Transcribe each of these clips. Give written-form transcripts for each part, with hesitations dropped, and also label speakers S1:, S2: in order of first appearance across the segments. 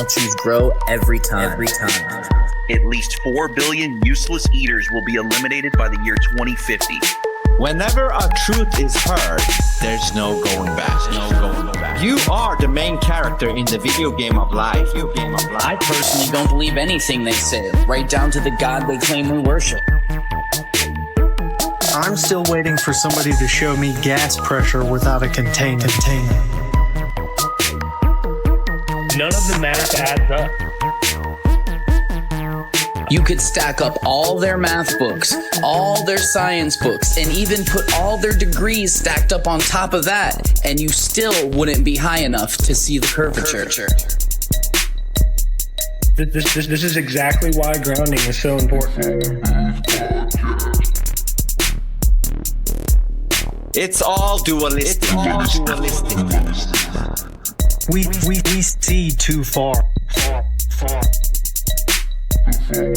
S1: choose grow every time.
S2: At least 4 billion useless eaters will be eliminated by the year 2050.
S3: Whenever a truth is heard, there's no going back. You are the main character in the video game of life.
S1: I personally don't believe anything they say, right down to the God they claim we worship.
S4: I'm still waiting for somebody to show me gas pressure without a container.
S5: None of the math adds up.
S1: You could stack up all their math books, all their science books, and even put all their degrees stacked up on top of that, and you still wouldn't be high enough to see the curvature.
S5: This is exactly why grounding is so important.
S3: It's all dualistic.
S4: We see too far.
S2: We're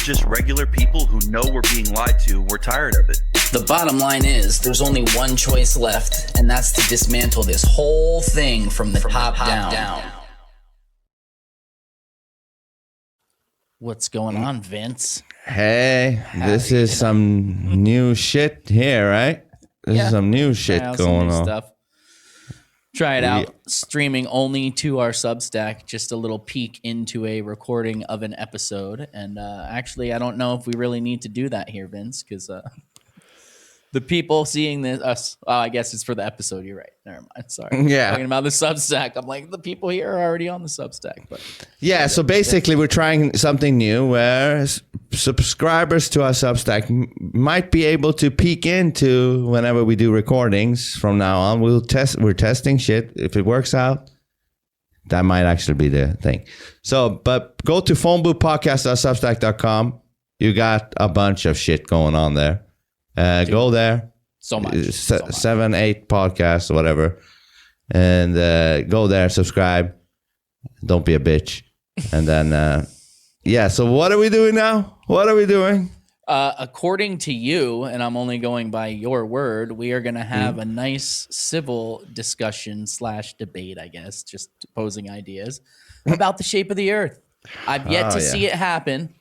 S2: just regular people who know we're being lied to. We're tired of it.
S1: The bottom line is, there's only one choice left, and that's to dismantle this whole thing from the top down. What's going on, Vince?
S6: Hey, this is some new shit here, right? This is some new shit going on.
S1: Stuff. Try it out. Streaming only to our Substack. Just a little peek into a recording of an episode. And actually, I don't know if we really need to do that here, Vince, because the people seeing this, I guess it's for the episode. You're right. Never mind. Sorry.
S6: Yeah.
S1: Talking about the Substack. I'm like, the people here are already on the Substack. But
S6: yeah, so basically we're trying something new where subscribers to our Substack might be able to peek into whenever we do recordings from now on. We're testing shit. If it works out, that might actually be the thing. So, but go to phoneboothpodcast.substack.com. You got a bunch of shit going on there. Go there.
S1: So much.
S6: 7, 8 podcasts or whatever. And go there, subscribe. Don't be a bitch. And then, so what are we doing now? What are we doing?
S1: According to you, and I'm only going by your word, we are going to have a nice civil discussion / debate, I guess, just posing ideas about the shape of the earth. I've yet to see it happen.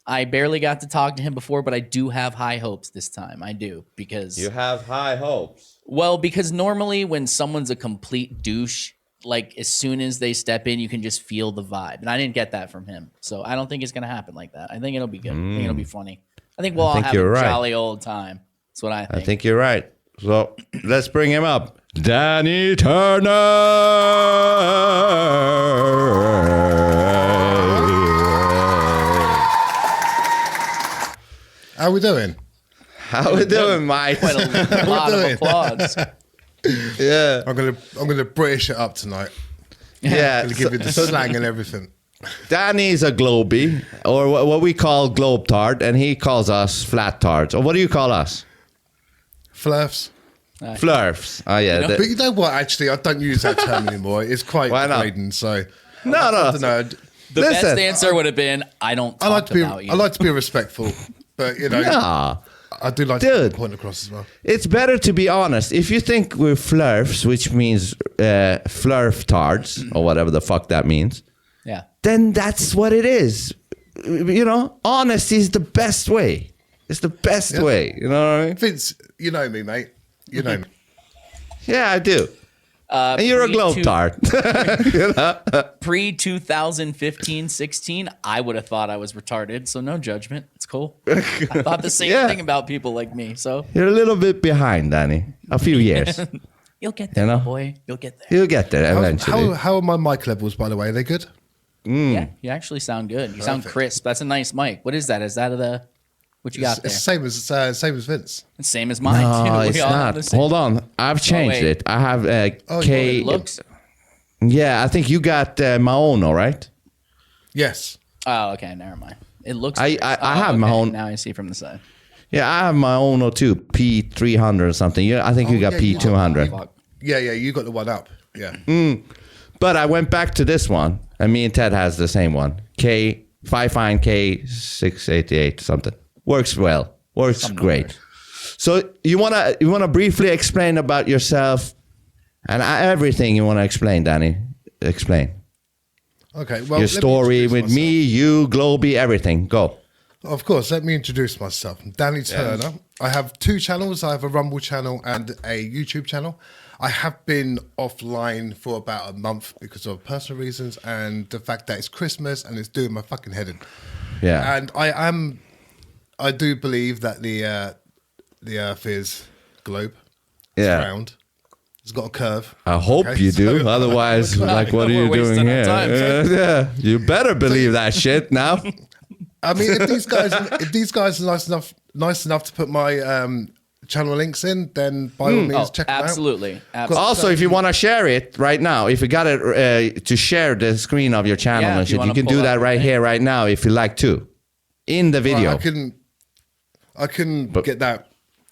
S1: I barely got to talk to him before, but I do have high hopes this time. I do, because...
S6: You have high hopes?
S1: Well, because normally when someone's a complete douche, like as soon as they step in, you can just feel the vibe. And I didn't get that from him. So I don't think it's going to happen like that. I think it'll be good. I think it'll be funny. I think we'll all have a jolly old time. That's what I think.
S6: I think you're right. So let's bring him up. Danny Turner!
S7: How we doing?
S6: How we doing, Mike?
S1: Quite a lot of applause.
S6: Yeah.
S7: I'm gonna British it up tonight.
S6: Yeah.
S7: I'm gonna give you the slang and everything.
S6: Danny's a globie, or what we call globe tart, and he calls us flat tarts. Or what do you call us?
S7: Flurfs.
S6: Flurfs. Oh yeah.
S7: But you know what? Actually, I don't use that term anymore. It's quite degrading. So
S6: no.
S7: I don't know.
S1: The best answer would have been, I don't talk about you.
S7: I like to be respectful, but you know, I do like to put the point across as well.
S6: It's better to be honest. If you think we're flurfs, which means flurf tards, or whatever the fuck that means, then that's what it is. You know, honesty is the best way. It's the best way. You know what I mean?
S7: Vince, you know me, mate. You know me.
S6: Yeah, I do. And you're a globe-tart. You know?
S1: Pre-2015-16, I would have thought I was retarded, so no judgment. It's cool. I thought the same thing about people like me. So
S6: you're a little bit behind, Danny. A few years.
S1: You'll get there, boy. You'll get there.
S6: You'll get there eventually.
S7: How are my mic levels, by the way? Are they good?
S1: Yeah, you actually sound good. You sound crisp. That's a nice mic. What is that? Is that what you got there?
S7: It's the same as Vince.
S1: It's same as mine,
S6: no,
S1: too.
S6: It's not. Hold on. I've changed it. I have K.
S1: It looks.
S6: Yeah, I think you got Maono, right?
S7: Yes.
S1: Oh, okay. Never mind. It looks.
S6: I have my own.
S1: Now I see from the side.
S6: Yeah, I have my own too. P300 or something. Yeah, I think you got P200.
S7: Yeah, you got the one up. Yeah.
S6: But I went back to this one, and me and Ted has the same one. K5Fine K688 something. Works well. Works great. So you wanna briefly explain about yourself and everything you want to explain, Danny. Explain.
S7: Okay, well,
S6: your story with
S7: myself.
S6: me, you, Globy, everything. Go.
S7: Of course, let me introduce myself. I'm Danny Turner. I have 2 channels. I have a Rumble channel and a YouTube channel. I have been offline for about a month because of personal reasons and the fact that it's Christmas and it's doing my fucking head in.
S6: Yeah.
S7: And I do believe that the Earth is globe. It's round. It's got a curve.
S6: I hope you do. Otherwise, like, what are you doing here? Yeah, you better believe that shit now.
S7: I mean, if these guys are nice enough to put my channel links in, then by all means check them out.
S1: Absolutely.
S6: Also, if you want to share it right now, if you got it to share the screen of your channel and shit, you can do that right here, right now, if you like to, in the video.
S7: Well, I can get that.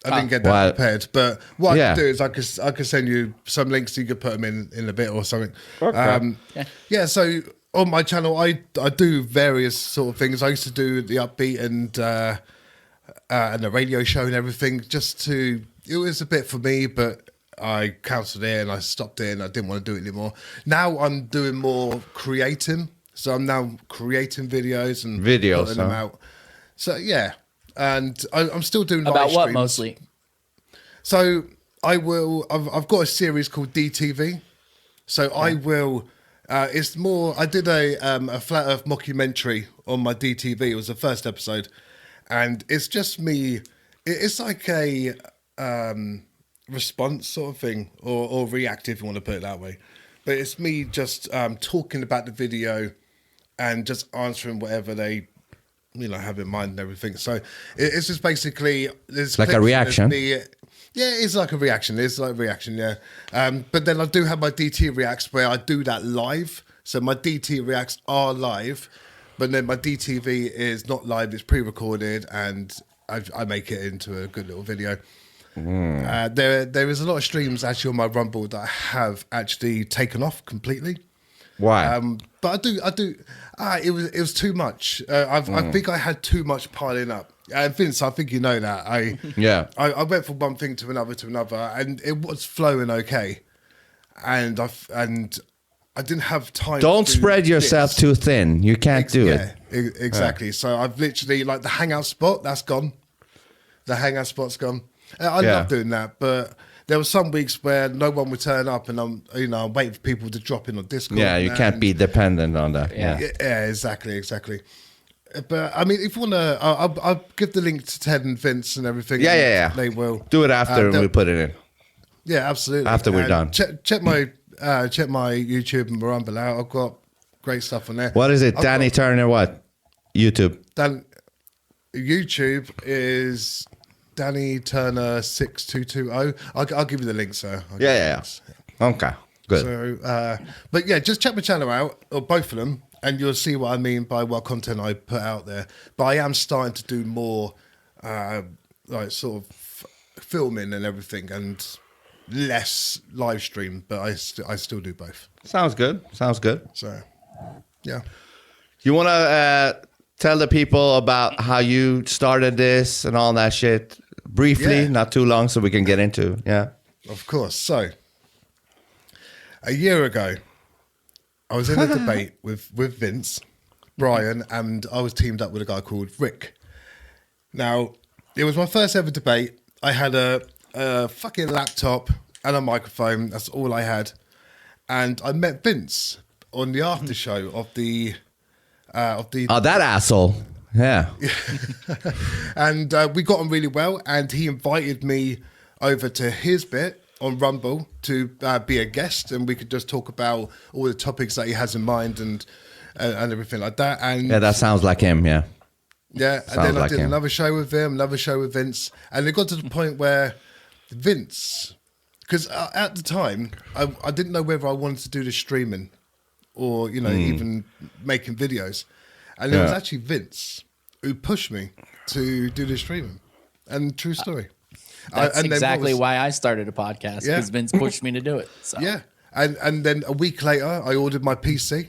S7: I didn't get that prepared, but what I can do is I could send you some links. You could put them in a bit or something. Okay. So on my channel, I do various sort of things. I used to do the upbeat and the radio show and everything. It was a bit for me, but I cancelled it and I stopped it and I didn't want to do it anymore. Now I'm doing more creating, so I'm now creating videos and putting them out. So yeah. And I'm still doing live
S1: about
S7: streams.
S1: what mostly?
S7: So I've got a series called DTV. So I will. It's more. I did a Flat Earth mockumentary on my DTV. It was the first episode, and it's just me. It's like a response sort of thing, or reactive, if you want to put it that way. But it's me just talking about the video and just answering whatever they have in mind and everything. So it's just basically
S6: like a reaction.
S7: It's like a reaction. It's like a reaction, yeah. But then I do have my DT reacts where I do that live. So my DT reacts are live, but then my DTV is not live. It's pre-recorded, and I make it into a good little video. There is a lot of streams actually on my Rumble that I have actually taken off completely.
S6: Why?
S7: But I do. It was too much. I think I had too much piling up. Vince, I think you know that. I went from one thing to another, and it was flowing okay. And I didn't have time.
S6: Don't spread yourself too thin. You can't do it.
S7: Exactly. Yeah. So I've literally, like, the hangout spot, that's gone. The hangout spot's gone. I love doing that, but there were some weeks where no one would turn up, and I'm waiting for people to drop in on Discord.
S6: Yeah, you can't be dependent on that.
S7: Yeah, exactly. But I mean, if you want to, I'll give the link to Ted and Vince and everything.
S6: Yeah.
S7: They will
S6: do it after and we put it in.
S7: Yeah, absolutely.
S6: After we're done,
S7: check my YouTube and Rumble out. I've got great stuff on there.
S6: What is it, Danny Turner? What YouTube?
S7: YouTube is Danny Turner 6220. I'll give you the link, sir.
S6: Yeah. Okay, good.
S7: So, but yeah, just check my channel out, or both of them, and you'll see what I mean by what content I put out there. But I am starting to do more, like, sort of filming and everything, and less live stream. But I still do both.
S6: Sounds good.
S7: So, yeah.
S6: You want to tell the people about how you started this and all that shit briefly, not too long, so we can get into
S7: Of course. So, a year ago, I was in a debate with Vince, Brian, and I was teamed up with a guy called Rick. Now, it was my first ever debate. I had a fucking laptop and a microphone. That's all I had. And I met Vince on the after show of the...
S6: Oh, that asshole. Yeah.
S7: And we got on really well, and he invited me over to his bit on Rumble to be a guest, and we could just talk about all the topics that he has in mind and everything like that. And
S6: yeah, that sounds like him. Yeah,
S7: and then I did another show with him, another show with Vince, and it got to the point where Vince, because at the time I didn't know whether I wanted to do the streaming or even making videos, and it was actually Vince who pushed me to do the streaming. And true story.
S1: That's exactly why I started a podcast, because Vince pushed me to do it. So.
S7: Yeah. And then a week later, I ordered my PC.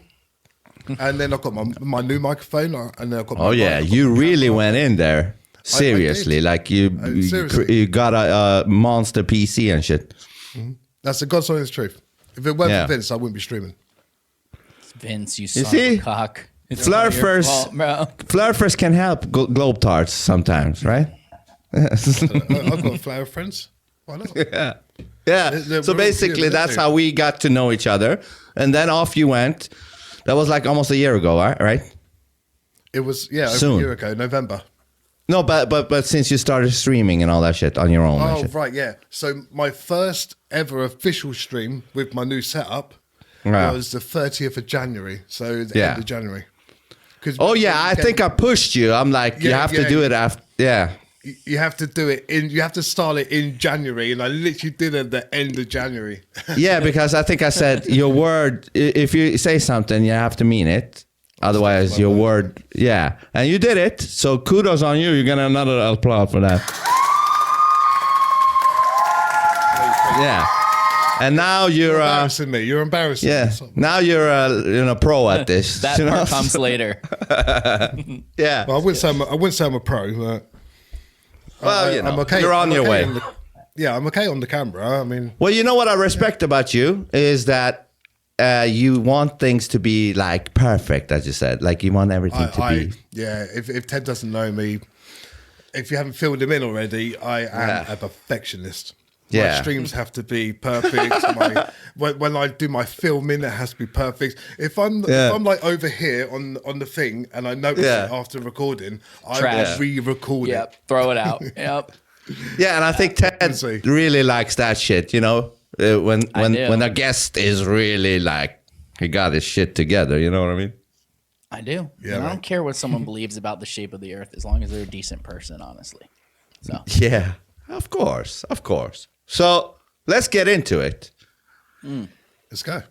S7: And then I got my new microphone. And then I got my
S6: you really went in there. Seriously, like you got a monster PC and shit.
S7: That's the God's honest truth. If it weren't for Vince, I wouldn't be streaming.
S1: Vince, you son of a cock.
S6: Flurfers can help Globetards sometimes, right?
S7: I've got flower friends. Why not?
S6: Yeah. So basically, that's how we got to know each other. And then off you went. That was like almost a year ago, right?
S7: It was, over a year ago, November.
S6: No, but since you started streaming and all that shit on your own.
S7: Oh, right, yeah. So my first ever official stream with my new setup was the 30th of January. So the end of January.
S6: I think I pushed you. I'm like, you have to do it after. Yeah.
S7: You have to do it you have to start it in January, and I literally did it at the end of January.
S6: Yeah, because I think I said your word, if you say something, you have to mean it. Otherwise, your word, and you did it. So kudos on you. You're gonna another applaud for that. Yeah, and now you're
S7: embarrassing me. You're embarrassing.
S6: Yeah,
S7: me.
S6: Now you're a pro at this.
S1: That part comes later.
S6: Yeah.
S7: Well, I wouldn't say I'm a pro, but
S6: I'm okay. You're on your way.
S7: I'm okay on the camera. I mean,
S6: well, you know what I respect about you is that. You want things to be like perfect, as you said. Like you want everything to be.
S7: Yeah, if Ted doesn't know me, if you haven't filled him in already, I am a perfectionist. My streams have to be perfect. When I do my filming, it has to be perfect. If I'm like over here on the thing and I notice it after recording, I will re-record it.
S1: Yep, throw it out. Yep.
S6: Yeah, and I think Ted really likes that shit, you know? When a guest is really like, he got his shit together, you know what I mean?
S1: I do. Yeah, and I don't care what someone believes about the shape of the earth as long as they're a decent person, honestly. So
S6: yeah, of course. So let's get into it.
S7: Let's go.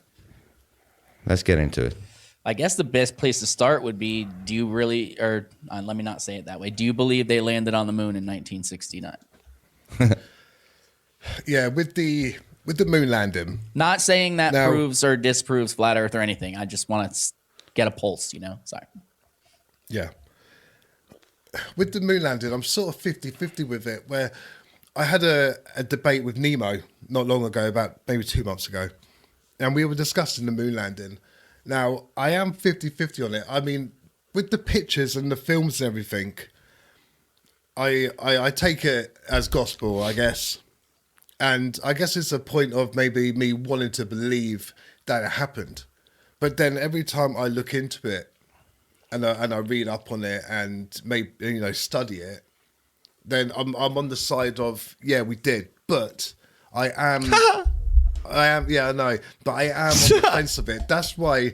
S6: Let's get into it.
S1: I guess the best place to start would be, do you really, or let me not say it that way. Do you believe they landed on the moon in 1969?
S7: Yeah, with the moon landing.
S1: Not saying that proves or disproves flat Earth or anything. I just want to get a pulse, you know? Sorry.
S7: Yeah. With the moon landing, I'm sort of 50-50 with it, where I had a debate with Nemo not long ago, about maybe 2 months ago, and we were discussing the moon landing. Now, I am 50-50 on it. I mean, with the pictures and the films and everything, I take it as gospel, I guess. And I guess it's a point of maybe me wanting to believe that it happened. But then every time I look into it and I read up on it and maybe, study it, then I'm on the side of, we did. But I am, I know. But I am on the fence of it. That's why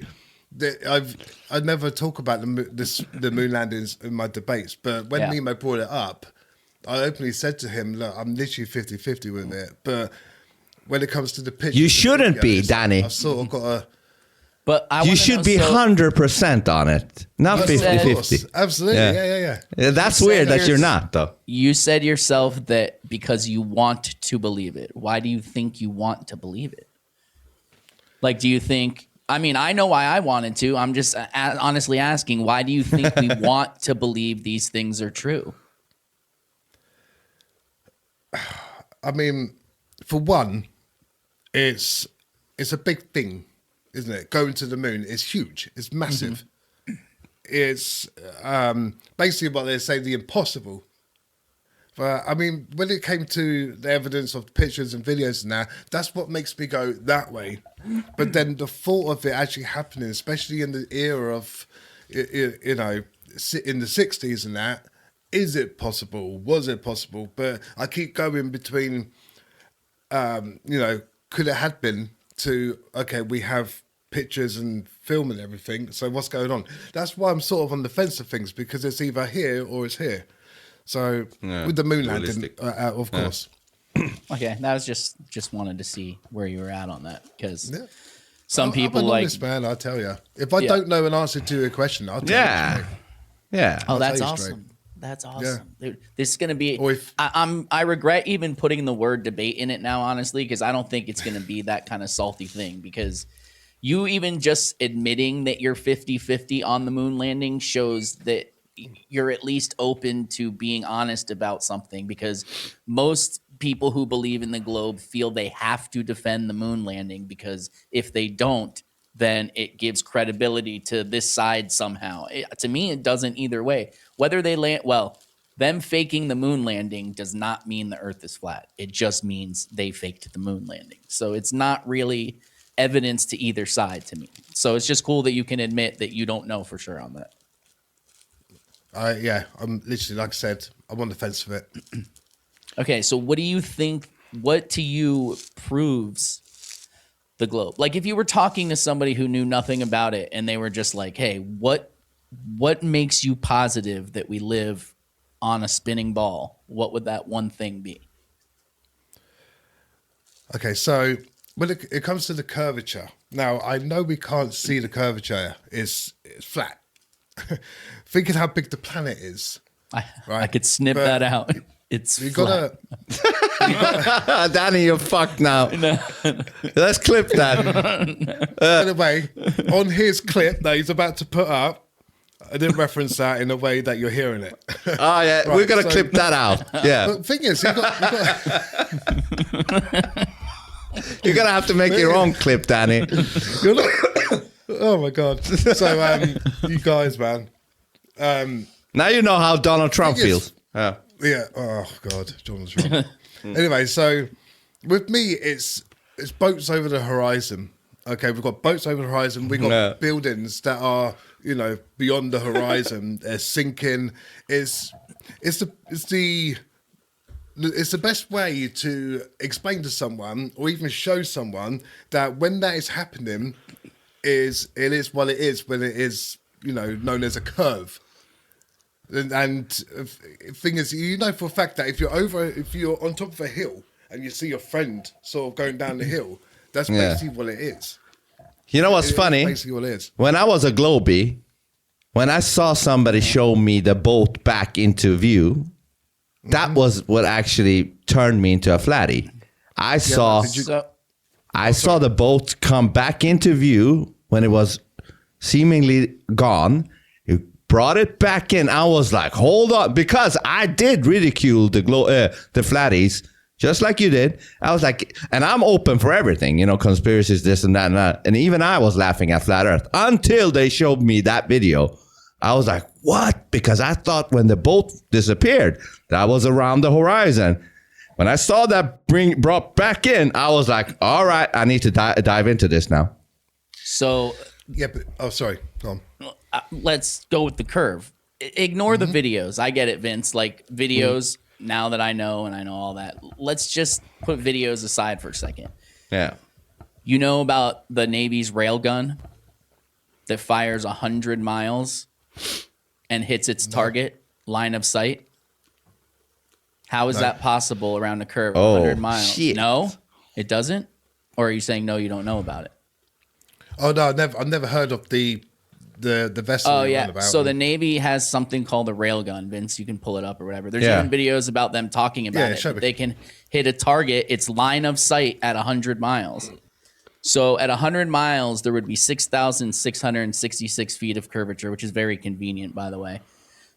S7: I never talk about the moon landings in my debates. But when Nemo brought it up, I openly said to him, look, I'm literally 50-50 with it. But when it comes to the pictures...
S6: You shouldn't be, Danny.
S7: I've sort of got to...
S1: But
S6: you should be 100% on it, not 50-50.
S7: Absolutely, yeah.
S6: That's weird that you're not, though.
S1: You said yourself that because you want to believe it. Why do you think you want to believe it? Like, do you think... I mean, I know why I wanted to. I'm just honestly asking, why do you think we want to believe these things are true?
S7: I mean, for one, it's a big thing, isn't it? Going to the moon is huge. It's massive. Mm-hmm. It's basically what they say, the impossible. But I mean, when it came to the evidence of pictures and videos and that's what makes me go that way. But then the thought of it actually happening, especially in the era of, in the 60s and that, is it possible? Was it possible? But I keep going between, could it have been to, okay, we have pictures and film and everything, so what's going on? That's why I'm sort of on the fence of things, because it's either here or it's here. So with the moon landing, of course.
S1: Okay, that was just wanted to see where you were at on that, because some people
S7: I'm an
S1: like
S7: honest man, I'll tell you. If I don't know an answer to your question, I'll tell you straight.
S6: Yeah.
S1: Oh, that's awesome. That's awesome. Dude, this is going to be... I regret even putting the word debate in it now, honestly, because I don't think it's going to be that kind of salty thing, because you even just admitting that you're 50-50 on the moon landing shows that you're at least open to being honest about something, because most people who believe in the globe feel they have to defend the moon landing, because if they don't, then it gives credibility to this side somehow. To me, it doesn't either way. Whether they land, well, them faking the moon landing does not mean the Earth is flat. It just means they faked the moon landing. So it's not really evidence to either side to me. So it's just cool that you can admit that you don't know for sure on that.
S7: Yeah, I'm literally, like I said, I'm on the fence for it.
S1: Okay, so what do you think, what to you proves the globe? Like if you were talking to somebody who knew nothing about it and they were just like, hey, what makes you positive that we live on a spinning ball? What would that one thing be?
S7: Okay, so when it comes to the curvature, now I know we can't see the curvature, it's flat. Thinking how big the planet is.
S1: I could snip that out. It's
S7: you
S1: flat.
S7: gotta
S6: Danny, you're fucked now.
S1: No.
S6: Let's clip that.
S7: anyway, on his clip that he's about to put up, I didn't reference that in a way that you're hearing it.
S6: Oh yeah,
S7: Right,
S6: we're gonna clip that out. Yeah,
S7: But the thing is,
S6: you're gonna have to make your own clip, Danny.
S7: oh my god! So you guys, man.
S6: Now you know how Donald Trump
S7: Thing is-
S6: feels. Yeah.
S7: Yeah. Oh God, Donald Trump. Anyway, so with me, it's boats over the horizon. Okay, we've got boats over the horizon. We've got buildings that are, beyond the horizon. They're sinking. It's the best way to explain to someone or even show someone that when that is happening, it is what it is when it is, known as a curve. And thing is, for a fact that if you're on top of a hill and you see your friend sort of going down the hill, that's basically what it is.
S6: You know what's funny?
S7: Basically what it is.
S6: When I was a Globie, when I saw somebody show me the boat back into view, that was what actually turned me into a flatty. I saw the boat come back into view when it was seemingly gone. You brought it back in. I was like, hold on, because I did ridicule the flatties, just like you did. I was like, and I'm open for everything, conspiracies, this and that and that. And even I was laughing at Flat Earth until they showed me that video. I was like, what? Because I thought when the boat disappeared, that was around the horizon. When I saw that brought back in, I was like, all right, I need to dive into this now.
S1: So
S7: yeah, but sorry, go on.
S1: Let's go with the curve. Ignore the videos. I get it, Vince. Like videos, now that I know and I know all that, let's just put videos aside for a second.
S6: Yeah.
S1: You know about the Navy's railgun that fires 100 miles and hits its target line of sight? How is that possible around a curve of 100 miles?
S6: Shit.
S1: No, it doesn't? Or are you saying no, you don't know about it?
S7: Oh no, I've never heard of the vessel.
S1: Oh yeah. So the Navy has something called a railgun. Vince, you can pull it up or whatever. There's even videos about them talking about it. They can hit a target, its line of sight at 100 miles. So at 100 miles, there would be 6,666 feet of curvature, which is very convenient, by the way.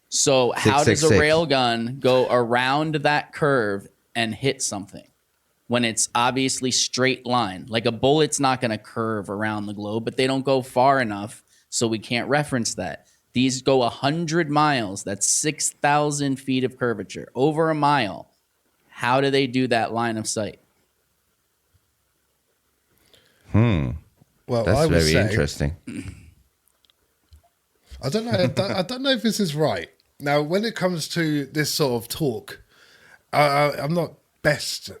S1: So how does a railgun go around that curve and hit something when it's obviously straight line? Like a bullet's not going to curve around the globe, but they don't go far enough, so we can't reference that. These go 100 miles. That's 6,000 feet of curvature. Over a mile. How do they do that line of sight?
S7: Well,
S6: that's very interesting.
S7: I don't know. I don't know if this is right. Now, when it comes to this sort of talk, I'm not best.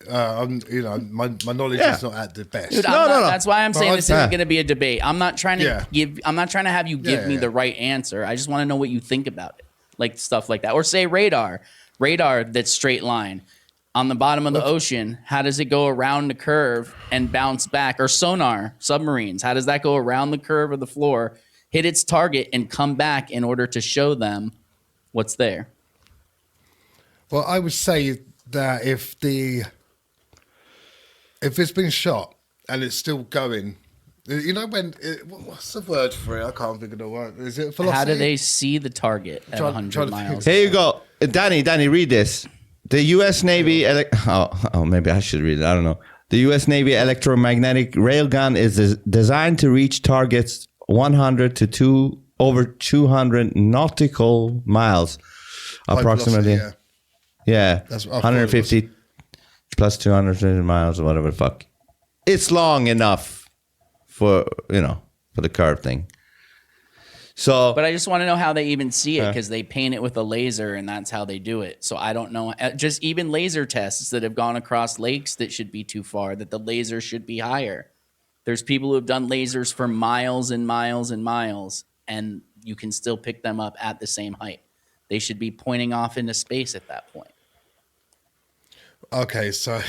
S7: My knowledge is not at the best.
S1: Dude,
S6: No.
S1: That's why I'm saying this isn't going to be a debate. I'm not trying to I'm not trying to have you give me the right answer. I just want to know what you think about it, like stuff like that. Or say radar that's straight line on the bottom of the ocean. How does it go around the curve and bounce back? Or sonar, submarines. How does that go around the curve of the floor, hit its target, and come back in order to show them what's there?
S7: Well, I would say that if it's been shot and it's still going, You know what's the word for it? I can't think of the word. Is it velocity?
S1: How do they see the target at 100 miles?
S6: Here you go. Danny, read this. The U.S. Navy... maybe I should read it. I don't know. The U.S. Navy electromagnetic railgun is designed to reach targets 100 to over 200 nautical miles. Approximately.
S7: Velocity,
S6: yeah.
S7: That's
S6: 150 plus 200 miles or whatever the fuck. It's long enough for the curve thing. So,
S1: but I just want to know how they even see it, because they paint it with a laser and that's how they do it. So I don't know. Just even laser tests that have gone across lakes that should be too far, that the laser should be higher. There's people who have done lasers for miles and miles and miles, and you can still pick them up at the same height. They should be pointing off into space at that point.
S7: Okay, so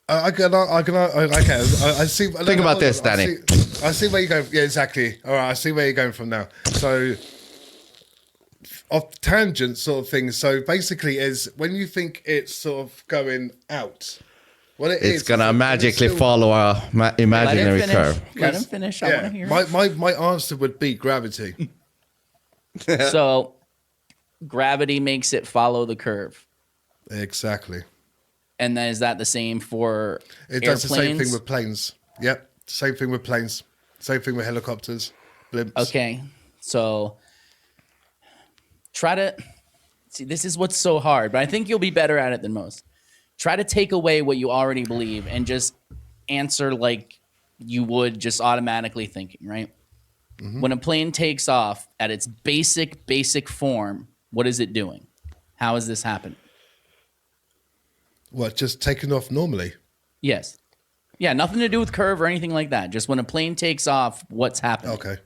S7: I see.
S6: Think about this, Danny.
S7: I see where you're going. Yeah, exactly. All right, I see where you're going from now. So, off tangent sort of thing. So basically, is when you think it's sort of going out, what
S6: it's gonna magically follow our imaginary curve.
S1: Let him finish. I want to hear.
S7: My answer would be gravity.
S1: So, gravity makes it follow the curve.
S7: Exactly.
S1: And then is that the same for
S7: It does the same thing with planes. Yep. Same thing with planes. Same thing with helicopters, blimps.
S1: Okay. So try to see, this is what's so hard, but I think you'll be better at it than most. Try to take away what you already believe and just answer like you would just automatically thinking, right? Mm-hmm. When a plane takes off at its basic form, what is it doing? How is this happening?
S7: What, just taking off normally?
S1: Yes. Yeah, nothing to do with curve or anything like that. Just when a plane takes off, what's happening?
S7: Okay.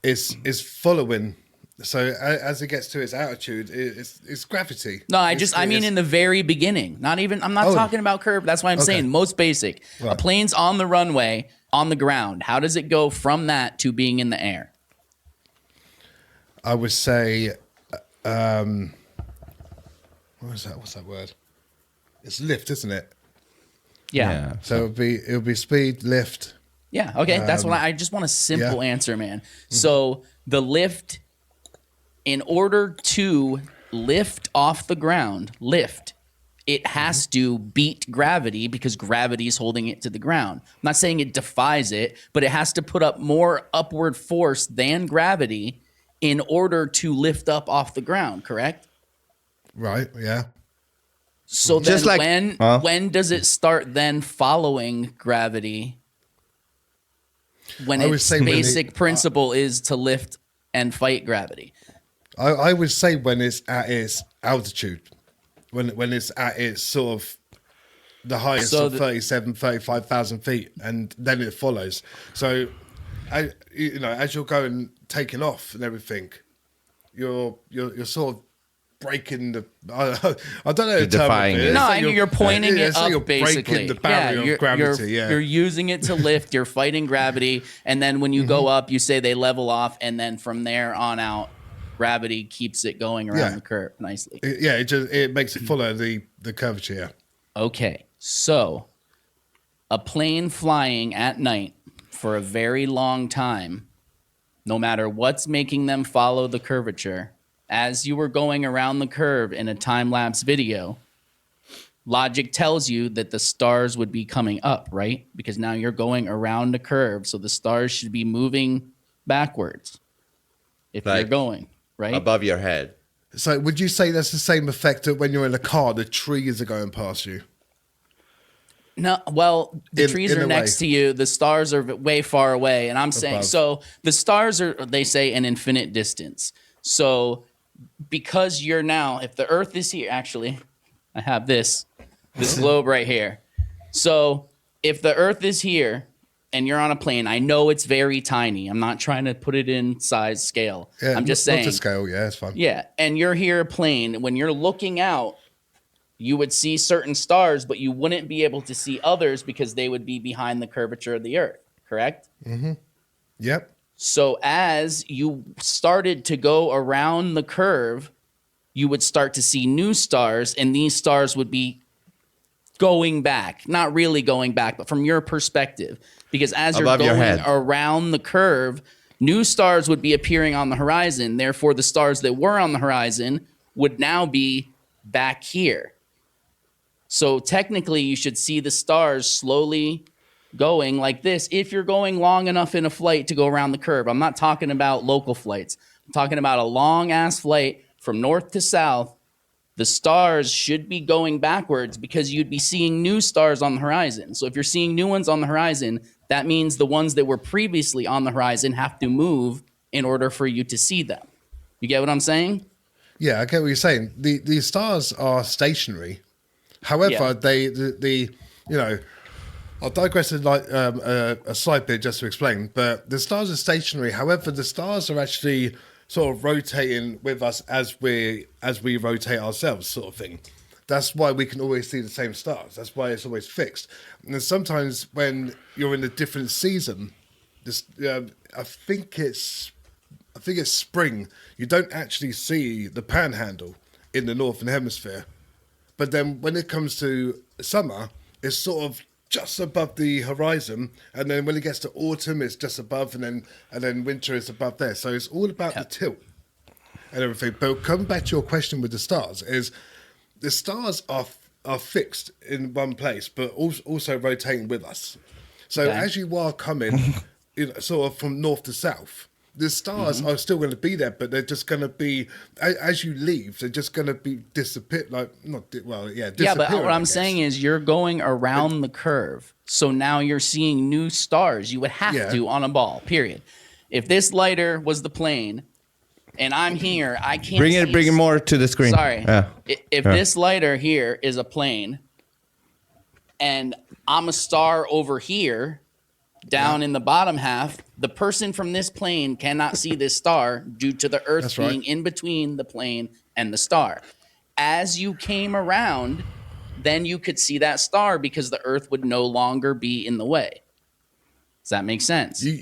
S7: It's following. So as it gets to its altitude, it's gravity.
S1: No, I mean in the very beginning. I'm not talking about curve. That's why I'm saying most basic. Right. A plane's on the runway, on the ground. How does it go from that to being in the air?
S7: I would say, what is that? What's that word? It's lift, isn't it?
S1: Yeah.
S7: So it'll be speed, lift.
S1: Yeah. Okay. That's what I just want a simple answer, man. Mm-hmm. So the lift, in order to lift off the ground, it has to beat gravity because gravity is holding it to the ground. I'm not saying it defies it, but it has to put up more upward force than gravity in order to lift up off the ground. Correct?
S7: Right. Yeah.
S1: So then just like, when does it start then following gravity? When its basic principle is to lift and fight gravity.
S7: I would say when it's at its altitude, when it's at its sort of the highest of 35,000 feet, and then it follows. So, as you're going, taking off and everything, you're sort of breaking the I don't know.
S6: Defying it.
S1: No, you're pointing it up.
S7: You're
S1: basically
S7: breaking the barrier of gravity.
S1: You're using it to lift. You're fighting gravity, and then when you go up, you say they level off, and then from there on out, gravity keeps it going around the curve nicely.
S7: It makes it follow the curvature. Yeah.
S1: Okay, so a plane flying at night for a very long time, no matter what's making them follow the curvature. As you were going around the curve in a time-lapse video, logic tells you that the stars would be coming up, right? Because now you're going around the curve, so the stars should be moving backwards if you're going, right?
S6: Above your head.
S7: So would you say that's the same effect that when you're in a car, the trees are going past you?
S1: No, well, the trees are next to you. The stars are way far away. And I'm saying, so the stars are, they say, an infinite distance. So because you're now, if the Earth is here, actually, I have this globe right here. So if the Earth is here and you're on a plane, I know it's very tiny. I'm not trying to put it in size scale.
S7: Yeah,
S1: I'm just saying.
S7: Not to scale, yeah, it's fine.
S1: Yeah, and you're here a plane. When you're looking out, you would see certain stars, but you wouldn't be able to see others because they would be behind the curvature of the Earth, correct?
S7: Mm-hmm. Yep.
S1: So as you started to go around the curve, you would start to see new stars, and these stars would be going back, not really going back, but from your perspective, because as
S6: Above
S1: you're
S6: your
S1: going
S6: head.
S1: around the curve, new stars would be appearing on the horizon. Therefore, the stars that were on the horizon would now be back here. So technically, you should see the stars slowly going like this if you're going long enough in a flight to go around the curve. I'm not talking about local flights. I'm talking about a long-ass flight from north to south. The stars should be going backwards because you'd be seeing new stars on the horizon. So if you're seeing new ones on the horizon, that means the ones that were previously on the horizon have to move in order for you to see them. You get what I'm saying?
S7: Yeah, I get what you're saying. The stars are stationary. However, I'll digress a slight bit just to explain. But the stars are stationary. However, the stars are actually sort of rotating with us as we rotate ourselves, sort of thing. That's why we can always see the same stars. That's why it's always fixed. And then sometimes when you're in a different season, I think it's spring, you don't actually see the panhandle in the northern hemisphere. But then when it comes to summer, it's sort of just above the horizon, and then when it gets to autumn, it's just above, and then winter is above there. So it's all about the tilt and everything. But coming back to your question with the stars, is the stars are fixed in one place, but also rotating with us. So as you are coming, sort of from north to south, the stars are still going to be there, but they're just going to be, as you leave, they're just going to be disappear.
S1: Yeah, but what I'm saying is you're going around the curve. So now you're seeing new stars. You would have to on a ball, period. If this lighter was the plane and I'm here, I can't
S6: bring it more to the screen.
S1: Sorry. If this lighter here is a plane and I'm a star over here, down in the bottom half, the person from this plane cannot see this star due to the Earth being in between the plane and the star. As you came around, then you could see that star because the Earth would no longer be in the way. Does that make sense?
S7: You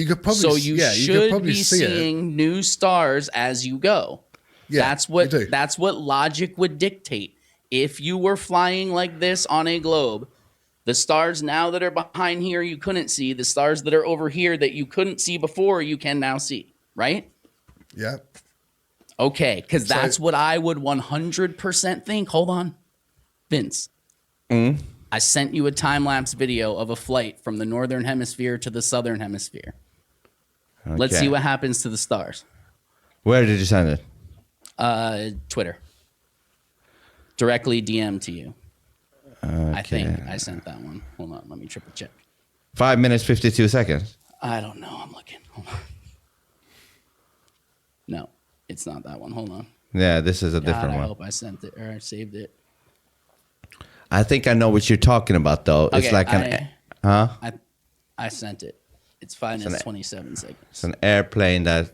S7: could probably.
S1: So you should be seeing new stars as you go.
S7: Yeah,
S1: that's what logic would dictate. If you were flying like this on a globe, the stars now that are behind here you couldn't see. The stars that are over here that you couldn't see before you can now see, right?
S7: Yeah.
S1: Okay, because that's what I would 100% think. Hold on. Vince. I sent you a time-lapse video of a flight from the northern hemisphere to the southern hemisphere. Okay. Let's see what happens to the stars.
S6: Where did you send it?
S1: Twitter. Directly DM to you. Okay. I think I sent that one. Hold on, let me triple check.
S6: 5 minutes, 52 seconds.
S1: I don't know. I'm looking. Hold on. No, it's not that one. Hold on.
S6: Yeah, this is a different one.
S1: I hope I sent it or I saved it.
S6: I think I know what you're talking about, though.
S1: Okay,
S6: it's like
S1: I sent it. It's 5 minutes, 27 seconds.
S6: It's an airplane that's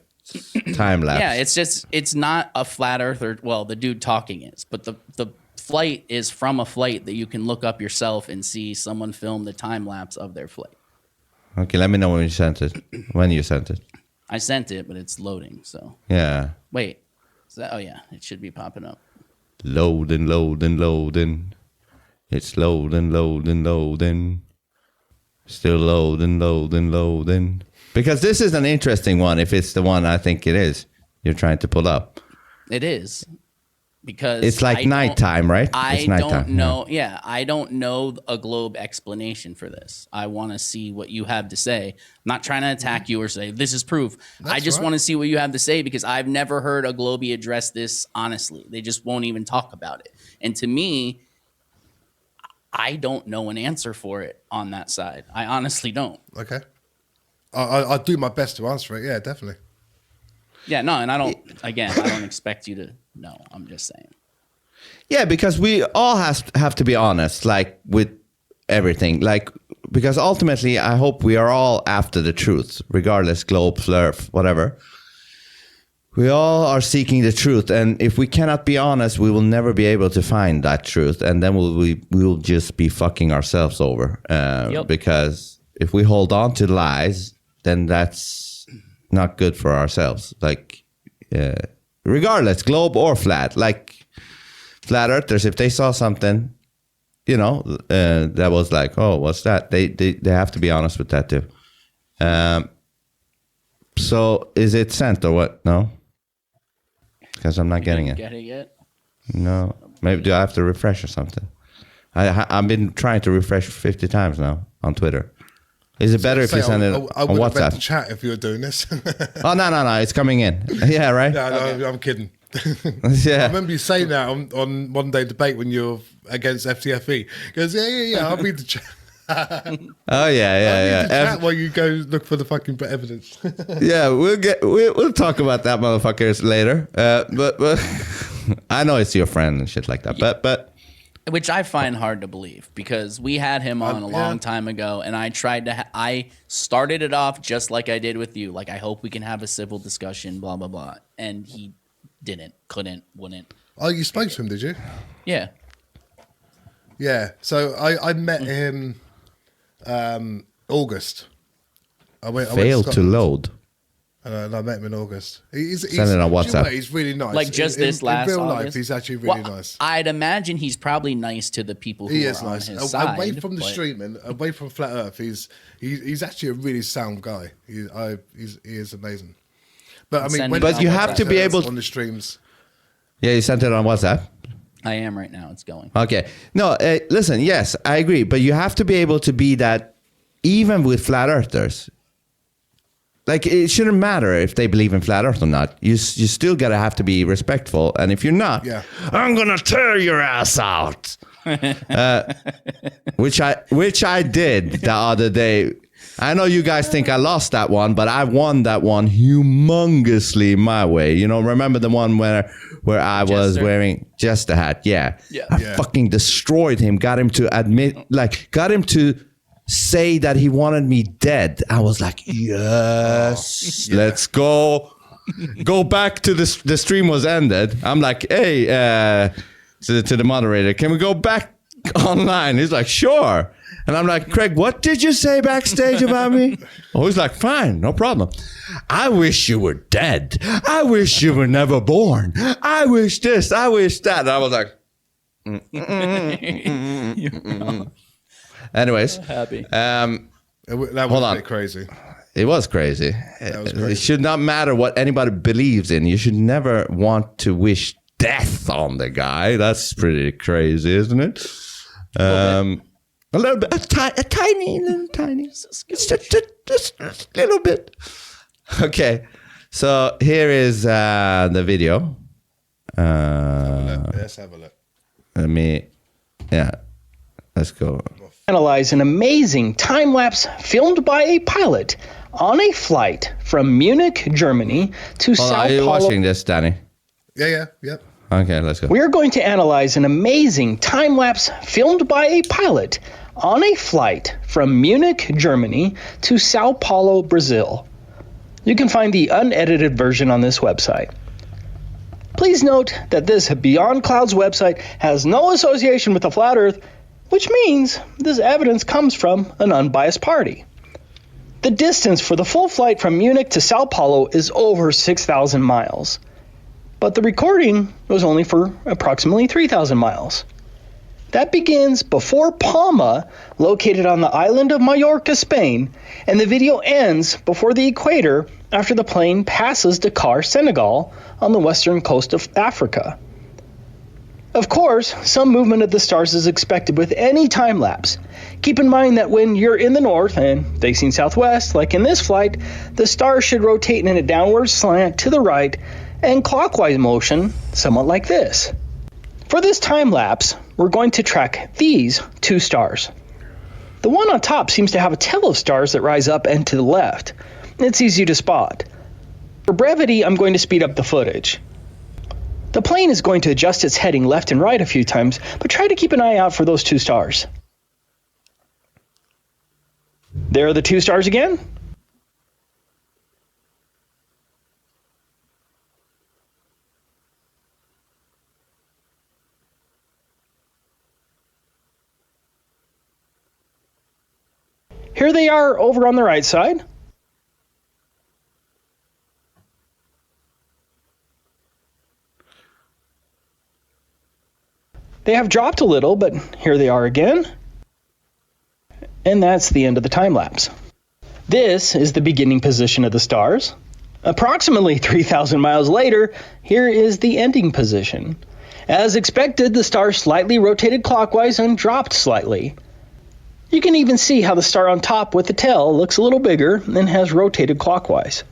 S6: time lapse.
S1: Yeah, it's not a flat earther. Well, the dude talking is, but the flight is from a flight that you can look up yourself and see someone film the time lapse of their flight.
S6: Okay, let me know when you sent it. When you sent it.
S1: I sent it, but it's loading. So
S6: yeah.
S1: Wait. Oh yeah, it should be popping up.
S6: Loading. It's loading. Still loading. Because this is an interesting one. If it's the one I think it is, you're trying to pull up.
S1: It is. Because
S6: it's like nighttime, right?
S1: I don't know. Yeah, I don't know a globe explanation for this. I want to see what you have to say. I'm not trying to attack you or say this is proof. I just want to see what you have to say because I've never heard a globie address this honestly. They just won't even talk about it. And to me, I don't know an answer for it on that side. I honestly don't.
S7: Okay. I'll do my best to answer it. Yeah, definitely.
S6: Yeah,
S1: no, and I don't expect you to know. I'm just saying.
S6: Yeah, because we all have to be honest, like with everything. Like, because ultimately, I hope we are all after the truth, regardless, globe, slurf, whatever. We all are seeking the truth, and if we cannot be honest, we will never be able to find that truth, and then we will just be fucking ourselves over. Because if we hold on to lies, then that's not good for ourselves. Like, regardless, globe or flat. Like, flat earthers, if they saw something, that was like, oh, what's that? They have to be honest with that too. So is it sent or what? No, because I'm not getting it.
S1: Get it yet?
S6: No, maybe do I have to refresh or something? I've been trying to refresh 50 times now on Twitter. Is it better if you send it on
S7: I would have
S6: WhatsApp?
S7: to chat if you were doing this.
S6: Oh no, it's coming in. Yeah, right.
S7: No, I'm kidding.
S6: Yeah.
S7: I remember you saying that on One Day Debate when you're against FTFE. He goes, yeah, I'll read the chat.
S6: Oh yeah.
S7: Chat while you go look for the fucking evidence.
S6: Yeah, we'll talk about that motherfuckers later. But I know it's your friend and shit like that. But
S1: which I find hard to believe because we had him on a long time ago, and I tried to. I started it off just like I did with you. Like, I hope we can have a civil discussion, blah blah blah, and he didn't, couldn't, wouldn't.
S7: Oh, you spoke to him, did you?
S1: Yeah.
S7: Yeah. So I met him August. I went
S6: failed to load.
S7: And I met him in August.
S6: Send it on WhatsApp.
S7: He's really nice.
S1: Like just this last
S7: in real
S1: August?
S7: life, he's actually really nice.
S1: I'd imagine he's probably nice to the people who
S7: He
S1: are
S7: is
S1: on
S7: nice.
S1: his side.
S7: Away from the streaming, away from Flat Earth, he's actually a really sound guy. He is amazing. But I mean,
S6: but you have to be able
S7: on the streams.
S6: Yeah, you sent it on WhatsApp.
S1: I am right now. It's going.
S6: Okay. No, listen. Yes, I agree. But you have to be able to be that, even with flat earthers. Like, it shouldn't matter if they believe in flat Earth or not. You still gotta have to be respectful. And if you're not, I'm gonna tear your ass out. Which I did the other day. I know you guys think I lost that one, but I won that one humongously my way. Remember the one where I was wearing just a hat? Yeah. I fucking destroyed him. Got him to say that he wanted me dead. I was like, yes, let's go back to the stream was ended. I'm like, hey, to the moderator, can we go back online? He's like, sure. And I'm like, Craig, what did you say backstage about me? Oh, he's like, fine, no problem. I wish you were dead. I wish you were never born. I wish this, I wish that. And I was like, anyways,
S1: happy.
S7: That was a bit crazy.
S6: It was crazy. It should not matter what anybody believes in. You should never want to wish death on the guy. That's pretty crazy, isn't it? A little bit, a tiny, just a little bit. Okay, so here is the video.
S7: Let's have a look.
S6: Let's go.
S8: Analyze an amazing time lapse filmed by a pilot on a flight from Munich, Germany to Sao Paulo.
S6: Are you watching this, Danny?
S7: Yeah.
S6: Okay, let's go.
S8: We are going to analyze an amazing time lapse filmed by a pilot on a flight from Munich, Germany to Sao Paulo, Brazil. You can find the unedited version on this website. Please note that this Beyond Clouds website has no association with the Flat Earth, which means this evidence comes from an unbiased party. The distance for the full flight from Munich to Sao Paulo is over 6,000 miles, but the recording was only for approximately 3,000 miles. That begins before Palma, located on the island of Mallorca, Spain, and the video ends before the equator after the plane passes Dakar, Senegal, on the western coast of Africa. Of course, some movement of the stars is expected with any time lapse. Keep in mind that when you're in the north and facing southwest, like in this flight, the stars should rotate in a downward slant to the right and clockwise motion, somewhat like this. For this time lapse, we're going to track these two stars. The one on top seems to have a tail of stars that rise up and to the left. It's easy to spot. For brevity, I'm going to speed up the footage. The plane is going to adjust its heading left and right a few times, but try to keep an eye out for those two stars. There are the two stars again. Here they are over on the right side. They have dropped a little, but here they are again. And that's the end of the time lapse. This is the beginning position of the stars. Approximately 3,000 miles later, here is the ending position. As expected, the star slightly rotated clockwise and dropped slightly. You can even see how the star on top with the tail looks a little bigger and has rotated clockwise.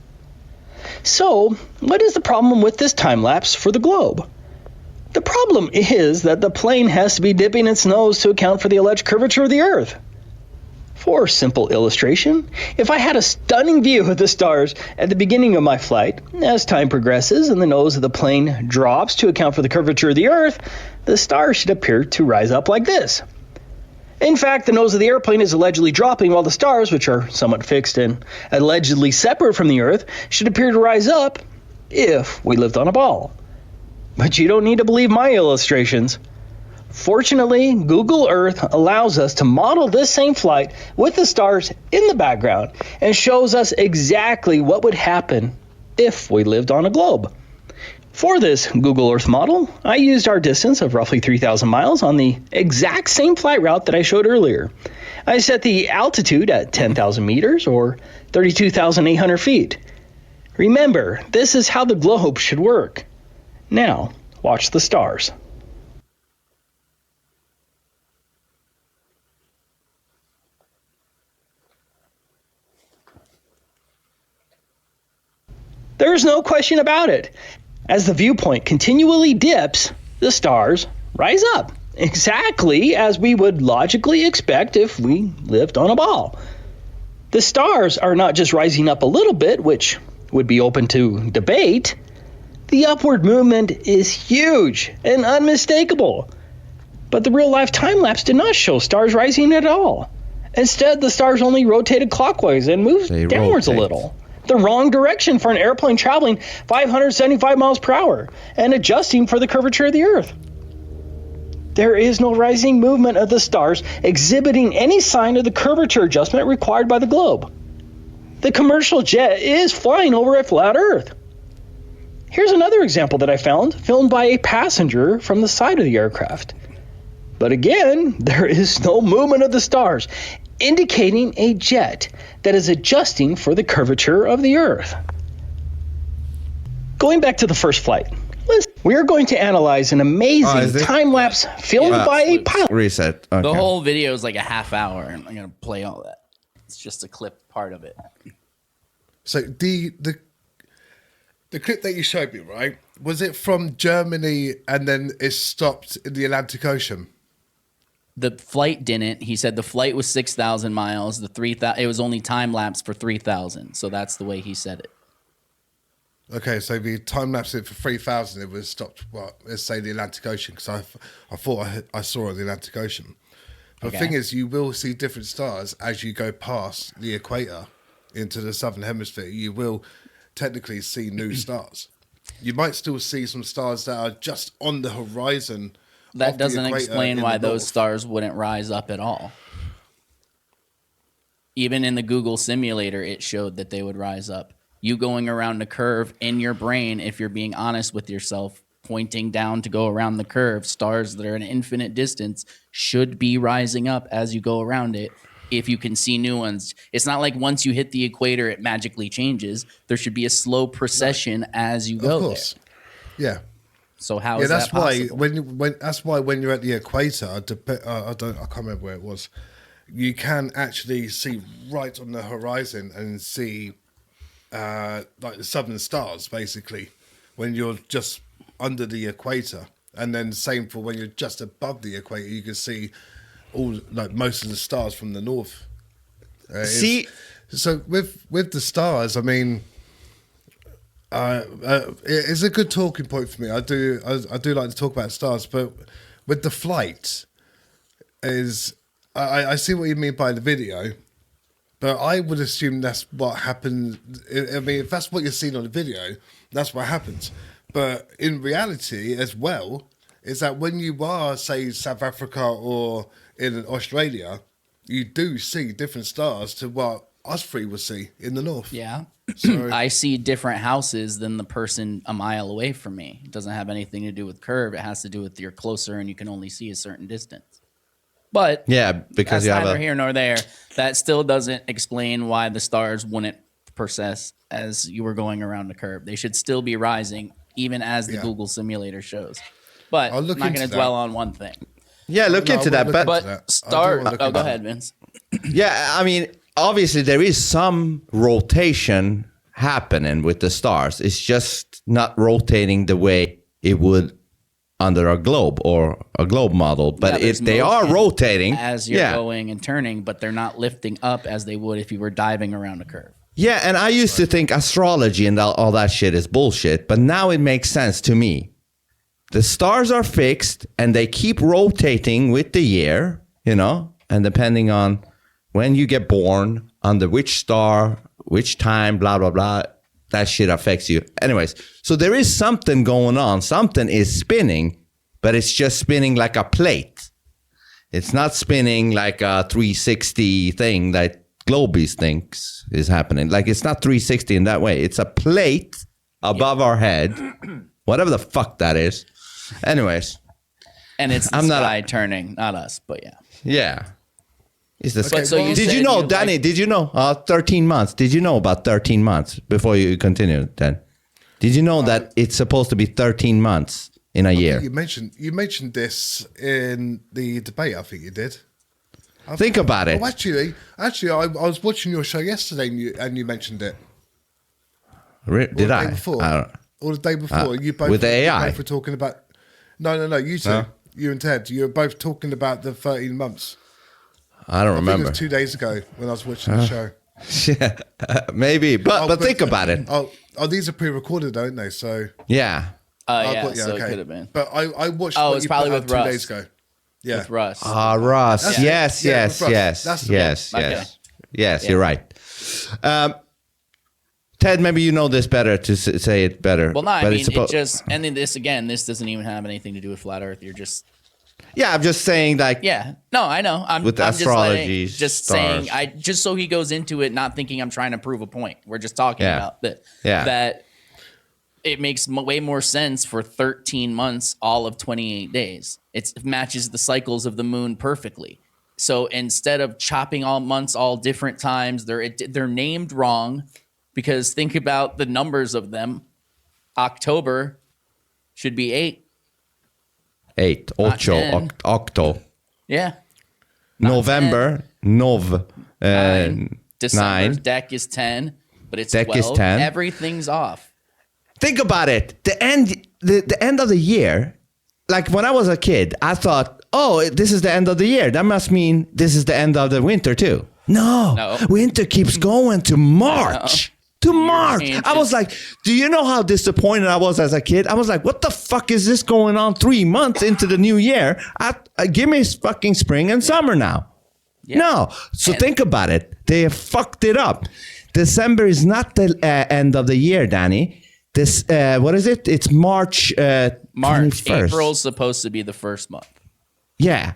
S8: So, what is the problem with this time lapse for the globe? The problem is that the plane has to be dipping its nose to account for the alleged curvature of the Earth. For simple illustration, if I had a stunning view of the stars at the beginning of my flight, as time progresses and the nose of the plane drops to account for the curvature of the Earth, the stars should appear to rise up like this. In fact, the nose of the airplane is allegedly dropping while the stars, which are somewhat fixed and allegedly separate from the Earth, should appear to rise up if we lived on a ball. But you don't need to believe my illustrations. Fortunately, Google Earth allows us to model this same flight with the stars in the background and shows us exactly what would happen if we lived on a globe. For this Google Earth model, I used our distance of roughly 3,000 miles on the exact same flight route that I showed earlier. I set the altitude at 10,000 meters or 32,800 feet. Remember, this is how the globe should work. Now, watch the stars. There's no question about it. As the viewpoint continually dips, the stars rise up, exactly as we would logically expect if we lived on a ball. The stars are not just rising up a little bit, which would be open to debate. The upward movement is huge and unmistakable. But the real-life time-lapse did not show stars rising at all. Instead, the stars only rotated clockwise and moved downwards a little. The wrong direction for an airplane traveling 575 miles per hour and adjusting for the curvature of the Earth. There is no rising movement of the stars exhibiting any sign of the curvature adjustment required by the globe. The commercial jet is flying over a flat Earth. Here's another example that I found, filmed by a passenger from the side of the aircraft. But again, there is no movement of the stars, indicating a jet that is adjusting for the curvature of the Earth. Going back to the first flight, we are going to analyze an amazing time-lapse filmed by a pilot.
S6: Reset. Okay.
S1: The whole video is like a half hour, and I'm going to play all that. It's just a clip part of it.
S7: So the clip that you showed me, right, was it from Germany and then it stopped in the Atlantic Ocean?
S1: The flight didn't. He said the flight was 6,000 miles. It was only time lapse for 3,000. So that's the way he said it.
S7: Okay, so the time lapse it for 3,000, it was stopped. Well, let's say the Atlantic Ocean, because I thought I saw the Atlantic Ocean. But the thing is, you will see different stars as you go past the equator into the southern hemisphere. You will technically see new stars. You might still see some stars that are just on the horizon.
S1: That doesn't explain why those stars wouldn't rise up at all. Even in the Google simulator, it showed that they would rise up. You going around a curve in your brain, if you're being honest with yourself, pointing down to go around the curve, stars that are an infinite distance should be rising up as you go around it. If you can see new ones, it's not like once you hit the equator, it magically changes. There should be a slow procession as you go. Of course.
S7: There. Yeah.
S1: So how is that possible?
S7: That's why when you're at the equator, I can't remember where it was. You can actually see right on the horizon and see like the southern stars, basically, when you're just under the equator, and then same for when you're just above the equator, you can see most of the stars from the north. So with the stars, I mean. It's a good talking point for me. I do like to talk about stars, but with the flight, I see what you mean by the video, but I would assume that's what happened. I mean, if that's what you're seeing on the video, that's what happens. But in reality, as well, is that when you are, say, South Africa or in Australia, you do see different stars to what us three will see in the north.
S1: Yeah. I see different houses than the person a mile away from me. It doesn't have anything to do with curve. It has to do with you're closer and you can only see a certain distance. But
S6: yeah, because
S1: that's
S6: you have
S1: neither here nor there. That still doesn't explain why the stars wouldn't process as you were going around the curve. They should still be rising, even as the Google simulator shows. But I'm not going to dwell on one thing.
S6: Yeah, look into that.
S1: But start. Oh, go ahead, Vince.
S6: Yeah, I mean, obviously there is some rotation happening with the stars. It's just not rotating the way it would under a globe or a globe model. But they are rotating
S1: as you're going and turning, but they're not lifting up as they would if you were diving around a curve.
S6: Yeah, and I used to think astrology and all that shit is bullshit, but now it makes sense to me. The stars are fixed and they keep rotating with the year, and depending on when you get born, under which star, which time, blah, blah, blah, that shit affects you. Anyways, so there is something going on. Something is spinning, but it's just spinning like a plate. It's not spinning like a 360 thing that Globies thinks is happening. Like, it's not 360 in that way. It's a plate above our head, whatever the fuck that is. Anyways.
S1: And it's the sky turning, not us, but yeah.
S6: Yeah. It's the
S1: okay, so
S6: did you know, Danny, did you know 13 months? Did you know about 13 months before you continue then? Did you know that it's supposed to be 13 months in a year?
S7: You mentioned this in the debate, I think you did.
S6: Think about it.
S7: Oh, actually, I was watching your show yesterday and you mentioned it.
S6: Did I?
S7: Or the day before. You both
S6: with the AI.
S7: You both were talking about. No. You two, you and Ted, you were both talking about the 13 months.
S6: I don't remember.
S7: It was 2 days ago when I was watching the show.
S6: Yeah, maybe, but think about it.
S7: Oh, these are pre-recorded, don't they? So
S6: yeah.
S1: So it could have been.
S7: But I watched.
S1: Oh, it's probably with Russ.
S7: 2 days ago. Yeah,
S1: with Russ.
S6: Russ. Yes. You're right. Ted, maybe you know this better to say it better.
S1: Well, no, I mean, and then this doesn't even have anything to do with flat Earth. You're just.
S6: Yeah, I'm just saying that.
S1: Yeah, no, I know. I'm
S6: astrology,
S1: just saying. Just so he goes into it, not thinking I'm trying to prove a point. We're just talking about that.
S6: Yeah.
S1: That it makes way more sense for 13 months, all of 28 days. It matches the cycles of the moon perfectly. So instead of chopping all months all different times, they're named wrong, because think about the numbers of them. October should be 8.
S6: 8, ocho, octo.
S1: Yeah.
S6: November, 9.
S1: 9. December's
S6: 9.
S1: deck is 10, but it's
S6: deck
S1: 12.
S6: Is 10.
S1: Everything's off.
S6: Think about it. The end of the year, like when I was a kid, I thought, oh, this is the end of the year. That must mean this is the end of the winter too. No. Winter keeps going to March. To March. I was like, do you know how disappointed I was as a kid? I was like, what the fuck is this going on 3 months into the new year? Give me fucking spring and summer now. Yeah. No. So think about it. They have fucked it up. December is not the end of the year, Danny. This, what is it? It's March 21st.
S1: April's supposed to be the first month.
S6: Yeah.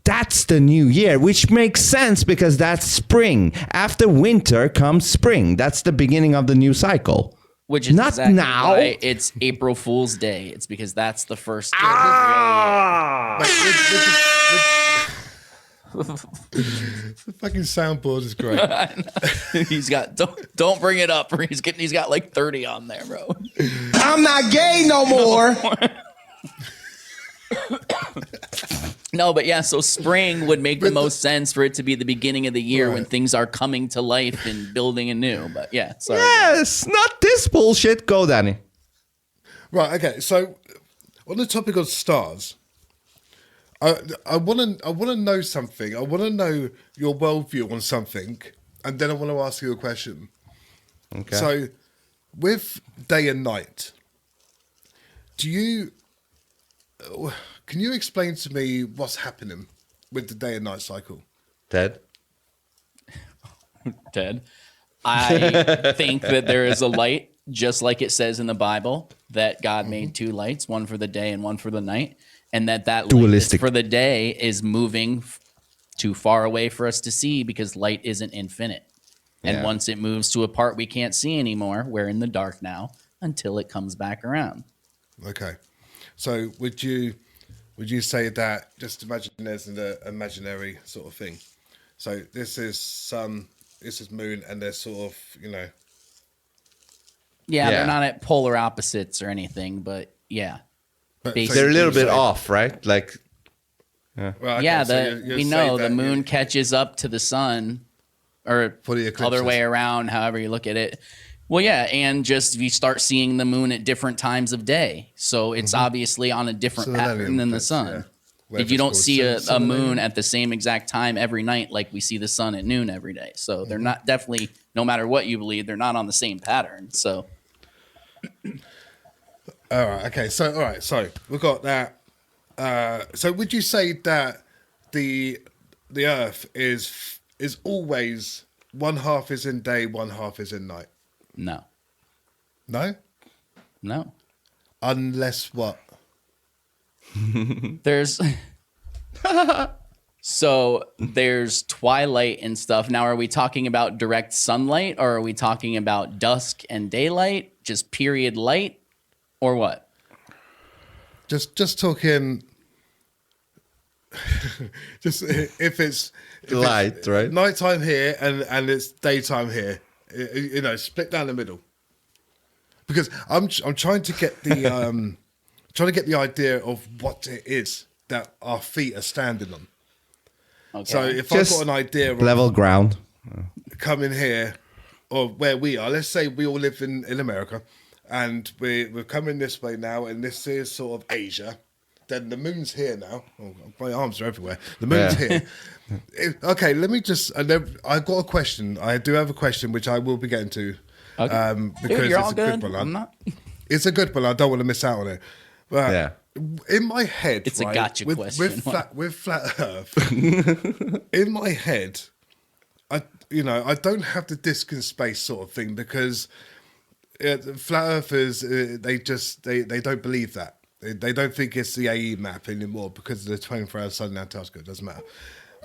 S6: That's the new year, which makes sense because that's spring. After winter comes spring. That's the beginning of the new cycle.
S1: Which is
S6: not
S1: exactly
S6: now.
S1: Why it's April Fool's Day. It's because that's the first day.
S7: The fucking soundboard is great.
S1: He's got don't bring it up. He's got like 30 on there, bro.
S9: I'm not gay no more.
S1: No, but yeah, so spring would make the most sense for it to be the beginning of the year when things are coming to life and building anou. But yeah, sorry.
S6: Yes, not this bullshit. Go, Danny.
S7: Right, okay. So on the topic of stars, I want to know something. I want to know your worldview on something, and then I want to ask you a question.
S6: Okay.
S7: So with day and night, can you explain to me what's happening with the day and night cycle?
S6: Ted,
S1: I think that there is a light, just like it says in the Bible, that God made 2 lights, one for the day and one for the night, and that light for the day is moving too far away for us to see because light isn't infinite. And once it moves to a part we can't see anymore, we're in the dark now until it comes back around.
S7: Okay. So would you say that, just imagine there's an imaginary sort of thing. So this is sun, this is moon, and they're sort of,
S1: Yeah, they're not at polar opposites or anything, but yeah.
S7: But
S6: they're a little bit off, right? Like,
S7: well, okay,
S1: we know the moon catches up to the sun, or
S7: for the
S1: other way around, however you look at it. Well, yeah, and just you start seeing the moon at different times of day, so it's obviously on a different pattern than the sun. Yeah. You don't see a moon at the same exact time every night like we see the sun at noon every day. So they're not definitely, no matter what you believe, they're not on the same pattern. So,
S7: all right, okay, so we've got that. So would you say that the Earth is always one half is in day, one half is in night?
S1: No.
S7: No?
S1: No.
S7: Unless what?
S1: There's there's twilight and stuff. Now, are we talking about direct sunlight, or are we talking about dusk and daylight, just period light, or what?
S7: Just talking. Just if it's
S6: light, right?
S7: Nighttime here and it's daytime here. Split down the middle. Because I'm trying to get the idea of what it is that our feet are standing on. Okay. So if I've got an idea of
S6: level ground,
S7: coming here or where we are, let's say we all live in America, and we're coming this way now, and this is sort of Asia. Then the moon's here now. Oh, my arms are everywhere. The moon's here. Okay, let me just. I've got a question. I do have a question, which I will be getting to.
S1: Okay.
S7: Because
S1: you're
S7: it's
S1: all
S7: a
S1: good.
S7: good one.
S1: I'm not.
S7: It's a good one. I don't want to miss out on it. But in my head,
S1: it's a gotcha question.
S7: With flat Earth, in my head, I don't have the disc in space sort of thing, because flat Earthers they don't believe that. They don't think it's the AE map anymore because of the 24-hour sun and Antarctica. It doesn't matter.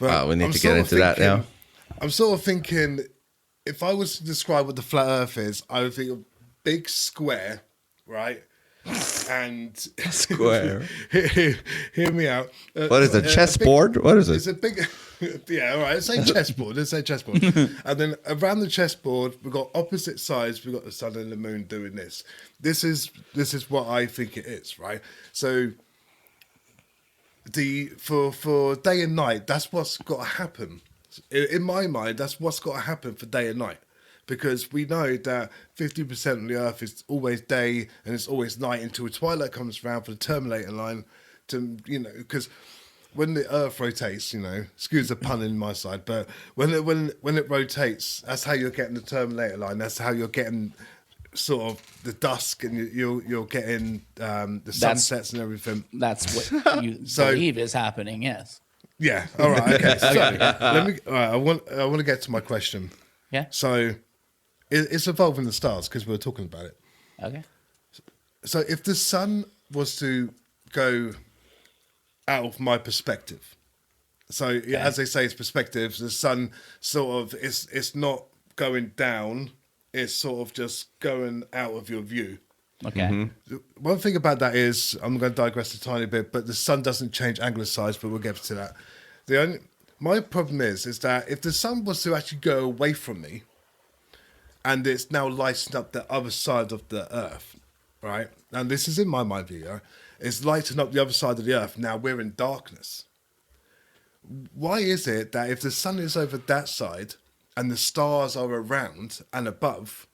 S7: But
S6: we need to get into that now.
S7: I'm sort of thinking, if I was to describe what the flat Earth is, I would think of big square, right? And
S6: square.
S7: Hear me out.
S6: What is a chessboard? What is it?
S7: It's a big. Yeah, all right. Let's say chessboard. And then around the chessboard, we've got opposite sides. We've got the sun and the moon doing this. This is what I think it is, right? So for day and night, that's what's got to happen. In my mind, that's what's got to happen for day and night. Because we know that 50% of the Earth is always day and it's always night until twilight comes around for the terminator line. Because when the Earth rotates, excuse the pun in my side, but when it rotates, that's how you're getting the terminator line. That's how you're getting sort of the dusk, and you're getting the sunsets and everything.
S1: That's what you believe is happening. Yes.
S7: Yeah. All right. Okay. So let me. All right. I want to get to my question.
S1: Yeah.
S7: So it's evolving the stars, because we were talking about it.
S1: Okay.
S7: So if the sun was to go out of my perspective, so as they say, it's perspective. The sun sort of it's not going down. It's sort of just going out of your view.
S1: Okay.
S7: Mm-hmm. One thing about that is, I'm going to digress a tiny bit, but the sun doesn't change angular size, but we'll get to that. My problem is that if the sun was to actually go away from me, and it's now lighting up the other side of the Earth, right? And this is in my mind view, it's lighting up the other side of the Earth. Now we're in darkness. Why is it that if the sun is over that side and the stars are around and above,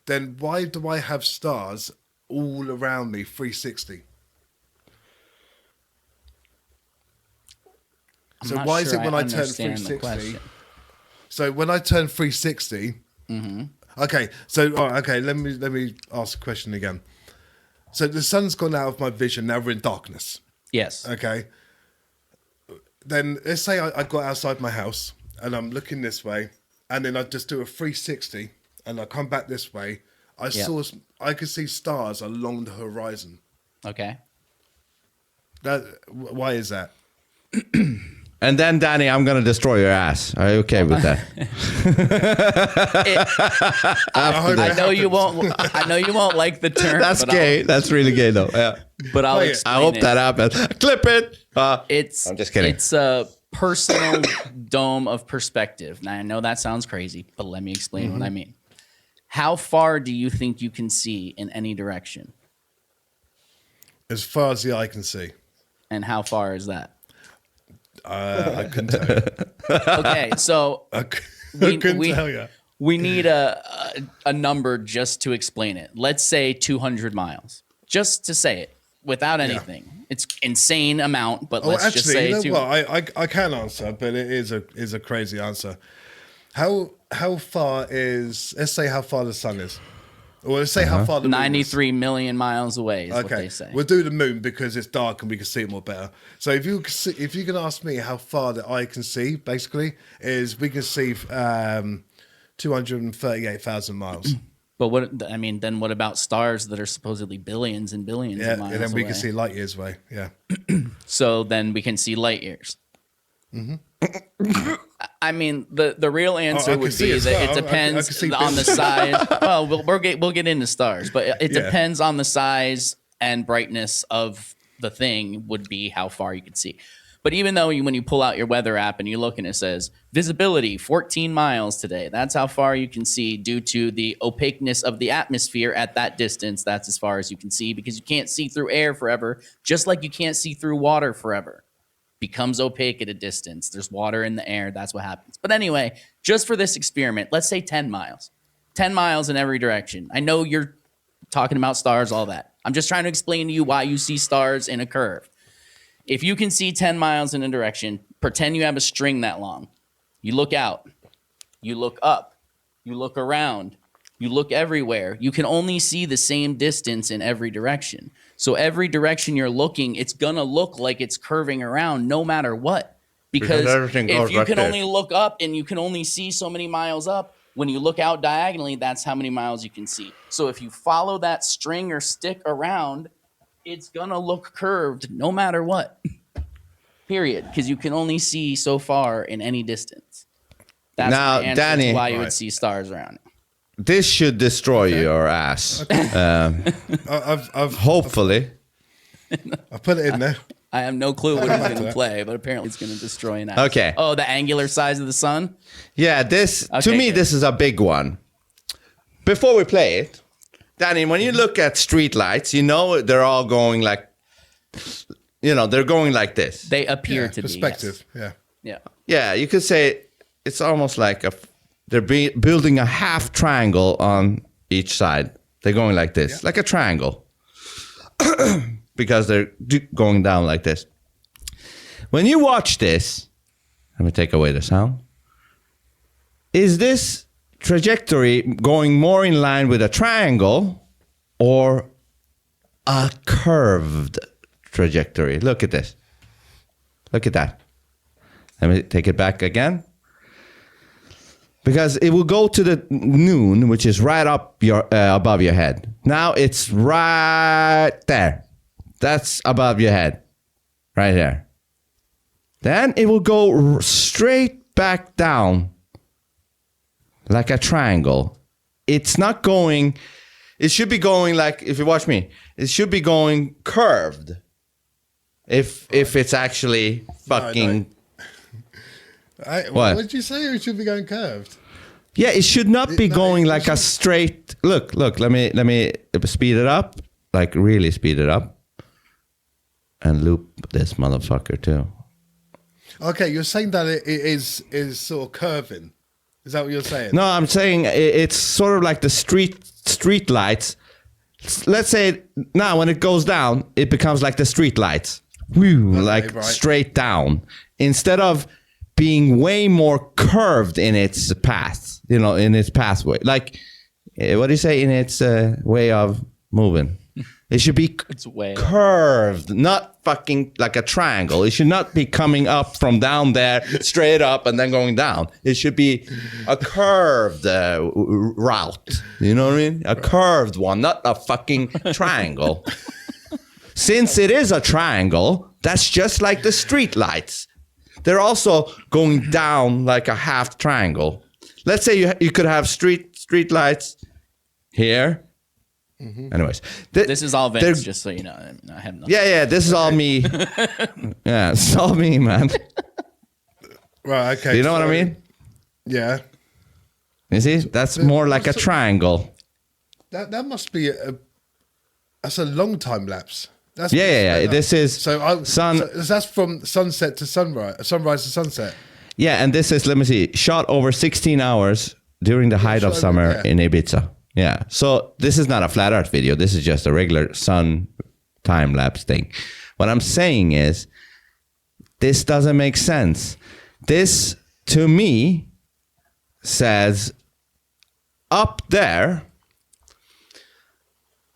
S7: then why do I have stars all around me 360? So why is it when I turn 360? So when I turn 360, okay. So let me ask a question again. So the sun's gone out of my vision. Now we're in darkness.
S1: Yes.
S7: Okay. Then let's say I got outside my house and I'm looking this way, and then I just do a 360 and I come back this way. I could see stars along the horizon.
S1: Okay.
S7: Why is that?
S6: And then, Danny, I'm going to destroy your ass. Are you okay with that?
S1: I know you won't. I know you won't like the term.
S6: That's gay. That's really gay, though. Yeah.
S1: But I
S6: hope that happens. Clip it.
S1: I'm
S6: just kidding.
S1: It's a personal dome of perspective. Now I know that sounds crazy, but let me explain what I mean. How far do you think you can see in any direction?
S7: As far as the eye can see.
S1: And how far is that?
S7: I couldn't tell you.
S1: Okay, so
S7: I couldn't tell you.
S1: We need a number just to explain it. Let's say 200 miles, just to say it without anything. Yeah. It's insane amount, but let's just say.
S7: You know what? I can answer, but it is a crazy answer. How far is? Let's say how far the sun is. Or let's say how far the moon
S1: 93 million miles away is what they say.
S7: We'll do the moon because it's dark and we can see it more better. So if you can ask me how far the eye can see, basically, is we can see 238,000 miles.
S1: But then what about stars that are supposedly billions and billions of miles away?
S7: And then we can see light years away. Yeah.
S1: So then we can see light years. Mm-hmm. I mean, the real answer would be that it depends on the size. Well, we'll get into stars, but it depends on the size and brightness of the thing would be how far you can see. But even though when you pull out your weather app and you look and it says visibility 14 miles today, that's how far you can see due to the opaqueness of the atmosphere at that distance. That's as far as you can see because you can't see through air forever, just like you can't see through water forever. Becomes opaque at a distance. There's water in the air. That's what happens. But anyway, just for this experiment, let's say 10 miles. 10 miles in every direction. I know you're talking about stars, all that. I'm just trying to explain to you why you see stars in a curve. If you can see 10 miles in a direction, pretend you have a string that long. You look out. You look up. You look around. You look everywhere. You can only see the same distance in every direction. So every direction you're looking, it's going to look like it's curving around no matter what. Because if you can only look up and you can only see so many miles up, when you look out diagonally, that's how many miles you can see. So if you follow that string or stick around, it's going to look curved no matter what. Period. Because you can only see so far in any distance. That's
S6: now,
S1: my answer
S6: Danny,
S1: to why you would see stars around it.
S6: This should destroy your ass. Hopefully.
S7: I put it in there.
S1: I have no clue what it's going to play, but apparently it's going to destroy an ass.
S6: Okay.
S1: Oh, the angular size of the sun?
S6: Yeah, this is a big one. Before we play it, Danny, when you look at streetlights, they're all going like, they're going like this.
S1: They appear to
S7: perspective.
S1: be. Yes. Yeah.
S6: Yeah, you could say it's almost like they're building a half triangle on each side. They're going like this, like a triangle. Because they're going down like this. When you watch this, let me take away the sound. Is this trajectory going more in line with a triangle or a curved trajectory? Look at this. Look at that. Let me take it back again. Because it will go to the noon, which is right up above your head. Now it's right there. That's above your head. Right there. Then it will go straight back down like a triangle. It's not going... It should be going like, if you watch me, it should be going curved. If it's actually fucking...
S7: What did you say? It should be going curved.
S6: Yeah, it should not be going like a straight. Look. Let me speed it up, like really speed it up, and loop this motherfucker too.
S7: Okay, you're saying that it is sort of curving. Is that what you're saying?
S6: No, I'm saying it's sort of like the street lights. Let's say now when it goes down, it becomes like the street lights, straight down instead of being way more curved in its path, in its pathway. Like, what do you say, in its way of moving? It should be curved, not fucking like a triangle. It should not be coming up from down there, straight up, and then going down. It should be a curved route. You know what I mean? A curved one, not a fucking triangle. Since it is a triangle, that's just like the street lights. they're also going down like a half triangle. Let's say you could have street lights here. Anyways,
S1: this is all Vince, just so you know. I have nothing.
S6: Yeah, this is all me. Yeah, it's all me, man.
S7: Right, okay.
S6: Do you know what I mean?
S7: Yeah.
S6: You see, that's more like a triangle.
S7: That must be that's a long time lapse. That's
S6: Yeah. This is
S7: so that's from sunset to sunrise to sunset.
S6: Yeah, and this is, let me see, shot over 16 hours during the height of summer in Ibiza. Yeah, so this is not a flat Earth video. This is just a regular sun time lapse thing. What I'm saying is, this doesn't make sense. This, to me, says up there,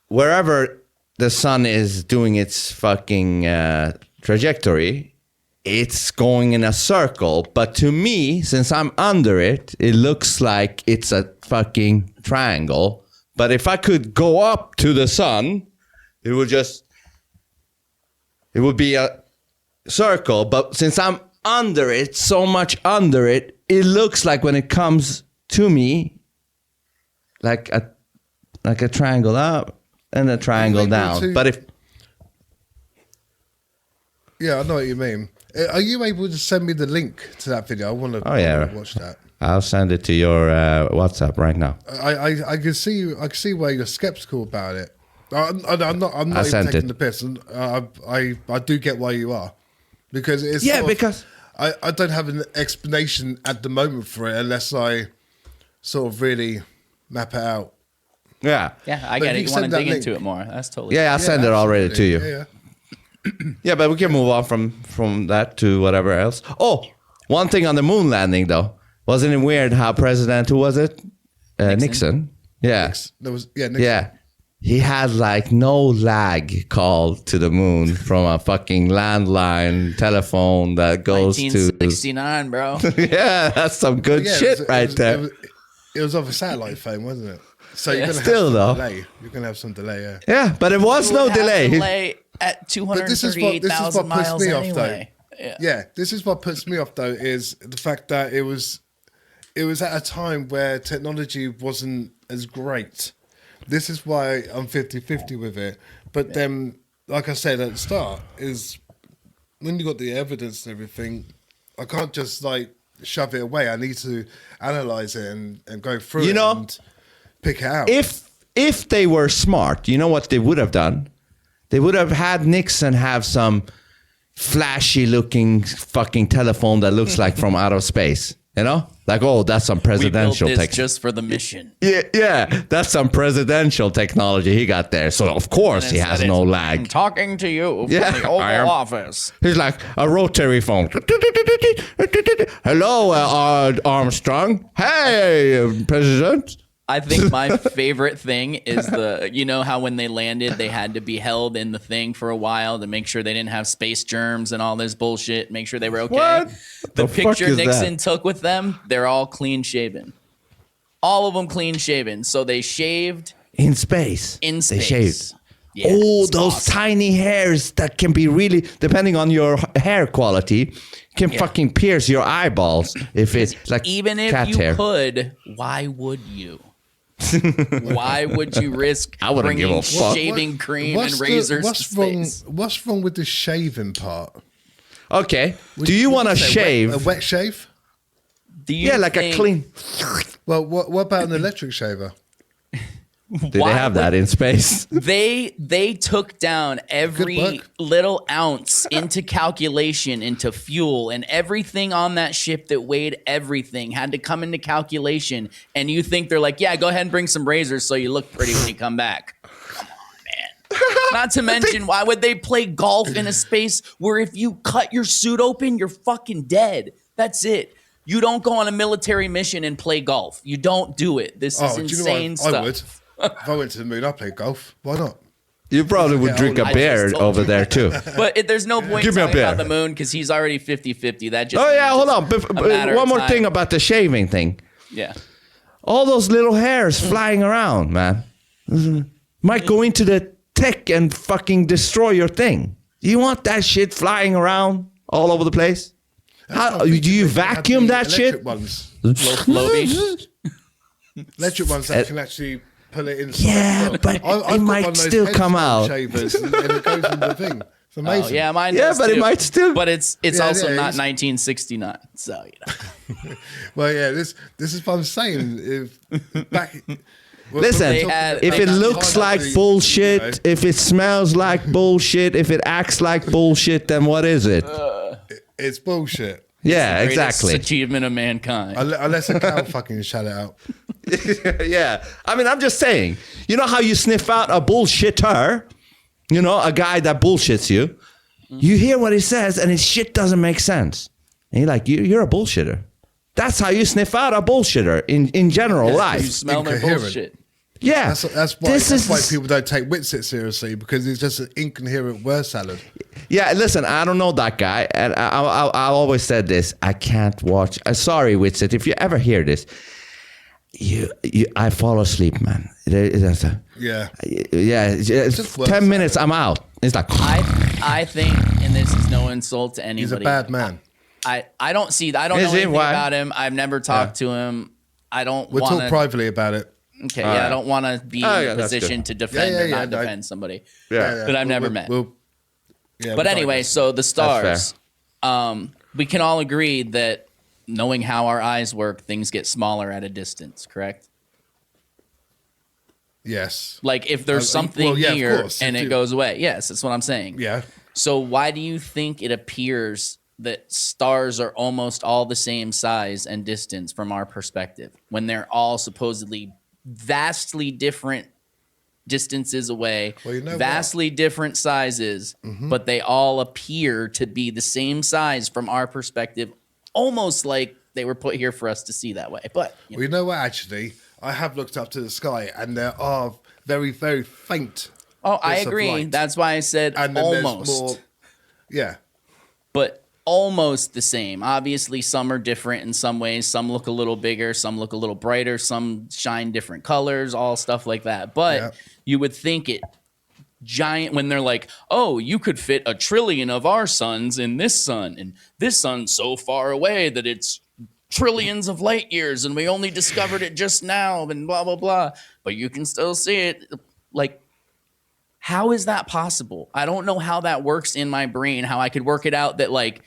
S6: wherever the sun is doing its fucking trajectory, it's going in a circle. But to me, since I'm under it, it looks like it's a fucking triangle. But if I could go up to the sun, it would be a circle. But since I'm under it, so much under it, it looks like when it comes to me, like a triangle up and a triangle down. But if...
S7: Yeah, I know what you mean. Are you able to send me the link to that video? I want to watch that.
S6: I'll send it to your WhatsApp right now.
S7: I can see why you're skeptical about it. I'm not even taking the piss. I do get why you are, because it's
S6: because
S7: I don't have an explanation at the moment for it unless I sort of really map it out.
S1: Yeah, I get it. You want to dig into it more? That's totally.
S6: Yeah, I'll send it already to you.
S7: Yeah.
S6: Yeah, but we can move on from that to whatever else. Oh, one thing on the moon landing though, wasn't it weird how President, who was it? Nixon. Yeah.
S7: Nixon.
S6: Yeah. He had like no lag call to the moon from a fucking landline telephone that goes
S1: 1969, bro.
S6: Yeah, that's some good shit there.
S7: It was off a satellite phone, wasn't it? So you're gonna
S6: still
S7: have some
S6: though.
S7: delay. You're gonna have some delay, yeah.
S6: Yeah, but it was no delay.
S1: Delay at 238,000 miles anyway.
S7: Yeah, this is what puts me off though, is the fact that it was at a time where technology wasn't as great. This is why I'm 50-50 with it. But then, like I said at the start, is when you got the evidence and everything, I can't just like shove it away. I need to analyze it and go through it and pick it out.
S6: If they were smart, you know what they would have done? They would have had Nixon have some flashy looking fucking telephone that looks like from outer space. You know? Like, oh, that's some presidential
S1: technology. Just for the mission.
S6: Yeah, that's some presidential technology he got there. So, of course, he has no lag.
S1: I'm talking to you from the Oval Office.
S6: He's like a rotary phone. Hello, Armstrong. Hey, President.
S1: I think my favorite thing is you know how when they landed, they had to be held in the thing for a while to make sure they didn't have space germs and all this bullshit, make sure they were okay.
S6: What?
S1: The picture Nixon took with them, they're all clean shaven. All of them clean shaven. So they shaved.
S6: In space.
S1: In space.
S6: They shaved.
S1: Yeah,
S6: those tiny hairs that can be really, depending on your hair quality, can fucking pierce your eyeballs if it's like
S1: even if
S6: cat
S1: you
S6: hair.
S1: Could, why would you? Why would you risk bringing shaving cream and razors to space?
S7: What's wrong with the shaving part?
S6: Okay. Do you want to shave?
S7: A wet shave?
S6: Like a clean.
S7: Well, what about an electric shaver?
S6: Do they have that in space?
S1: They took down every little ounce into calculation, into fuel, and everything on that ship that weighed everything had to come into calculation. And you think they're like, yeah, go ahead and bring some razors so you look pretty when you come back. Come on, man. Not to mention, why would they play golf in a space where if you cut your suit open, you're fucking dead? That's it. You don't go on a military mission and play golf. You don't do it. This is insane stuff.
S7: I would. If I went to the moon, I'd play golf. Why not?
S6: You probably would drink a beer over there too.
S1: But there's no point talking about the moon because he's already 50-50. That just
S6: hold on. One more thing about the shaving thing.
S1: Yeah.
S6: All those little hairs flying around, man. Might go into the tech and fucking destroy your thing. You want that shit flying around all over the place? How do you vacuum that shit?
S7: Ones.
S1: Floaty.
S7: Electric ones that can actually pull it inside.
S6: Yeah, but it might still come out.
S7: Shavers and it goes in the thing. It's amazing.
S1: Oh, yeah, mine
S6: Yeah,
S1: does
S6: but
S1: too.
S6: it might still.
S1: But it's also not
S7: it's-
S1: 1969, so
S7: Well, yeah, this is what I'm saying. If back,
S6: Listen,
S1: They had-
S6: if
S1: they
S6: it
S1: had
S6: looks like
S7: pineapple,
S6: bullshit,
S7: you know.
S6: if it smells like bullshit, if it acts like bullshit, then what is it?
S7: it's bullshit.
S6: Yeah,
S1: greatest
S6: exactly.
S1: achievement of mankind.
S7: Unless a cow fucking shout it out.
S6: Yeah. I mean, I'm just saying. You know how you sniff out a bullshitter? You know, a guy that bullshits you. You hear what he says and his shit doesn't make sense. And you're like, you're a bullshitter. That's how you sniff out a bullshitter in general
S1: You
S6: life.
S1: smell their
S7: Incoherent.
S1: bullshit.
S6: Yeah.
S7: That's why people don't take Witsit seriously, because it's just an incoherent word salad.
S6: Yeah, listen, I don't know that guy. And I always said this. I can't watch. Sorry, Witsit, if you ever hear this. I fall asleep, man.
S7: Yeah.
S6: Yeah,
S7: just
S6: 10 minutes, I'm out. It's like,
S1: I think, and this is no insult to anybody.
S7: He's a bad man.
S1: I don't know
S6: Is he?
S1: anything
S6: Why?
S1: about him. I've never talked to him. I don't
S7: We'll
S1: want
S7: talk privately about it.
S1: Okay,
S6: All
S1: yeah,
S6: right.
S1: I don't want to be
S6: Oh,
S1: in
S6: yeah,
S1: a
S6: that's
S1: position
S6: good.
S1: to defend or not
S7: no.
S1: defend somebody.
S6: yeah.
S1: But I've never met. But anyway, so the stars. We can all agree that knowing how our eyes work, things get smaller at a distance, correct?
S7: Yes.
S1: Like if there's something
S7: of
S1: here
S7: course,
S1: and it goes away. Yes, that's what I'm saying.
S7: Yeah.
S1: So why do you think it appears that stars are almost all the same size and distance from our perspective when they're all supposedly vastly different distances away,
S7: Well, you know
S1: vastly different sizes, but they all appear to be the same size from our perspective, almost like they were put here for us to see that way. But
S7: Well, you know what, actually? I have looked up to the sky and there are very, very faint.
S1: oh, I
S7: bits of
S1: agree.
S7: light.
S1: That's why I said
S7: And then
S1: almost.
S7: there's more. Yeah.
S1: But almost the same. Obviously, some are different in some ways. Some look a little bigger, some look a little brighter, some shine different colors, all stuff like that. But you would think it giant when they're like, oh, you could fit 1 trillion of our suns in this sun, and this sun's so far away that it's trillions of light years, and we only discovered it just now, and blah, blah, blah. But you can still see it. Like, how is that possible? I don't know how that works in my brain, how I could work it out that, like,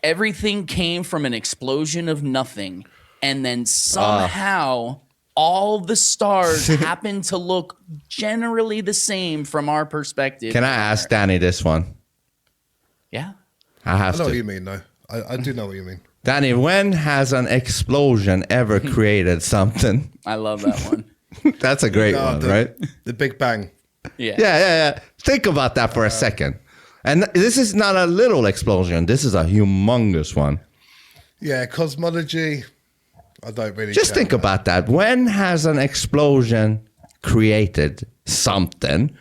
S1: everything came from an explosion of nothing, and then somehow all the stars happen to look generally the same from our perspective.
S6: Can I ask Danny this one?
S1: Yeah.
S6: I have
S7: I know what
S6: to.
S7: you mean, though. I do know what you mean.
S6: Danny, when has an explosion ever created something?
S1: I love that one.
S6: That's a great one, right?
S7: The Big Bang.
S1: Yeah.
S6: Yeah. Think about that for a second. And this is not a little explosion. This is a humongous one.
S7: Yeah, cosmology. I don't really.
S6: Just
S7: care
S6: think about that. When has an explosion created something?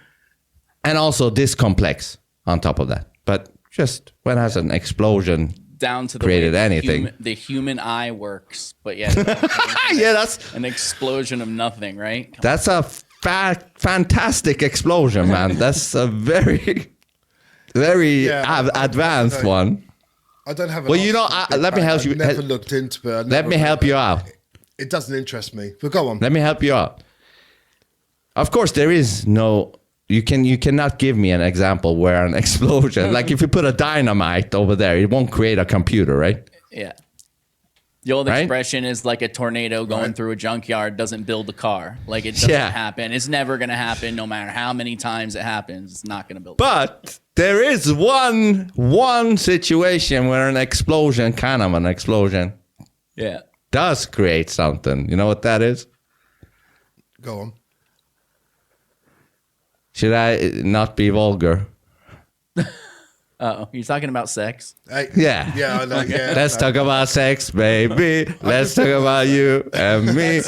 S6: And also this complex on top of that. But just when has an explosion
S1: Down to the
S6: created
S1: way
S6: anything?
S1: the human eye works. But yeah,
S6: Yeah, that's
S1: an explosion of nothing, right?
S6: that's a fantastic explosion, man. That's a very, very advanced one.
S7: I don't have.
S6: Well, you know, let me help you.
S7: I've never looked into it.
S6: Let me help you out.
S7: It doesn't interest me. But go on.
S6: Let me help you out. Of course, there is no. You cannot give me an example where an explosion, like if you put a dynamite over there, it won't create a computer, right?
S1: Yeah. The old expression is like a tornado going through a junkyard doesn't build a car. Like it doesn't happen. It's never going to happen no matter how many times it happens. It's not going to build a car.
S6: But there is one situation where an explosion, kind of an explosion, does create something. You know what that is?
S7: Go on.
S6: Should I not be vulgar?
S1: Uh-oh. You're talking about sex?
S6: Yeah.
S7: Yeah, I know. Yeah,
S6: Let's talk about sex, baby. Let's talk about you and me.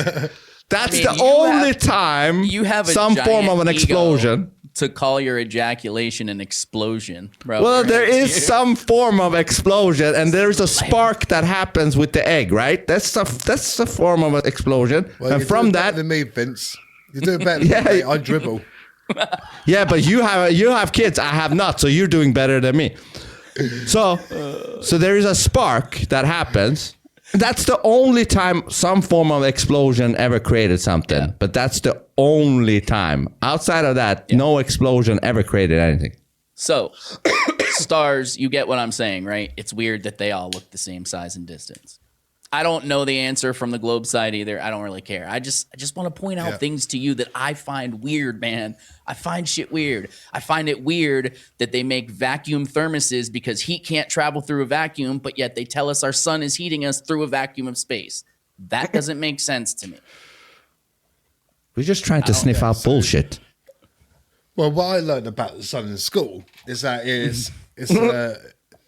S6: That's the only time
S1: you have a
S6: some form of an
S1: giant
S6: explosion.
S1: To call your ejaculation an explosion, bro.
S6: Well, there is some form of explosion, and there's a spark that happens with the egg, right? That's a form of an explosion.
S7: Well,
S6: and
S7: you're
S6: from
S7: doing
S6: that,
S7: better than me, Vince. You're doing better than me. I dribble.
S6: yeah, but you have kids. I have not, so you're doing better than me. So there is a spark that happens. That's the only time some form of explosion ever created something. Yeah. But that's the only time. Outside of that, no explosion ever created anything.
S1: So, stars, you get what I'm saying, right? It's weird that they all look the same size and distance. I don't know the answer from the globe side either. I don't really care. I just want to point out things to you that I find weird, man. I find shit weird. I find it weird that they make vacuum thermoses because heat can't travel through a vacuum, but yet they tell us our sun is heating us through a vacuum of space. That doesn't make sense to me.
S6: We're just trying to sniff out bullshit.
S7: Well, what I learned about the sun in school is that it's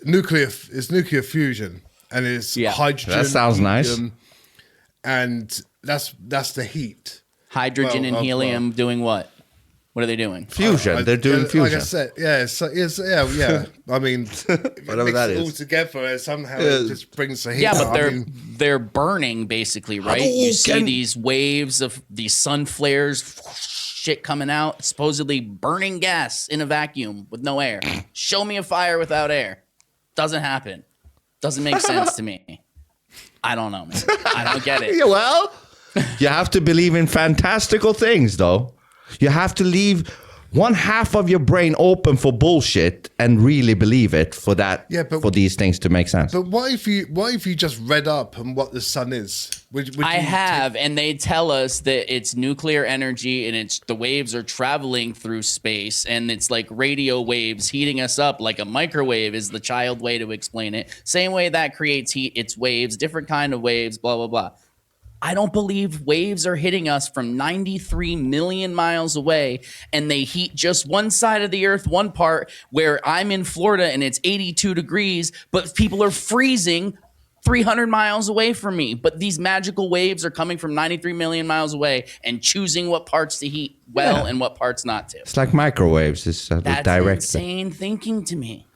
S7: nuclear fusion. And it's hydrogen.
S6: That sounds nice.
S7: And that's the heat.
S1: Hydrogen and helium doing what? What are they doing?
S6: Fusion. They're doing fusion.
S7: Like I said, yeah. I mean, whatever that is, all together, and somehow it just brings the heat.
S1: Yeah, but they're burning basically, right? You see these waves of these sun flares, shit coming out, supposedly burning gas in a vacuum with no air. Show me a fire without air. Doesn't happen. Doesn't make sense to me. I don't know, man. I don't get it.
S6: Yeah, well, you have to believe in fantastical things, though. You have to leave one half of your brain open for bullshit and really believe it for that. Yeah, but, for these things to make sense.
S7: But what if you just read up on what the sun is? Would
S1: I have, and they tell us that it's nuclear energy and it's the waves are traveling through space and it's like radio waves heating us up like a microwave is the child way to explain it. Same way that creates heat, it's waves, different kind of waves, blah, blah, blah. I don't believe waves are hitting us from 93 million miles away and they heat just one side of the earth, one part where I'm in Florida and it's 82 degrees, but people are freezing 300 miles away from me. But these magical waves are coming from 93 million miles away and choosing what parts to heat well and what parts not to.
S6: It's like microwaves. It's
S1: That's
S6: direct.
S1: Insane thinking to me.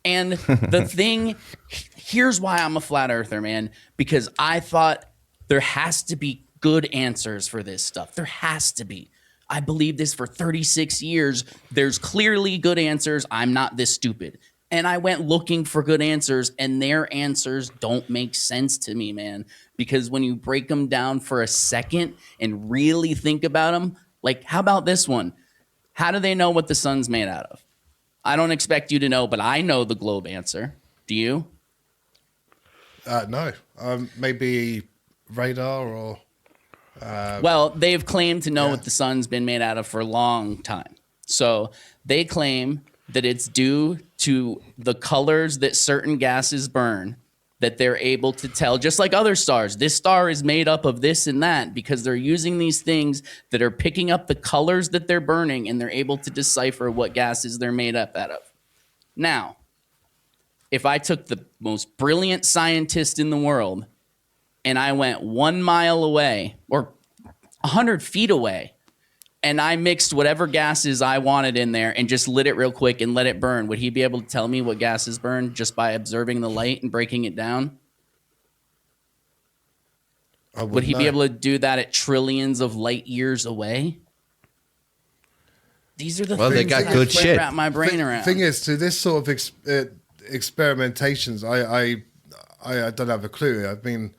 S1: And the thing, here's why I'm a flat earther, man, because I thought there has to be good answers for this stuff. There has to be. I believe this for 36 years. There's clearly good answers. I'm not this stupid. And I went looking for good answers, and their answers don't make sense to me, man. Because when you break them down for a second and really think about them, like, how about this one? How do they know what the sun's made out of? I don't expect you to know, but I know the globe answer. Do you?
S7: No. Maybe radar or
S1: well, they've claimed to know what the sun's been made out of for a long time. So they claim that it's due to the colors that certain gases burn that they're able to tell, just like other stars. This star is made up of this and that because they're using these things that are picking up the colors that they're burning and they're able to decipher what gases they're made up out of. Now, if I took the most brilliant scientist in the world and I went 1 mile away or 100 feet away and I mixed whatever gases I wanted in there and just lit it real quick and let it burn, would he be able to tell me what gases burn just by observing the light and breaking it down? Would he be able to do that at trillions of light years away? These are the things
S6: they got
S1: that
S6: good
S1: I can't
S6: shit.
S1: wrap my brain around.
S7: Thing is, to this sort of experimentations, I don't have a clue. I mean,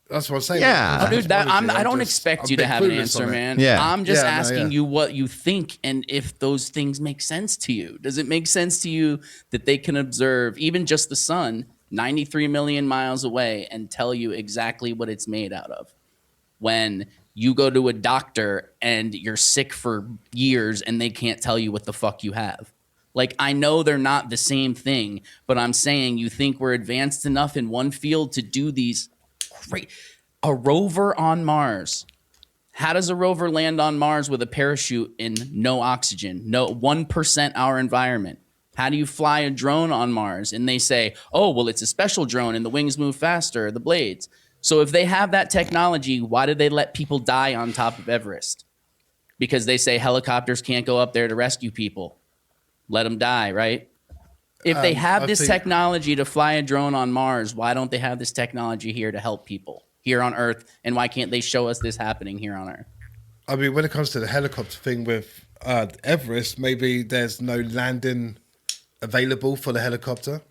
S7: that's what I'm saying.
S6: Yeah,
S1: dude, I don't expect you to have an answer, man.
S6: Yeah.
S1: I'm just asking you what you think and if those things make sense to you. Does it make sense to you that they can observe even just the sun 93 million miles away and tell you exactly what it's made out of? When you go to a doctor and you're sick for years and they can't tell you what the fuck you have. Like, I know they're not the same thing, but I'm saying you think we're advanced enough in one field to do these great. A rover on Mars. How does a rover land on Mars with a parachute and no oxygen, no 1% our environment? How do you fly a drone on Mars? And they say, oh, well, it's a special drone and the wings move faster, the blades. So if they have that technology, why did they let people die on top of Everest? Because they say helicopters can't go up there to rescue people. Let them die, right? If they have this technology to fly a drone on Mars, why don't they have this technology here to help people here on Earth? And why can't they show us this happening here on Earth?
S7: I mean, when it comes to the helicopter thing with Everest, maybe there's no landing available for the helicopter.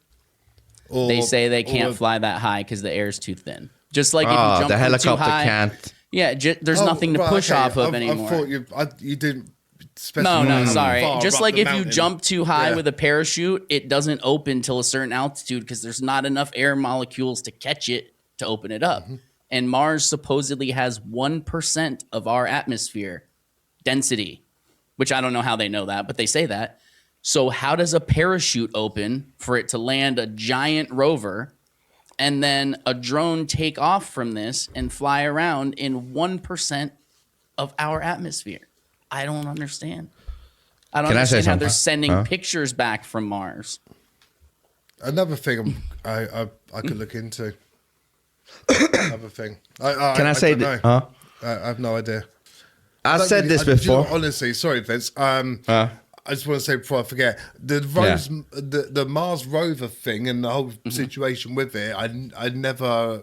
S1: They say they can't fly that high because the air's too thin. Just like if you jump
S6: the helicopter
S1: too high,
S6: can't.
S1: Yeah, there's nothing to push off of anymore.
S7: I thought you didn't specify.
S1: No, sorry. Just like if
S7: mountain.
S1: you jump too high with a parachute, it doesn't open till a certain altitude because there's not enough air molecules to catch it to open it up. And Mars supposedly has 1% of our atmosphere density, which I don't know how they know that, but they say that. So how does a parachute open for it to land a giant rover and then a drone take off from this and fly around in 1% of our atmosphere? I don't understand. I don't understand how they're sending pictures back from Mars.
S7: Another thing I could look into. Another thing. I have no idea.
S6: I've said this before.
S7: Honestly, sorry, Vince. I just want to say before I forget, the Mars rover thing and the whole situation with it, I never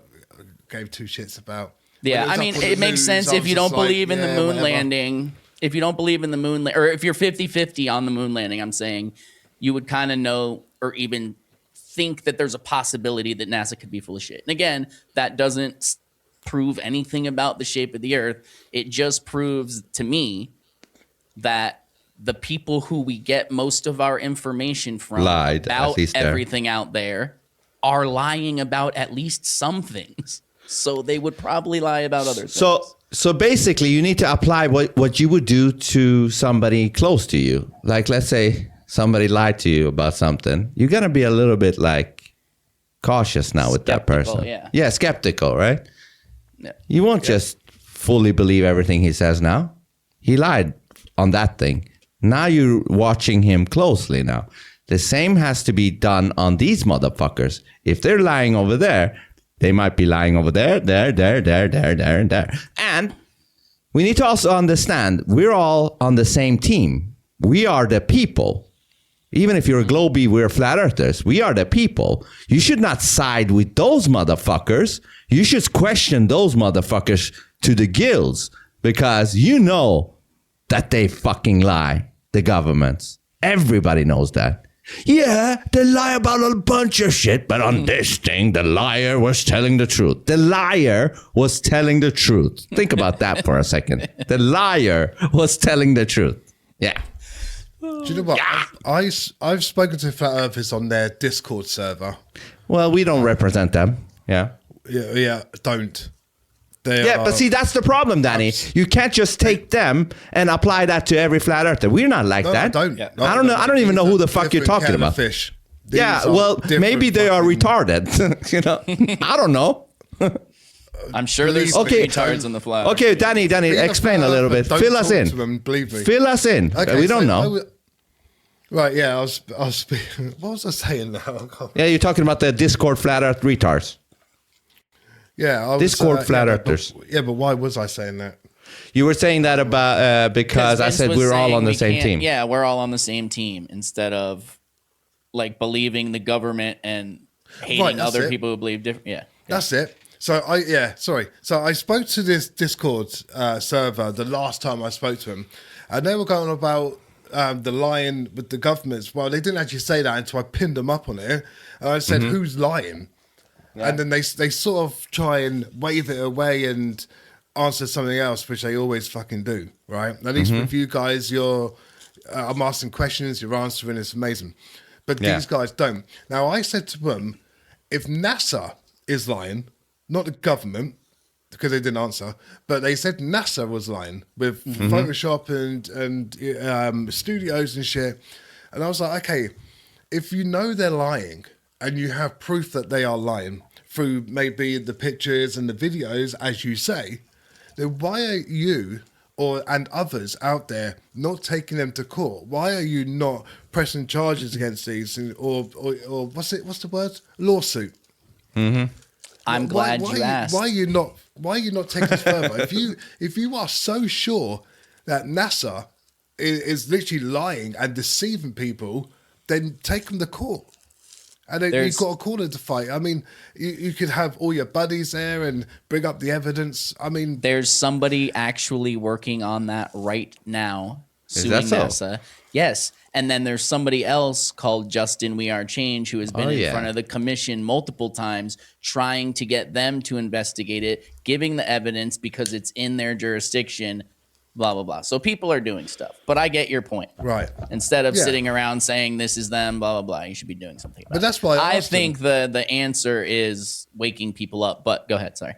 S7: gave two shits about.
S1: Yeah, I mean, it makes sense if you don't believe in the moon landing. If you don't believe in the moon, or if you're 50-50 on the moon landing, I'm saying you would kind of know or even think that there's a possibility that NASA could be full of shit. And again, that doesn't prove anything about the shape of the Earth. It just proves to me that the people who we get most of our information from about everything out there are lying about at least some things. So they would probably lie about other things.
S6: So basically, you need to apply what you would do to somebody close to you. Like, let's say somebody lied to you about something. You're going to be a little bit like cautious now with that person. Yeah, skeptical, right? Yeah. You won't just fully believe everything he says now. He lied on that thing. Now you're watching him closely now. The same has to be done on these motherfuckers. If they're lying over there, they might be lying over there, and there. And we need to also understand, we're all on the same team. We are the people. Even if you're a globie, we're flat earthers. We are the people. You should not side with those motherfuckers. You should question those motherfuckers to the gills because you know that they fucking lie, the governments. Everybody knows that. Yeah, they lie about a bunch of shit, but on this thing, the liar was telling the truth. The liar was telling the truth. Think about that for a second. The liar was telling the truth. Yeah.
S7: Do you know what? Yeah. I've spoken to Flat Earthers on their Discord server.
S6: Well, we don't represent them. Yeah.
S7: Yeah, don't.
S6: But see, that's the problem, Danny. You can't just take them and apply that to every flat earther. We're not like that.
S7: Don't.
S6: Yeah. I don't know. I don't even know who the fuck you're talking about.
S7: Fish.
S6: Maybe they are retarded. I don't know.
S1: I'm sure there's retards in the flat.
S6: Okay, Danny, explain a little bit. Fill us in. Fill us in. Okay, we don't know.
S7: Right, yeah, I was speaking. What was I saying now?
S6: Yeah, you're talking about the Discord flat earth retards.
S7: Yeah,
S6: Discord flat earthers.
S7: But why was I saying that?
S6: You were saying that about because I said we're all on the same team.
S1: Yeah, we're all on the same team instead of like believing the government and hating other people who believe different. Yeah,
S7: that's it. So So I spoke to this Discord server the last time I spoke to them, and they were going about the lying with the governments. Well, they didn't actually say that until I pinned them up on it, and I said, "Who's lying?" Yeah. And then they sort of try and wave it away and answer something else, which they always fucking do, right? At least with you guys, I'm asking questions, you're answering, it's amazing. But these guys don't. Now, I said to them, if NASA is lying, not the government, because they didn't answer, but they said NASA was lying with Photoshop and studios and shit. And I was like, okay, if you know they're lying and you have proof that they are lying through maybe the pictures and the videos, as you say, then why are you and others out there not taking them to court? Why are you not pressing charges against these or what's the word? Lawsuit.
S1: I'm glad you asked.
S7: Why are you not taking this further? If you are so sure that NASA is literally lying and deceiving people, then take them to court. And then you've got a corner to fight. I mean, you could have all your buddies there and bring up the evidence. I mean,
S1: there's somebody actually working on that right now, suing
S6: NASA.
S1: NASA. Yes, And then there's somebody else called Justin We Are Change who has been in front of the commission multiple times trying to get them to investigate it, giving the evidence because it's in their jurisdiction, blah, blah, blah. So people are doing stuff. But I get your point.
S7: Right.
S1: Instead of sitting around saying this is them, blah, blah, blah, you should be doing something about it.
S7: But that's why
S1: I think the answer is waking people up. But go ahead, sorry.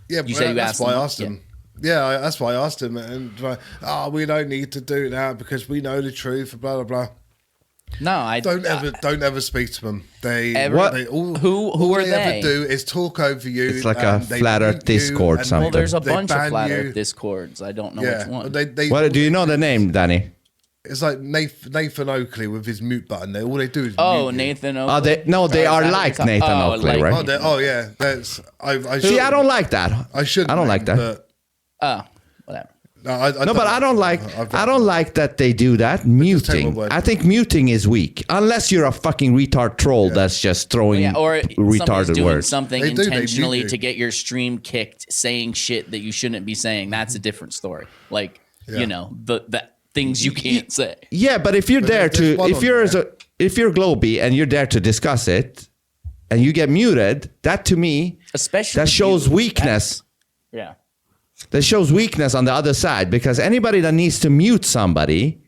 S7: Yeah,
S1: you said you
S7: that's
S1: asked
S7: why
S1: them.
S7: I asked him. Yeah, that's why I asked him. And we don't need to do that because we know the truth. Blah blah blah.
S1: No, I
S7: don't ever speak to them.
S1: Who
S7: all
S1: are
S7: they ever do is talk over you.
S6: It's like a flat Earth Discord. Something.
S1: Well, there's a bunch of flat Earth Discords. I don't know which one.
S6: What do you know the name, Danny?
S7: It's like Nathan Oakley with his mute button. All they do is
S1: Nathan Oakley.
S6: They are like Nathan Oakley, right?
S7: Yeah. That's
S6: See, I don't like that.
S7: I shouldn't.
S6: I don't like that.
S1: Whatever.
S6: But I don't like that they do that. Muting. I think muting is weak. Unless you're a fucking retard troll that's just throwing
S1: or
S6: retarded
S1: doing
S6: words.
S1: Something intentionally to get your stream kicked, saying shit that you shouldn't be saying. That's a different story. Like the things you can't say.
S6: Yeah, but if you're if you're Globy and you're there to discuss it, and you get muted, that to me,
S1: especially
S6: that shows weakness. That shows weakness on the other side, because anybody that needs to mute somebody,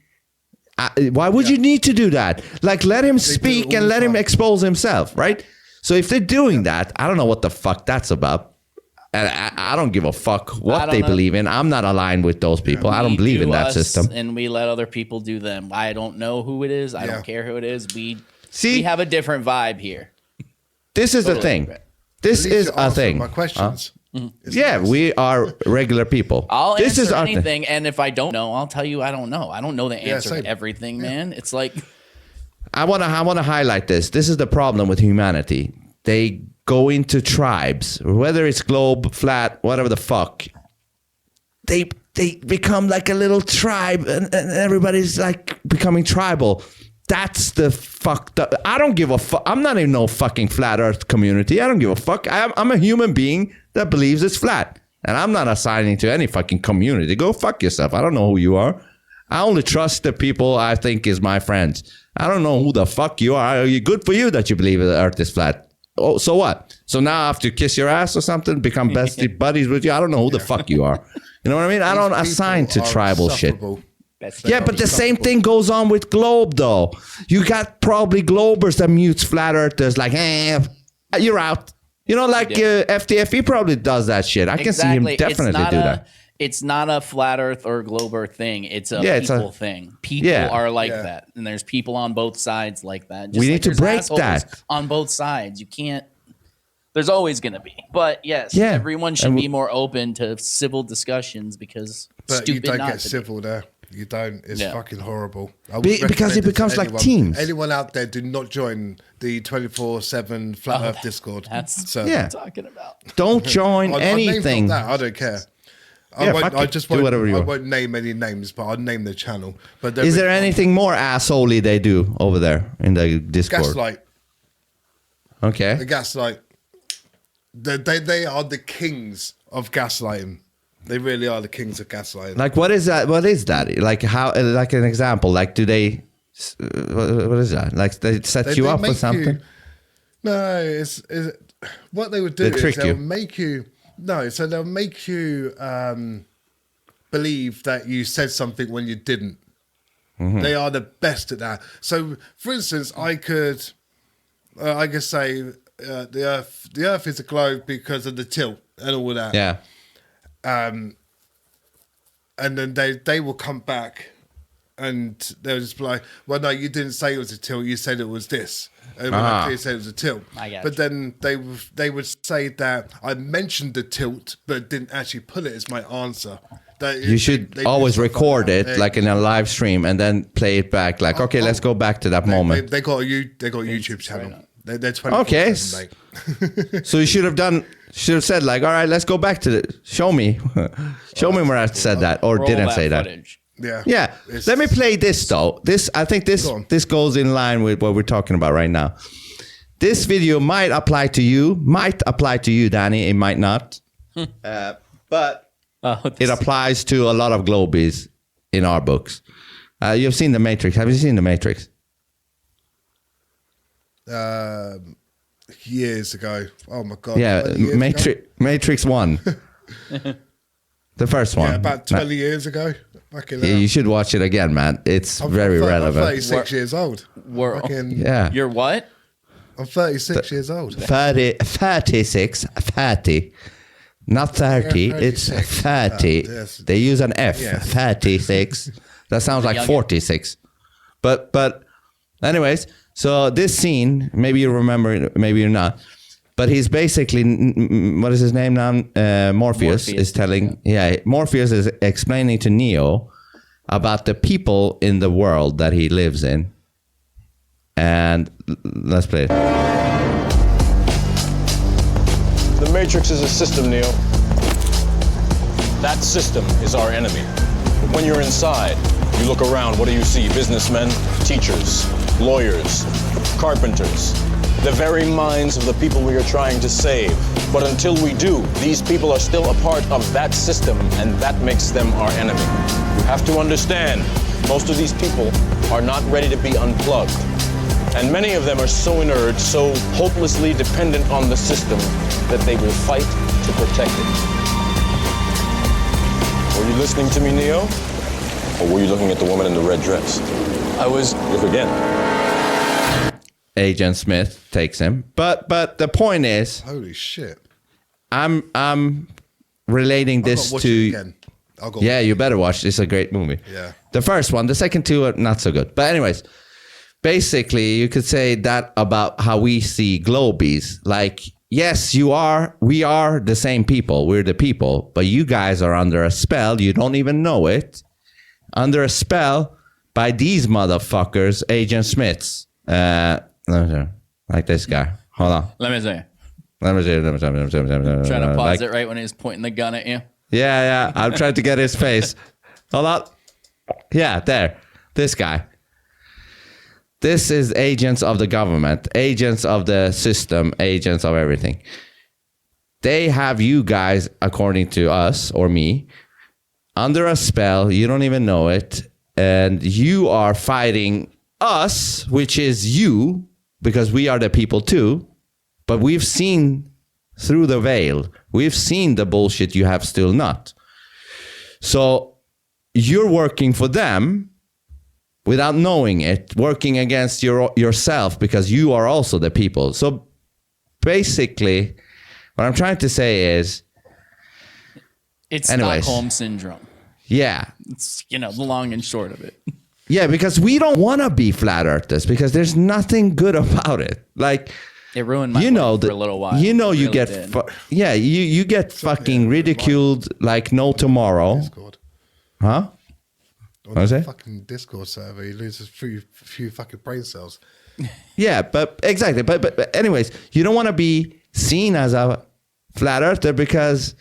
S6: why would you need to do that? Like, let him speak and let him expose himself, right? So if they're doing that, I don't know what the fuck that's about. And I don't give a fuck what they believe in. I'm not aligned with those people. I don't believe in that system.
S1: And we let other people do them. I don't know who it is. I don't care who it is. We have a different vibe here.
S6: This is the thing. This is a thing.
S7: My questions.
S6: We are regular people.
S1: I'll answer anything, and if I don't know, I'll tell you I don't know. I don't know the answer to everything, man. It's like
S6: I want to highlight this. This is the problem with humanity. They go into tribes, whether it's globe, flat, whatever the fuck. They become like a little tribe, and everybody's like becoming tribal. That's the fucked up. I don't give a fuck. I'm not in no fucking flat Earth community. I don't give a fuck. I'm a human being that believes it's flat, and I'm not assigning to any fucking community. Go fuck yourself. I don't know who you are. I only trust the people I think is my friends. I don't know who the fuck you are. Good for you that you believe the Earth is flat. Oh, so what? So now I have to kiss your ass or something? Become bestie buddies with you? I don't know who the fuck you are. You know what I mean? I don't assign to tribal shit. Yeah, but the same thing goes on with Globe, though. You got probably Globers that mutes flat earthers like, you're out. You know, like FTFE probably does that shit. I can see him definitely do that.
S1: It's not a flat earth or Glober thing. It's a people thing. People are like that. And there's people on both sides like that.
S6: Just we need to break that.
S1: On both sides. You can't. There's always going to be. But yes, everyone should be more open to civil discussions because
S7: you don't get civil there. You don't. It's fucking horrible.
S6: Because it becomes like teams.
S7: Anyone out there, do not join the 24/7 Flat Earth Discord.
S1: That's what I'm talking about.
S6: Don't join anything.
S7: I don't care.
S6: I
S7: won't name any names, but I'll name the channel. But
S6: is there anything more assholey they do over there in the Discord?
S7: Gaslight.
S6: Okay.
S7: The Gaslight. They are the kings of gaslighting. They really are the kings of gaslighting.
S6: Like, what is that? What is that? Like, how? Like an example. Like, do they? What is that? Like, they set you up for something?
S7: No, it's what they would do is they'll make you. No, so they'll make you believe that you said something when you didn't. Mm-hmm. They are the best at that. So, for instance, I could say the Earth is a globe because of the tilt and all of that.
S6: Yeah.
S7: And then they will come back and they'll just be like, well, no, you didn't say it was a tilt. You said it was this. And when I said it was a tilt. But then they would say that I mentioned the tilt, but didn't actually put it as my answer.
S6: You should always record it like in a live stream and then play it back. Like, okay, let's go back to that moment.
S7: They got a YouTube channel. They're 24/7, mate.
S6: So you should have said like, all right, let's go back to show me where I said that or didn't say that. Yeah. Let me play this though. I think this goes in line with what we're talking about right now. This video might apply to you, Danny. It might not, but it applies to a lot of Globies in our books. You've seen The Matrix. Have you seen The Matrix?
S7: Years ago. Oh my god.
S6: Yeah, Matrix 1. The first one.
S7: Yeah, about 20 years ago.
S6: You should watch it again, man. It's very relevant.
S7: I'm 36 years old.
S6: Yeah.
S1: You're what?
S7: I'm 36 years old.
S6: 36. 30. Not 30.
S7: Yeah,
S6: it's 30.
S7: Yes.
S6: They use an F.
S7: Yes.
S6: 36. That sounds like 46. But anyways, so this scene, maybe you remember, maybe you're not. But he's basically, what is his name now? Morpheus is telling, Morpheus is explaining to Neo about the people in the world that he lives in. And let's play it.
S10: The Matrix is a system, Neo. That system is our enemy. But when you're inside, you look around, what do you see? Businessmen, teachers, lawyers, carpenters. The very minds of the people we are trying to save. But until we do, these people are still a part of that system, and that makes them our enemy. You have to understand, most of these people are not ready to be unplugged. And many of them are so inert, so hopelessly dependent on the system, that they will fight to protect it. Were you listening to me, Neo? Or were you looking at the woman in the red dress? I was. Look again.
S6: Agent Smith takes him, but the point is,
S7: holy shit!
S6: I'm relating this to. You better watch. It's a great movie.
S7: Yeah.
S6: The first one, the second two are not so good. But anyways, basically, you could say that about how we see Globies. Like, yes, we are the same people. We're the people, but you guys are under a spell. You don't even know it. Under a spell by these motherfuckers, Agent Smiths. Like this guy. Hold on.
S1: Let me see. Trying to pause it right when he's pointing the gun at you.
S6: Yeah. I'm trying to get his face. Hold on. Yeah, there. This guy. This is agents of the government, agents of the system, agents of everything. They have you guys, according to us or me, under a spell. You don't even know it. And you are fighting us, which is you, because we are the people too. But we've seen through the veil. We've seen the bullshit you have still not. So you're working for them without knowing it, working against yourself, because you are also the people. So basically, what I'm trying to say is,
S1: it's Stockholm syndrome.
S6: Yeah.
S1: It's, the long and short of it.
S6: Yeah, because we don't want to be flat earthers, because there's nothing good about it. Like,
S1: it ruined my life for a little while.
S6: You really get you get fucking ridiculed like no tomorrow.
S7: Discord.
S6: Huh?
S7: On the fucking Discord server, he loses a few fucking brain cells.
S6: Yeah, but exactly. But anyways, you don't want to be seen as a flat earther because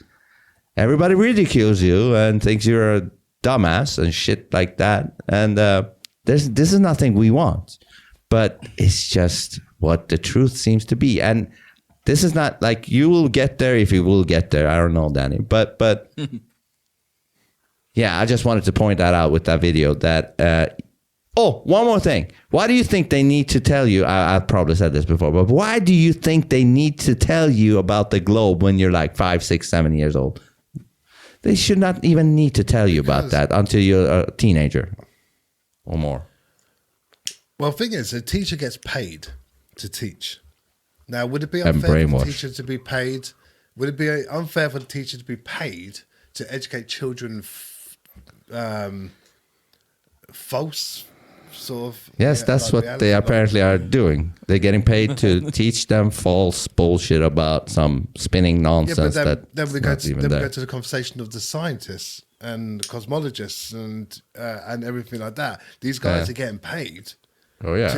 S6: everybody ridicules you and thinks you're a dumbass and shit like that. And this is nothing we want, but it's just what the truth seems to be. And this is not like you will get there if you will get there. I don't know, Danny, but yeah, I just wanted to point that out with that video. That one more thing. Why do you think they need to tell you? I probably said this before, but why do you think they need to tell you about the globe when you're like 5, 6, 7 years old? They should not even need to tell you about that until you're a teenager or more.
S7: Well, the thing is, a teacher gets paid to teach. Now, would it be unfair for the teacher to be paid? Would it be unfair for the teacher to be paid to educate children false sort of?
S6: Yes, that's what they apparently are doing. They're getting paid to teach them false bullshit about some spinning nonsense.
S7: Yeah, but then we go to the conversation of the scientists and cosmologists and everything like that. These guys are getting paid.
S6: Oh yeah.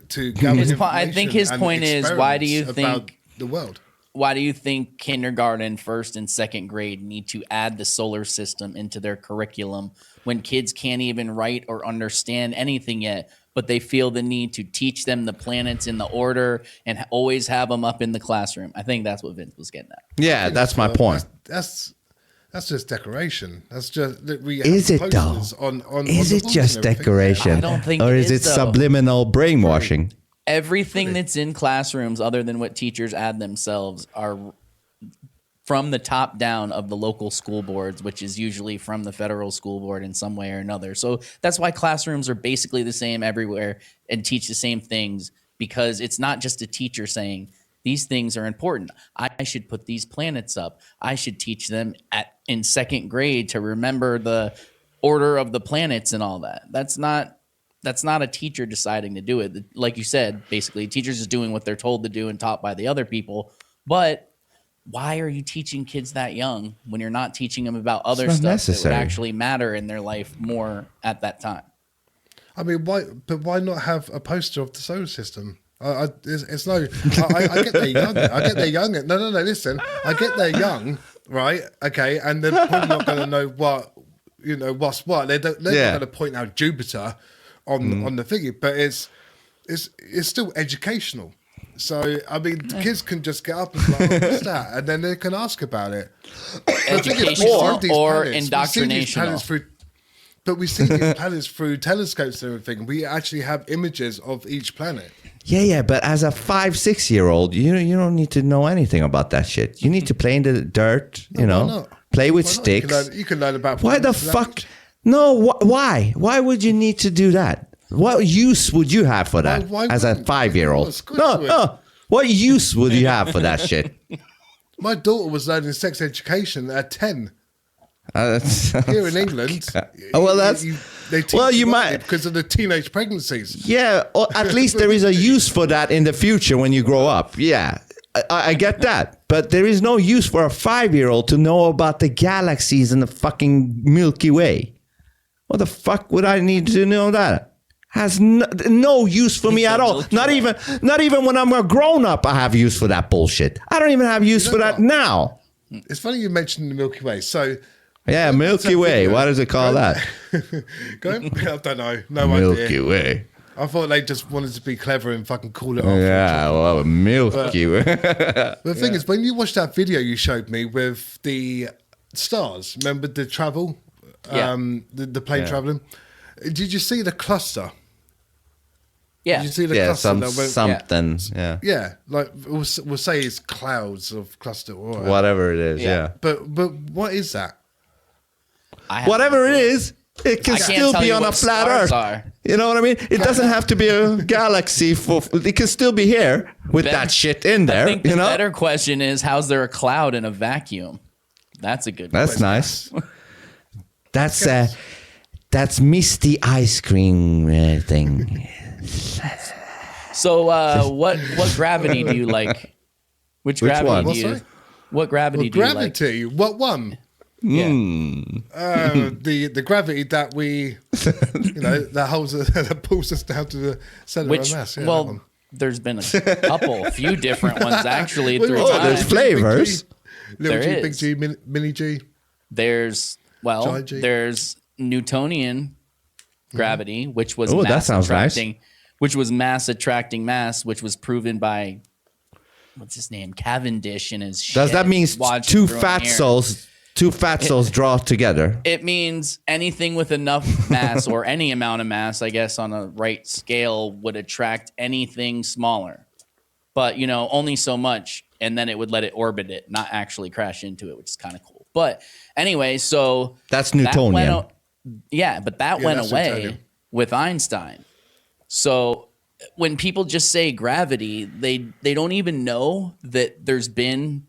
S7: To gather
S1: I think his point is, why do you think
S7: the world?
S1: Why do you think kindergarten, first and second grade need to add the solar system into their curriculum when kids can't even write or understand anything yet, but they feel the need to teach them the planets in the order and always have them up in the classroom? I think that's what Vince was getting at.
S6: Yeah, that's my point.
S7: That's That's just decoration. That's just that we.
S6: Is it though? Is it just decoration?
S1: I don't think
S6: or
S1: it
S6: is it
S1: though.
S6: subliminal brainwashing?
S1: Everything that's in classrooms, other than what teachers add themselves, are from the top down of the local school boards, which is usually from the federal school board in some way or another. So that's why classrooms are basically the same everywhere and teach the same things, because it's not just a teacher saying these things are important. I should put these planets up. I should teach them in second grade to remember the order of the planets and all that. That's not a teacher deciding to do it. Like you said, basically, teachers is doing what they're told to do and taught by the other people. But why are you teaching kids that young when you're not teaching them about other stuff that would actually matter in their life more at that time?
S7: I mean, why not have a poster of the solar system? I get they're young. I get they're young. No, listen. I get they're young, right? Okay, and they're probably not going to know what's what. They're not going to point out Jupiter on the figure, but it's still educational. So I mean, kids can just get up and be like, what's that? And then they can ask about it.
S1: Educational or indoctrinational.
S7: But we see these planets through telescopes and everything. We actually have images of each planet.
S6: Yeah, but as a 5-6-year-old, you don't need to know anything about that shit. You need to play in the dirt, play with sticks.
S7: You can learn about.
S6: Why the fuck? No, why? Why would you need to do that? What use would you have for that as a 5-year-old? No. What use would you have for that shit?
S7: My daughter was learning sex education at 10. Here in England,
S6: you might
S7: because of the teenage pregnancies.
S6: Yeah, or at least there is a use for that in the future when you grow up. Yeah, I get that, but there is no use for a 5-year-old to know about the galaxies and the fucking Milky Way. What the fuck would I need to know that? Has no use for me at all. Not even when I'm a grown up, I have use for that bullshit. I don't even have use for that now.
S7: It's funny you mentioned the Milky Way. So.
S6: Yeah, Milky Way. Why does it call that?
S7: I don't know. No
S6: Milky
S7: idea.
S6: Way.
S7: I thought they just wanted to be clever and fucking call it off.
S6: Yeah, well, Milky Way.
S7: The thing is, when you watched that video you showed me with the stars, remember the travel? The plane traveling? Did you see the cluster?
S1: Yeah.
S7: Did you see the cluster?
S6: Something.
S7: Yeah, like we'll say it's clouds of cluster. Or
S6: whatever it is, yeah.
S7: But what is that?
S6: Whatever it is, it can still be on a flat Earth. You know what I mean? It doesn't have to be a galaxy. It can still be here with that shit in there.
S1: I think the better question is, how's there a cloud in a vacuum? That's a good
S6: That's
S1: question.
S6: Nice. That's Misty ice cream thing.
S1: So what gravity do you like? Which gravity
S6: one?
S1: do you? What gravity do you like?
S7: Gravity. What one?
S1: Yeah.
S7: The gravity that we, that holds that pulls us down to the center of mass. Yeah,
S1: there's been a few different ones actually through time.
S6: There's flavors.
S7: Little G, Big G, Mini G.
S1: There's Newtonian gravity, which was
S6: that sounds nice.
S1: Which was mass attracting mass, which was proven by what's his name, Cavendish, in his.
S6: Does that mean two fat souls draw together?
S1: It means anything with enough mass or any amount of mass, I guess, on a right scale would attract anything smaller, but only so much, and then it would let it orbit it, not actually crash into it, which is kind of cool. But anyway, so
S6: that's Newtonian.
S1: But that went away with Einstein. So when people just say gravity, they don't even know that there's been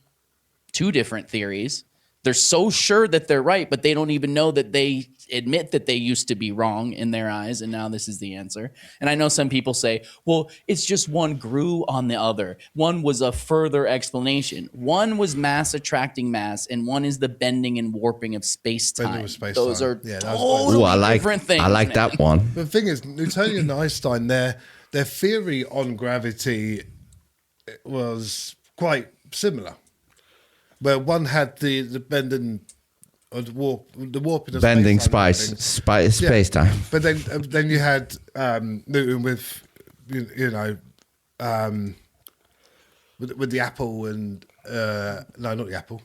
S1: two different theories. They're so sure that they're right, but they don't even know that they admit that they used to be wrong in their eyes, and now this is the answer. And I know some people say, well, it's just one grew on the other. One was a further explanation. One was mass attracting mass, and one is the bending and warping of space-time. Those are totally different things.
S6: I like that one.
S7: The thing is, Newtonian and Einstein, their theory on gravity was quite similar. Where one had the bending or the warping of
S6: bending space time.
S7: But then you had Newton with with the apple and no, not the apple.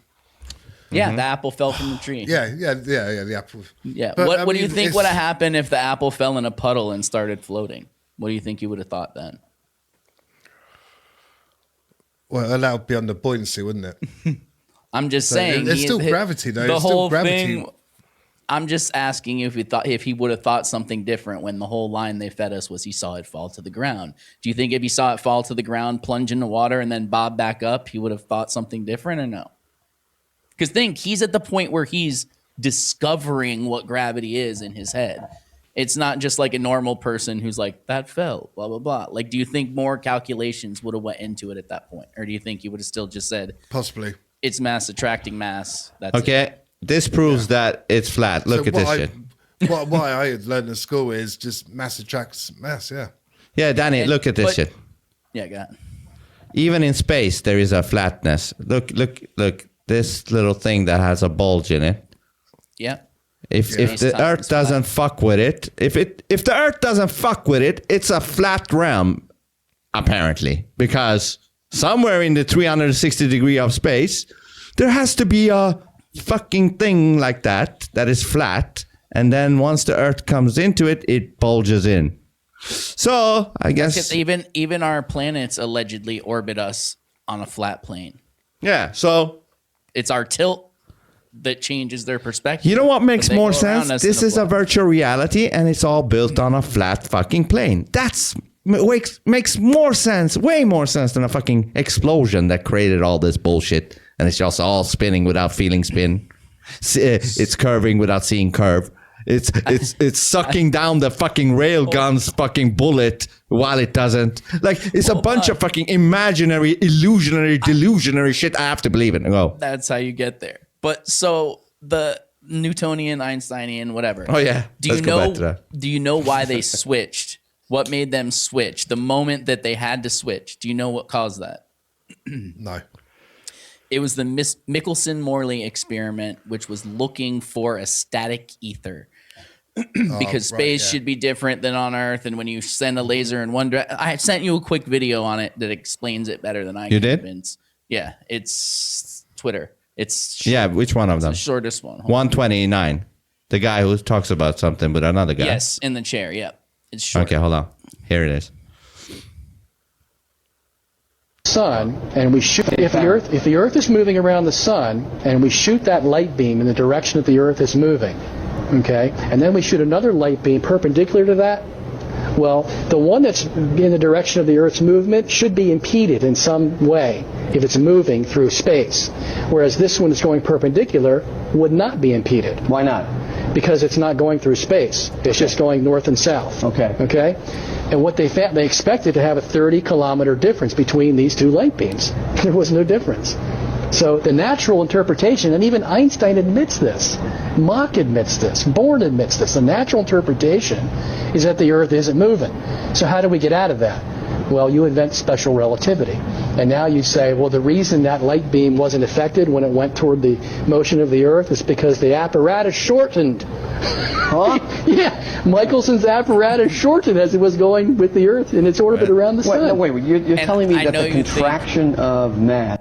S1: Yeah, the apple fell from the tree.
S7: Yeah, the apple.
S1: Yeah.
S7: But,
S1: What do you think would have happened if the apple fell in a puddle and started floating? What do you think you would have thought then?
S7: Well, that would be under buoyancy, wouldn't it?
S1: I'm just saying.
S7: There's still gravity, though.
S1: The whole thing. I'm just asking you if he would have thought something different when the whole line they fed us was he saw it fall to the ground. Do you think if he saw it fall to the ground, plunge in the water, and then bob back up, he would have thought something different or no? Because he's at the point where he's discovering what gravity is in his head. It's not just like a normal person who's like, that fell, blah, blah, blah. Like, do you think more calculations would have went into it at that point? Or do you think he would have still just said,
S7: possibly,
S1: it's mass attracting mass? That's
S6: okay.
S1: It.
S6: This proves that it's flat. Look at this shit.
S7: What I had learned at school is just mass attracts mass, yeah.
S6: Yeah, Danny, look at this shit.
S1: Yeah, go ahead.
S6: Even in space, there is a flatness. Look. This little thing that has a bulge in it.
S1: Yeah.
S6: If the Earth doesn't fuck with it, if the Earth doesn't fuck with it, it's a flat realm, apparently. Because somewhere in the 360 degree of space, there has to be a fucking thing like that is flat, and then once the Earth comes into it, it bulges in. So I guess
S1: even our planets allegedly orbit us on a flat plane.
S6: Yeah, so
S1: it's our tilt that changes their perspective.
S6: You know what makes more sense? This is a virtual reality, and it's all built on a flat fucking plane. That's makes more sense, way more sense than a fucking explosion that created all this bullshit. And it's just all spinning without feeling spin. It's curving without seeing curve. It's sucking down the fucking railgun's fucking bullet while it doesn't. Like, it's a bunch of fucking imaginary, illusionary, delusionary shit I have to believe in. Go.
S1: That's how you get there. But so the Newtonian, Einsteinian, whatever.
S6: Oh yeah.
S1: Do you know why they switched? What made them switch? The moment that they had to switch. Do you know what caused that?
S7: No.
S1: It was the Michelson-Morley experiment, which was looking for a static ether. Because space should be different than on Earth. And when you send a laser in one direction, I sent you a quick video on it that explains it better than I can.
S6: You did?
S1: Convince. Yeah, it's Twitter. It's short.
S6: Yeah, which one of them?
S1: The shortest one.
S6: 129. The guy who talks about something with another guy.
S1: Yes, in the chair. Yeah, it's short.
S6: Okay, hold on. Here it is.
S8: Sun, and we shoot. If the Earth is moving around the sun, and we shoot that light beam in the direction that the Earth is moving, okay, and then we shoot another light beam perpendicular to that, well, the one that's in the direction of the Earth's movement should be impeded in some way if it's moving through space, whereas this one that's going perpendicular would not be impeded.
S11: Why not?
S8: Because it's not going through space. It's just going north and south. Okay? And what they found, they expected to have a 30-kilometer difference between these two light beams. There was no difference. So the natural interpretation, and even Einstein admits this, Mach admits this, Born admits this, the natural interpretation is that the Earth isn't moving. So how do we get out of that? Well, you invent special relativity. And now you say, well, the reason that light beam wasn't affected when it went toward the motion of the Earth is because the apparatus shortened. Huh? Yeah, Michelson's apparatus shortened as it was going with the Earth in its orbit around the sun.
S11: Wait, you're telling me that the contraction of mass...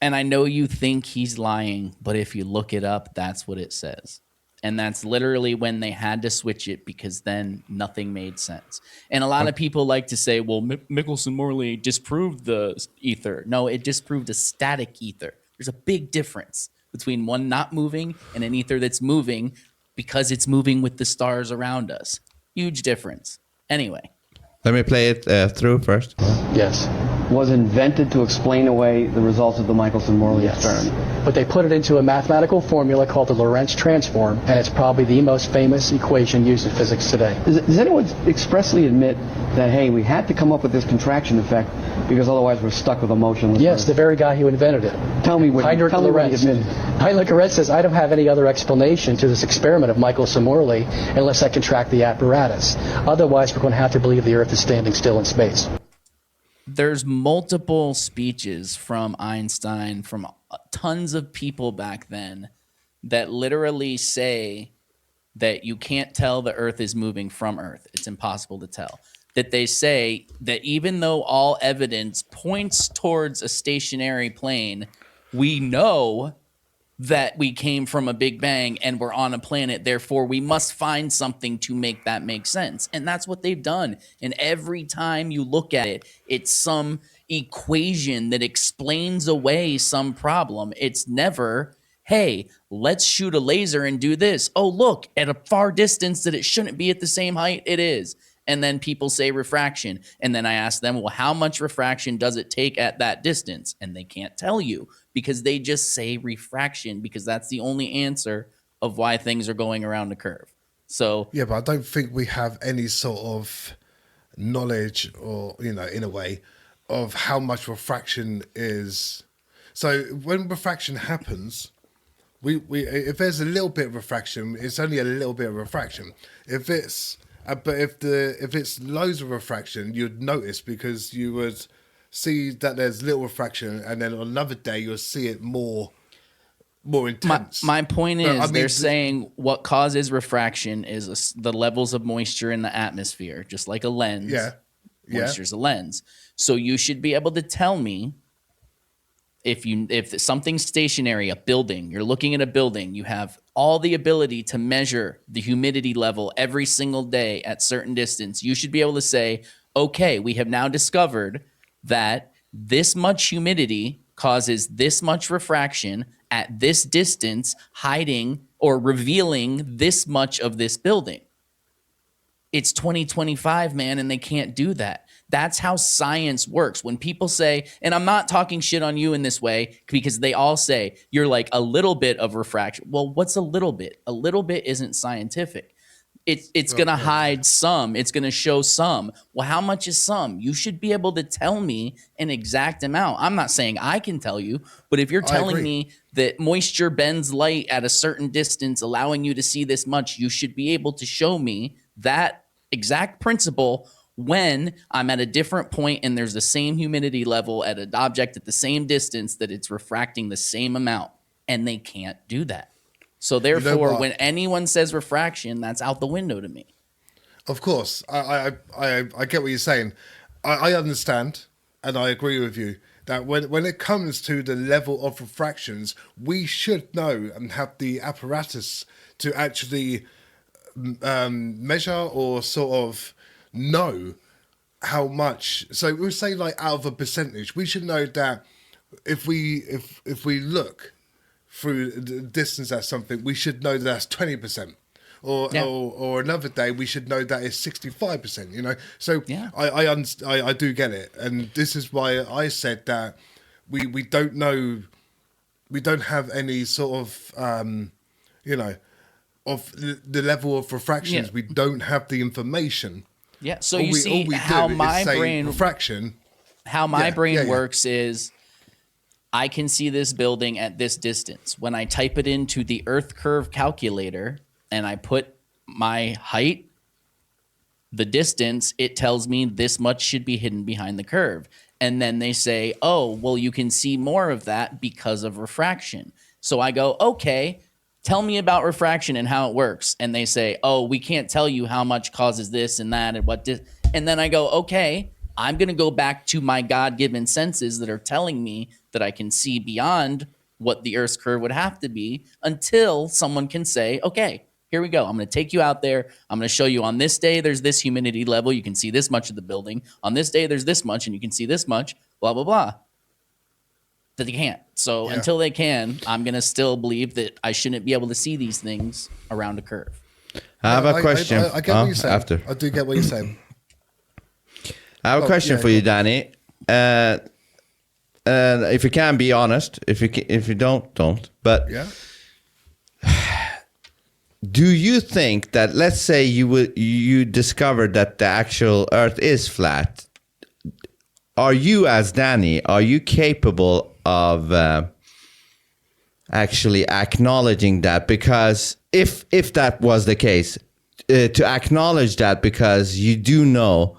S1: And I know you think he's lying, but if you look it up, that's what it says. And that's literally when they had to switch it, because then nothing made sense. And a lot of people like to say, well, Michelson-Morley disproved the ether. No, it disproved a static ether. There's a big difference between one not moving and an ether that's moving because it's moving with the stars around us. Huge difference. Anyway.
S6: Let me play it through first.
S8: Yes.
S11: Was invented to explain away the results of the Michelson-Morley experiment.
S8: But they put it into a mathematical formula called the Lorentz transform, and it's probably the most famous equation used in physics today.
S11: Does anyone expressly admit that, hey, we had to come up with this contraction effect because otherwise we're stuck with a motionless
S8: Yes,
S11: Earth?
S8: the very guy who invented it.
S11: Tell me what
S8: Heinrich Lorentz. Heinrich Lorentz says, I don't have any other explanation to this experiment of Michelson-Morley unless I contract the apparatus. Otherwise, we're going to have to believe the Earth is standing still in space.
S1: There's multiple speeches from Einstein, from tons of people back then, that literally say that you can't tell the Earth is moving from Earth. It's impossible to tell. That they say that even though all evidence points towards a stationary plane, we know that we came from a big bang and we're on a planet. Therefore, we must find something to make that make sense. And that's what they've done. And every time you look at it, it's some equation that explains away some problem. It's never, hey, let's shoot a laser and do this. Oh, look, at a far distance that it shouldn't be at the same height, it is. And then people say refraction. And then I ask them, well, how much refraction does it take at that distance? And they can't tell you because they just say refraction because that's the only answer of why things are going around a curve. So
S7: yeah, but I don't think we have any sort of knowledge or, in a way, of how much refraction is. So when refraction happens, we if there's a little bit of refraction, it's only a little bit of refraction. If it's if it's loads of refraction, you'd notice because you would see that there's little refraction, and then on another day you'll see it more intense.
S1: My point is, they're saying what causes refraction is the levels of moisture in the atmosphere, just like a lens.
S7: Yeah,
S1: moisture's a lens. So you should be able to tell me if something's stationary, a building, you're looking at a building, you have all the ability to measure the humidity level every single day at certain distance. You should be able to say, okay, we have now discovered that this much humidity causes this much refraction at this distance, hiding or revealing this much of this building. It's 2025, man, and they can't do that. That's how science works. When people say, and I'm not talking shit on you in this way, because they all say you're like a little bit of refraction. Well, what's a little bit? A little bit isn't scientific. It's going to hide some. It's going to show some. Well, how much is some? You should be able to tell me an exact amount. I'm not saying I can tell you, but if you're telling me that moisture bends light at a certain distance, allowing you to see this much, you should be able to show me that exact principle when I'm at a different point and there's the same humidity level at an object at the same distance that it's refracting the same amount. And they can't do that. So therefore, when anyone says refraction, that's out the window to me.
S7: Of course. I get what you're saying. I understand, and I agree with you, that when it comes to the level of refractions, we should know and have the apparatus to actually measure or sort of know how much. So we'll say like out of a percentage, we should know that if we look through the distance at something, we should know that's 20%. Or another day we should know that it's 65%, So I do get it. And this is why I said that we don't know, we don't have any sort of of the level of refractions. Yeah. We don't have the information.
S1: Yeah. So you see how my brain refraction. How my brain works is I can see this building at this distance. When I type it into the Earth curve calculator and I put my height, the distance, it tells me this much should be hidden behind the curve. And then they say, oh, well, you can see more of that because of refraction. So I go, okay, tell me about refraction and how it works. And they say, oh, we can't tell you how much causes this and that and what. And then I go, okay, I'm going to go back to my God-given senses that are telling me that I can see beyond what the Earth's curve would have to be until someone can say, okay, here we go. I'm going to take you out there. I'm going to show you on this day, there's this humidity level. You can see this much of the building. On this day, there's this much, and you can see this much, blah, blah, blah. That they can't. So until they can, I'm going to still believe that I shouldn't be able to see these things around a curve.
S6: I have a question.
S7: I get what you're saying. After. I do get what you're saying.
S6: I have a question for you, Danny. If you can be honest, if you don't. But do you think that, let's say you discovered that the actual Earth is flat? Are you, as Danny, capable of actually acknowledging that? Because if that was the case, to acknowledge that, because you do know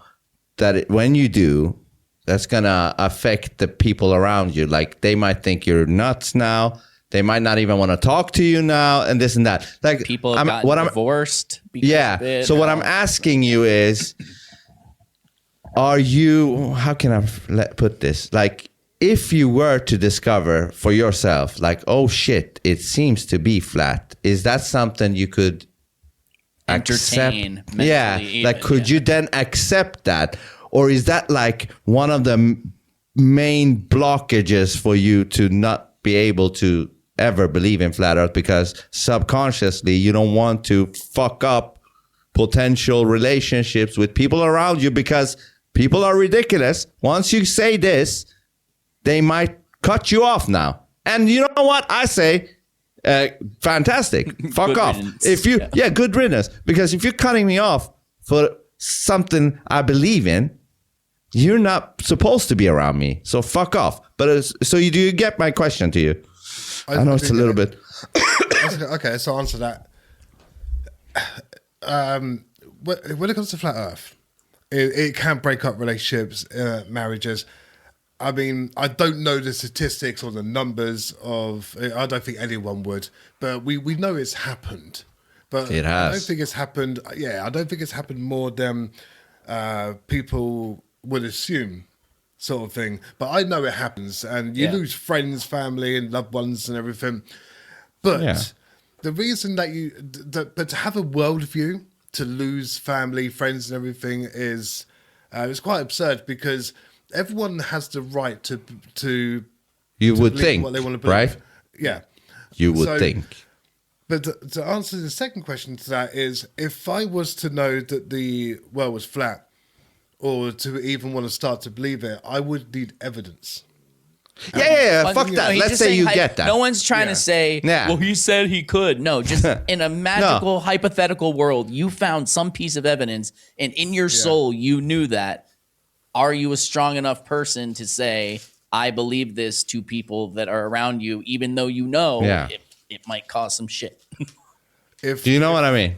S6: that when you do, that's gonna affect the people around you. Like, they might think you're nuts now. They might not even want to talk to you now, and this and that. Like,
S1: people have gotten divorced.
S6: Yeah. So what I'm asking you is, are you? How can I put this? Like, if you were to discover for yourself, like, oh shit, it seems to be flat, is that something you could
S1: entertain
S6: accept? Yeah,
S1: even,
S6: like could you then accept that? Or is that like one of the main blockages for you to not be able to ever believe in flat earth, because subconsciously you don't want to fuck up potential relationships with people around you, because people are ridiculous. Once you say this, they might cut you off now. And you know what I say? Fantastic. Fuck
S1: Good
S6: off.
S1: riddance.
S6: If you, good riddance. Because if you're cutting me off for something I believe in, you're not supposed to be around me. So fuck off. But do you get my question to you? I know it's a little bit.
S7: Okay, so I'll answer that. When it comes to flat Earth, it can break up relationships, marriages. I mean, I don't know the statistics or the numbers of. I don't think anyone would, but we know it's happened. But
S6: it has.
S7: I don't think it's happened. Yeah, I don't think it's happened more than people would assume, sort of thing. But I know it happens, and you lose friends, family, and loved ones, and everything. But the reason that but to have a worldview, to lose family, friends, and everything is it's quite absurd, because everyone has the right to
S6: you would think
S7: what they want to believe. Right? Yeah,
S6: you would think.
S7: But to answer the second question to that is, if I was to know that the world was flat, or to even want to start to believe it, I would need evidence.
S6: Yeah, fuck that. Let's say you get that.
S1: No one's trying to say, well, he said he could. No, just in a magical, hypothetical world, you found some piece of evidence, and in your soul, you knew that. Are you a strong enough person to say, I believe this to people that are around you, even though you know it might cause some shit?
S6: Do you know what I mean?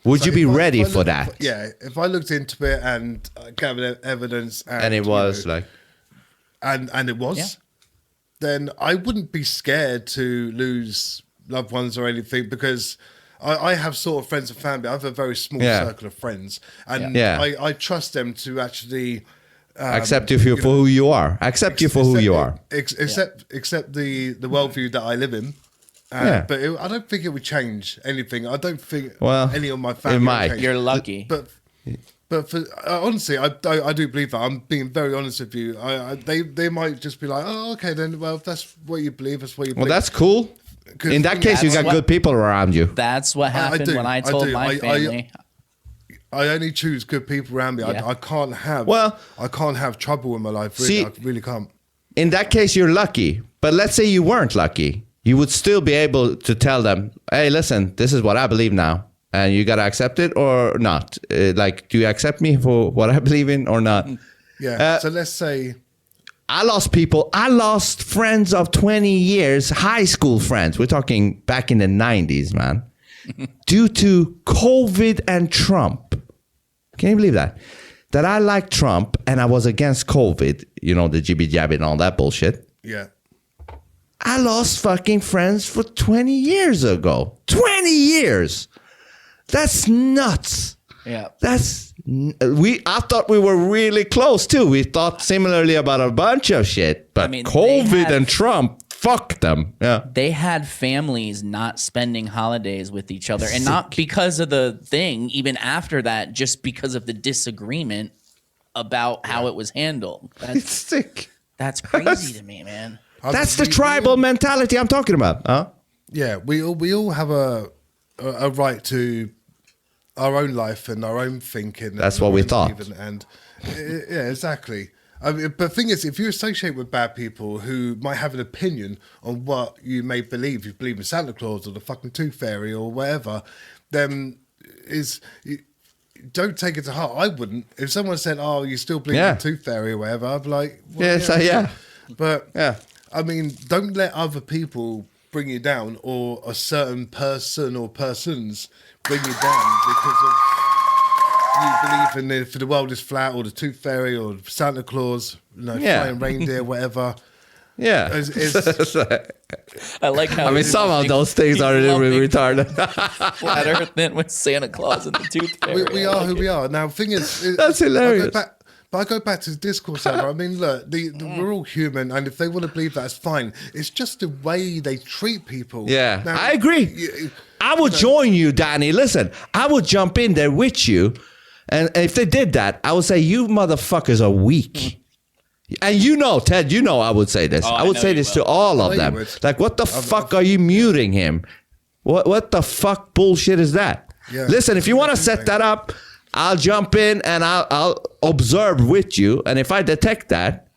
S6: Would you be ready for that?
S7: If I looked into it and gathered evidence,
S6: and it was like,
S7: and it was, then I wouldn't be scared to lose loved ones or anything, because I have sort of friends and family. I have a very small circle of friends, and I trust them to actually
S6: accept you for who you are. Accept you for who you are.
S7: Accept the worldview that I live in. But I don't think it would change anything. I don't think any of my family.
S6: It might.
S1: You're lucky.
S7: But for honestly, I do believe that. I'm being very honest with you. They might just be like, oh, okay, then. Well, if that's what you believe, that's what you believe.
S6: Well, that's cool. In that case, you got good people around you.
S1: That's what happened when I told my family.
S7: I only choose good people around me. I can't have. I can't have trouble in my life. Really, I really can't.
S6: In that case, you're lucky. But let's say you weren't lucky. You would still be able to tell them, hey, listen, this is what I believe now. And you got to accept it or not. Like, do you accept me for what I believe in or not?
S7: Yeah. So let's say
S6: I lost people. I lost friends of 20 years, high school friends. We're talking back in the 90s, man. Due to COVID and Trump. Can you believe that? That I liked Trump and I was against COVID. You know, the jibby jabby and all that bullshit.
S7: Yeah.
S6: I lost fucking friends for 20 years ago. 20 years. That's nuts.
S1: Yeah.
S6: I thought we were really close too. We thought similarly about a bunch of shit, but COVID and Trump, fuck them. Yeah.
S1: They had families not spending holidays with each other, and not because of the thing, even after that, just because of the disagreement about how it was handled.
S6: It's sick.
S1: That's crazy to me, man.
S6: That's the tribal mentality I'm talking about. Huh?
S7: Yeah, we all have a right to our own life and our own thinking.
S6: That's what we thought.
S7: And yeah, exactly. I mean, but the thing is, if you associate with bad people who might have an opinion on what you may believe, you believe in Santa Claus or the fucking Tooth Fairy or whatever, then don't take it to heart. I wouldn't. If someone said, "Oh, you still believe in the Tooth Fairy" or whatever, I'd be like, well, But I mean, don't let other people bring you down, or a certain person or persons bring you down because of you believe in if the world is flat, or the Tooth Fairy, or Santa Claus, flying reindeer, whatever.
S6: Yeah.
S1: I like how.
S6: I mean, some of those things are a little bit retarded.
S1: Flat Earth then with Santa Claus and the Tooth Fairy.
S7: We are who we are. Now, the thing is,
S6: that's hilarious.
S7: But I go back to the Discord server. I mean, look, we're all human, and if they want to believe that, it's fine. It's just the way they treat people.
S6: Yeah,
S7: now,
S6: I agree. I would join you, Danny. Listen, I would jump in there with you, and if they did that, I would say, you motherfuckers are weak. And you know, Ted, you know I would say this. I would say this to all of them. Like, what the fuck are you muting him? What the fuck bullshit is that? Yeah. Listen, if you want to set that up, I'll jump in and I'll observe with you. And if I detect that,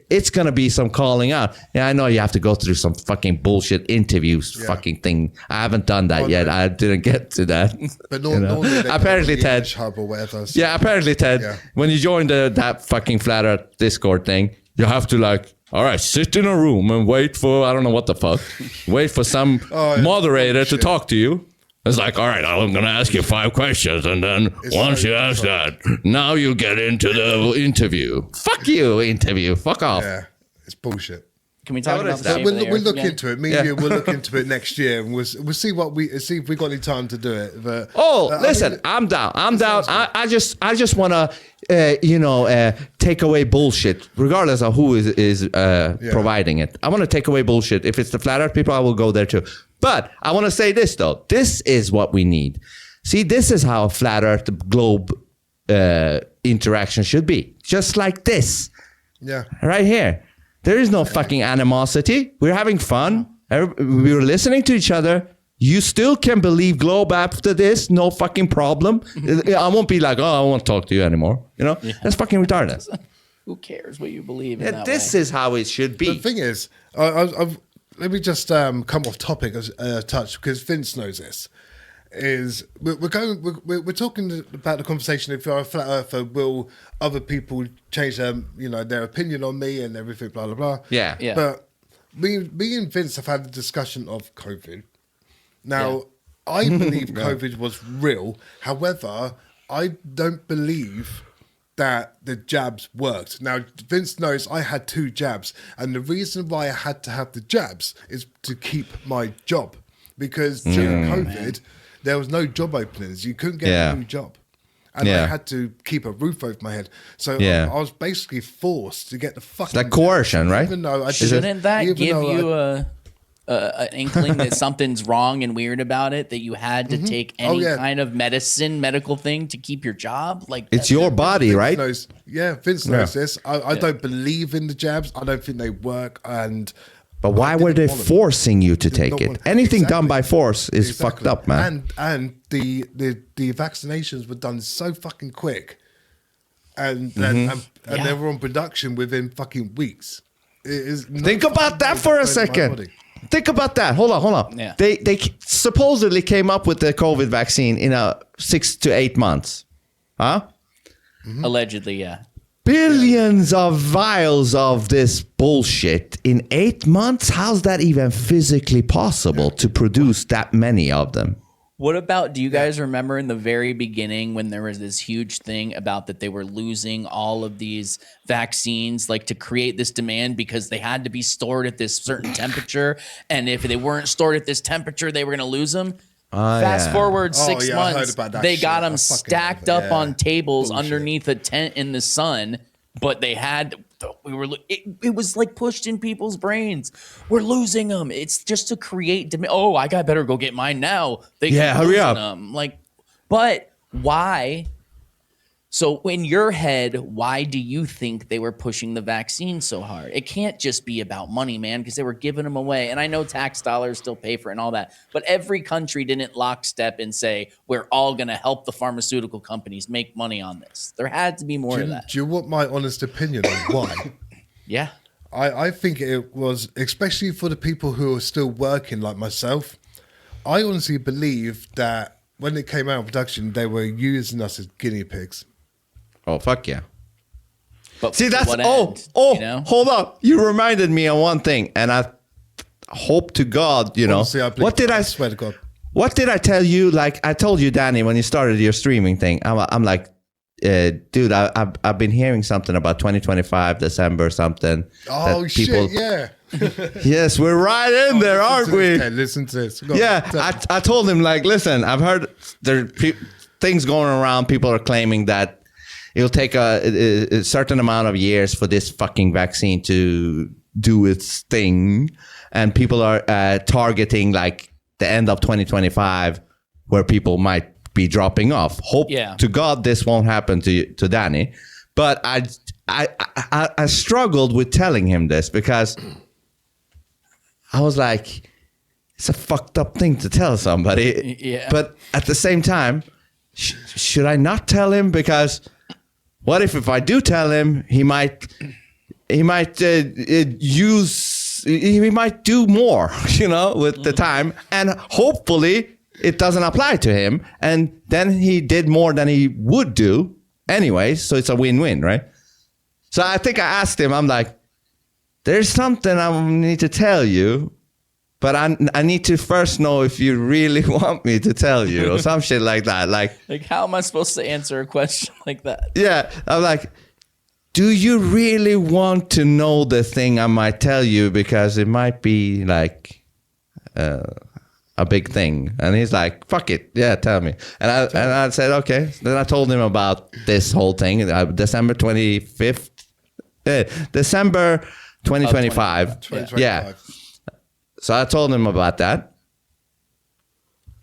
S6: it's going to be some calling out. Yeah, I know you have to go through some fucking bullshit interviews fucking thing. I haven't done that yet. I didn't get to that.
S7: But normally
S6: apparently, Ted.
S7: Hub or whatever, so.
S6: Yeah, apparently, Ted, when you join that fucking Flat Earth Discord thing, you have to like, all right, sit in a room and wait for, I don't know what the fuck, wait for some moderator to talk to you. It's like, all right, I'm going to ask you 5 questions. And then once you ask that, now you get into the interview. Fuck you, interview. Fuck off.
S7: Yeah, it's bullshit.
S1: Can we talk about that?
S7: We'll look into it. Me and you will look into it next year, and we'll see if we got any time to do it. But
S6: listen, I'm down. I just want to take away bullshit, regardless of who is providing it. I want to take away bullshit. If it's the Flat Earth people, I will go there too. But I want to say this though. This is what we need. See, this is how a Flat Earth globe interaction should be. Just like this.
S7: Yeah.
S6: Right here. There is no fucking animosity. We're having fun. We were listening to each other. You still can believe Globe after this. No fucking problem. I won't be like, I won't talk to you anymore. You know? Yeah. That's fucking retarded.
S1: Who cares what you believe in that
S6: This
S1: way?
S6: is how it should be.
S7: The thing is, let me just come off topic a touch, because Vince knows this. We're talking about the conversation. If you're a flat earther, will other people change their opinion on me and everything, blah blah blah.
S6: Yeah.
S7: But me and Vince have had a discussion of COVID. Now, I believe COVID was real. However, I don't believe that the jabs worked. Now, Vince knows I had 2 jabs, and the reason why I had to have the jabs is to keep my job, because during COVID. There was no job openings. You couldn't get a new job. And I had to keep a roof over my head. So I was basically forced to get the fucking...
S6: It's like coercion, right?
S1: Even though shouldn't that give you an inkling that something's wrong and weird about it, that you had to take any kind of medical thing to keep your job? Like,
S6: it's your body,
S7: Vince
S6: right?
S7: Vince knows this. I don't believe in the jabs. I don't think they work.
S6: But why were they forcing you to take it? Anything done by force is fucked up, man.
S7: And the vaccinations were done so fucking quick, and they were on production within fucking weeks.
S6: Think about that for a second. Think about that. Hold on.
S1: Yeah.
S6: They supposedly came up with the COVID vaccine in 6 to 8 months. Huh?
S1: Allegedly, yeah.
S6: Billions of vials of this bullshit in 8 months? How's that even physically possible to produce that many of them?
S1: What about, do you guys remember in the very beginning when there was this huge thing about that they were losing all of these vaccines, like to create this demand because they had to be stored at this certain temperature, and if they weren't stored at this temperature, they were going to lose them? Fast forward 6 months, they got them stacked up on tables underneath a tent in the sun, but they had, it was like pushed in people's brains. We're losing them. It's just to create demand. Oh, I better go get mine now.
S6: Hurry up.
S1: Them. Like, but why? So in your head, why do you think they were pushing the vaccine so hard? It can't just be about money, man, because they were giving them away. And I know tax dollars still pay for it and all that, but every country didn't lockstep and say, we're all going to help the pharmaceutical companies make money on this. There had to be more of that.
S7: Do you want my honest opinion on why?
S1: Yeah.
S7: I think it was, especially for the people who are still working like myself, I honestly believe that when it came out of production, they were using us as guinea pigs.
S6: Oh, fuck yeah.
S1: But
S6: see, that's, hold up. You reminded me of one thing, and I hope to God,
S7: Honestly,
S6: I
S7: swear to God.
S6: What did I tell you? Like, I told you, Danny, when you started your streaming thing, I'm like, dude, I've been hearing something about 2025, December, something.
S7: Oh, shit, yeah.
S6: Yes, we're right in there, aren't we?
S7: Listen to this.
S6: I told him, like, listen, I've heard there things going around. People are claiming that it'll take a certain amount of years for this fucking vaccine to do its thing, and people are targeting like the end of 2025, where people might be dropping off. Hope to God this won't happen to Danny, but I struggled with telling him this because I was like, it's a fucked up thing to tell somebody.
S1: Yeah.
S6: But at the same time, should I not tell him? Because what if I do tell him, he might do more, with the time, and hopefully it doesn't apply to him, and then he did more than he would do anyway. So it's a win-win, right? So I think I asked him, I'm like, there's something I need to tell you, but I need to first know if you really want me to tell you, or some shit like that. Like
S1: how am I supposed to answer a question like that?
S6: Yeah, I'm like, do you really want to know the thing I might tell you, because it might be like a big thing? And he's like, fuck it, yeah, tell me. And I said, okay. Then I told him about this whole thing, December 25th, December 2025.
S7: 2025.
S6: Yeah. So I told him about that.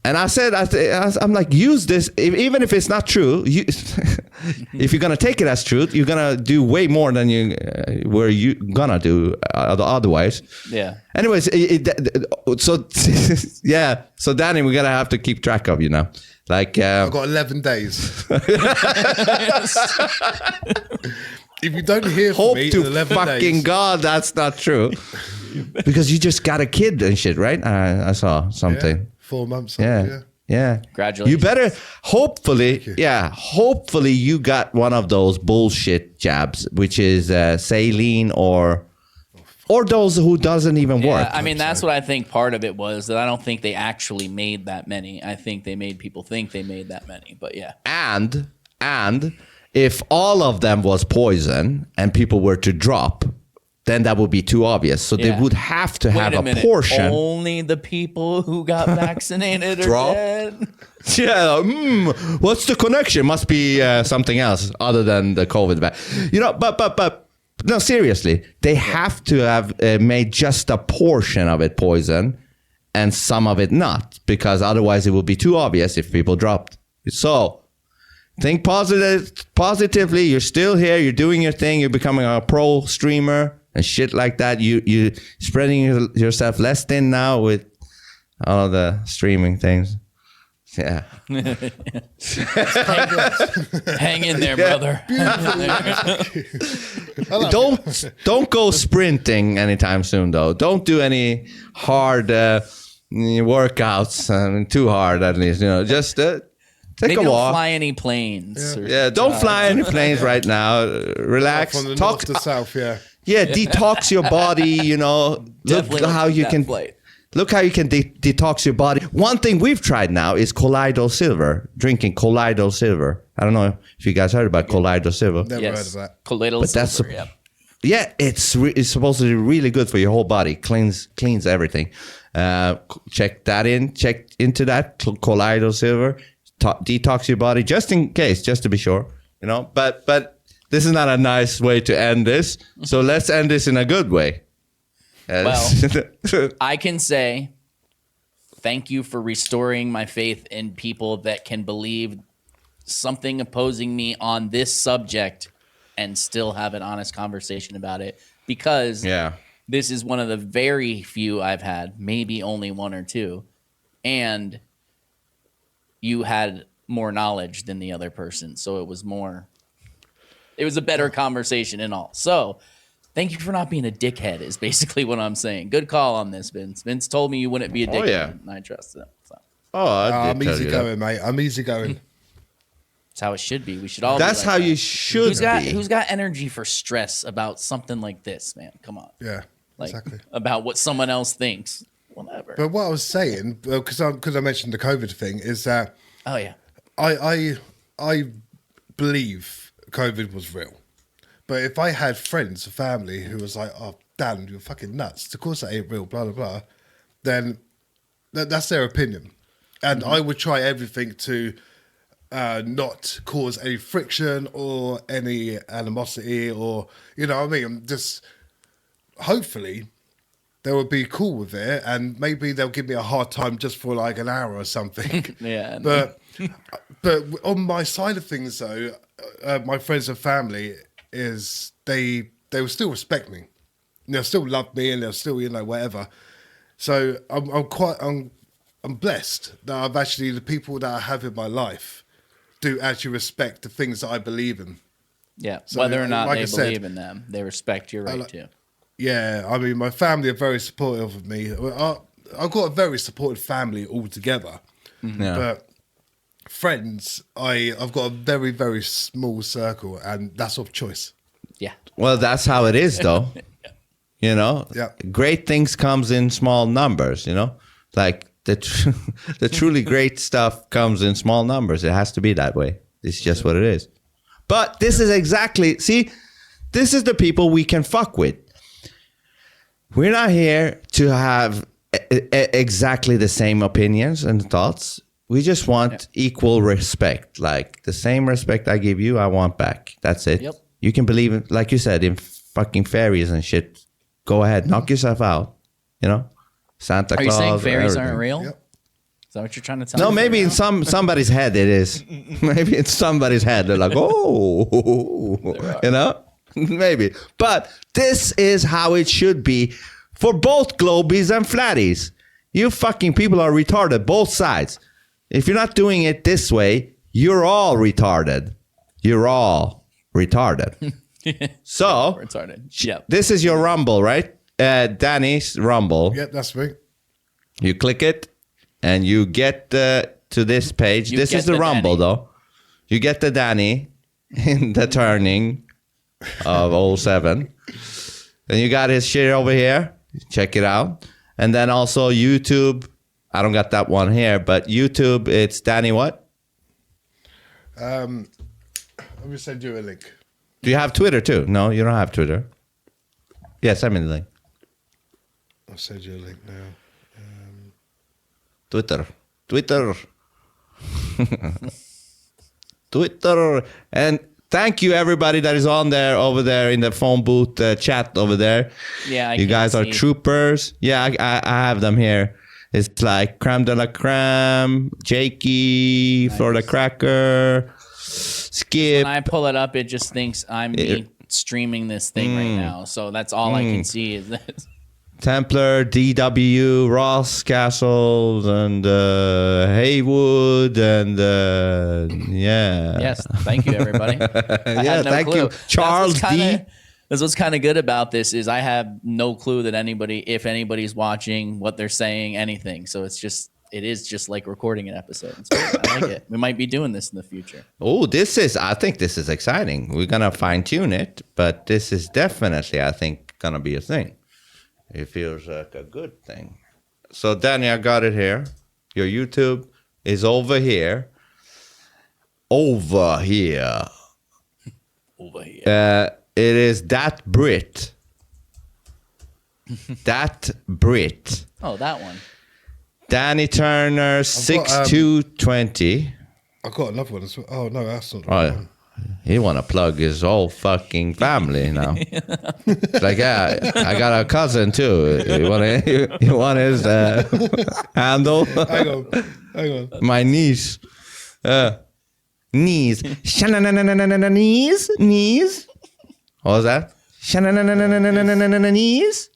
S6: And I said, I'm like, use this, even if it's not true. If you're gonna take it as truth, you're gonna do way more than you gonna do otherwise.
S1: Yeah.
S6: Anyways, so yeah. So Danny, we're gonna have to keep track of you now. Like
S7: I've got 11 days. If you don't hear from me in 11
S6: fucking
S7: days,
S6: God, that's not true. Because you just got a kid and shit, right? I saw something.
S7: Yeah, 4 months.
S6: Yeah.
S1: Congratulations.
S6: You better, hopefully you got one of those bullshit jabs, which is saline or those who doesn't even work.
S1: I mean, that's what I think part of it was, that I don't think they actually made that many. I think they made people think they made that many, but yeah.
S6: And if all of them was poison and people were to drop, then that would be too obvious. So they would have to have a portion.
S1: Only the people who got vaccinated are dead.
S6: Yeah. What's the connection? Must be something else other than the COVID. But no, seriously, they have to have made just a portion of it poison and some of it not, because otherwise it would be too obvious if people dropped. So think positively. You're still here. You're doing your thing. You're becoming a pro streamer and shit like that. You spreading yourself less thin now with all of the streaming things. Yeah.
S1: Hang in there, brother.
S6: Don't go sprinting anytime soon, though. Don't do any hard workouts. Too hard, at least. Just take
S1: Maybe
S6: a walk.
S1: Don't fly any planes.
S6: Don't fly any planes right now. Relax.
S7: From the north to south,
S6: Yeah, detox your body. Look how you can. Look how you can detox your body. One thing we've tried now is colloidal silver. Drinking colloidal silver. I don't know if you guys heard about colloidal silver.
S7: Never heard of that.
S1: Colloidal silver.
S6: Yeah, it's supposed to be really good for your whole body. Cleans everything. Check into that colloidal silver. Detox your body just in case, just to be sure. But this is not a nice way to end this. So let's end this in a good way.
S1: Well, I can say thank you for restoring my faith in people that can believe something opposing me on this subject and still have an honest conversation about it, because this is one of the very few I've had, maybe only one or two, and you had more knowledge than the other person, so it was a better conversation in all. So thank you for not being a dickhead is basically what I'm saying. Good call on this, Vince. Vince told me you wouldn't be a dickhead, and I trusted him. So.
S7: I'm easygoing, mate. I'm easygoing.
S1: That's how it should be. We should all.
S6: That's
S1: be like
S6: how
S1: that.
S6: you should be.
S1: Who's got energy for stress about something like this, man? Come on.
S7: Yeah, exactly.
S1: About what someone else thinks. Whatever.
S7: But what I was saying, because I mentioned the COVID thing, is that I believe COVID was real. But if I had friends or family who was like, "Oh, Dan, you're fucking nuts. Of course that ain't real," blah blah blah, then that's their opinion, and I would try everything to not cause any friction or any animosity, or you know what I mean. I'm just hopefully they will be cool with it, and maybe they'll give me a hard time just for like an hour or something.
S1: Yeah,
S7: but on my side of things, though, my friends and family is they will still respect me, and they'll still love me, and they'll still whatever. So I'm blessed that I've actually the people that I have in my life do actually respect the things that I believe in.
S1: Yeah,
S7: So,
S1: whether or not
S7: like
S1: they
S7: I said,
S1: believe in them, they respect your right to.
S7: Yeah, I mean, my family are very supportive of me. I've got a very supportive family altogether, but friends, I've got a very, very small circle, and that's of choice.
S1: Yeah.
S6: Well, that's how it is, though. You know, great things comes in small numbers. You know, like the truly great stuff comes in small numbers. It has to be that way. It's just what it is. But this is this is the people we can fuck with. We're not here to have exactly the same opinions and thoughts. We just want equal respect. Like the same respect I give you, I want back. That's it. Yep. You can believe in, like you said, in fucking fairies and shit. Go ahead, knock yourself out. You know, Santa Claus.
S1: Are you saying fairies
S6: everything.
S1: aren't real?
S7: Yep.
S1: Is that what you're trying to tell me?
S6: No, maybe in somebody's head it is. Maybe in somebody's head they're like, oh, you know, maybe. But this is how it should be for both globies and flatties. You fucking people are retarded, both sides. If you're not doing it this way, you're all retarded. You're all retarded. So,
S1: retarded. Yep.
S6: This is your Rumble, right? Danny's Rumble.
S7: Yep, that's me.
S6: You click it, and you get to this page. This is the Rumble, though. You get the Danny in the turning of 07. Then you got his shit over here. Check it out. And then also YouTube. I don't got that one here, but YouTube, it's Danny what?
S7: Let me send you a link.
S6: Do you have Twitter, too? No, you don't have Twitter. Yeah, send me the link.
S7: I'll send you a link now.
S6: Twitter. Twitter. And thank you, everybody that is on there, over there in the phone booth chat over there.
S1: Yeah,
S6: you guys are troopers. Yeah, I have them here. It's like Creme de la Creme, Jakey, Florida Cracker, Skip.
S1: When I pull it up, it just thinks I'm streaming this thing right now. So that's all I can see is this.
S6: Templar, DW, Ross Castles, and Haywood, and yeah.
S1: Yes, thank you, everybody. I had no
S6: thank
S1: clue.
S6: you, Charles D.
S1: That's what's kind of good about this is I have no clue that if anybody's watching, what they're saying, anything. So it is just like recording an episode. It's great. I like it. We might be doing this in the future.
S6: Oh, I think this is exciting. We're going to fine tune it, but this is definitely, I think, going to be a thing. It feels like a good thing. So, Danny, I got it here. Your YouTube is over here. Over here. It is That Brit. That Brit.
S1: Oh, that one.
S6: Danny Turner, 6220.
S7: I've got another one as well. Oh, no, that's not the one.
S6: He want to plug his whole fucking family now. Like, yeah, I got a cousin too. You want his handle?
S7: Hang on.
S6: My niece. Knees. Knees. What was that? Knees.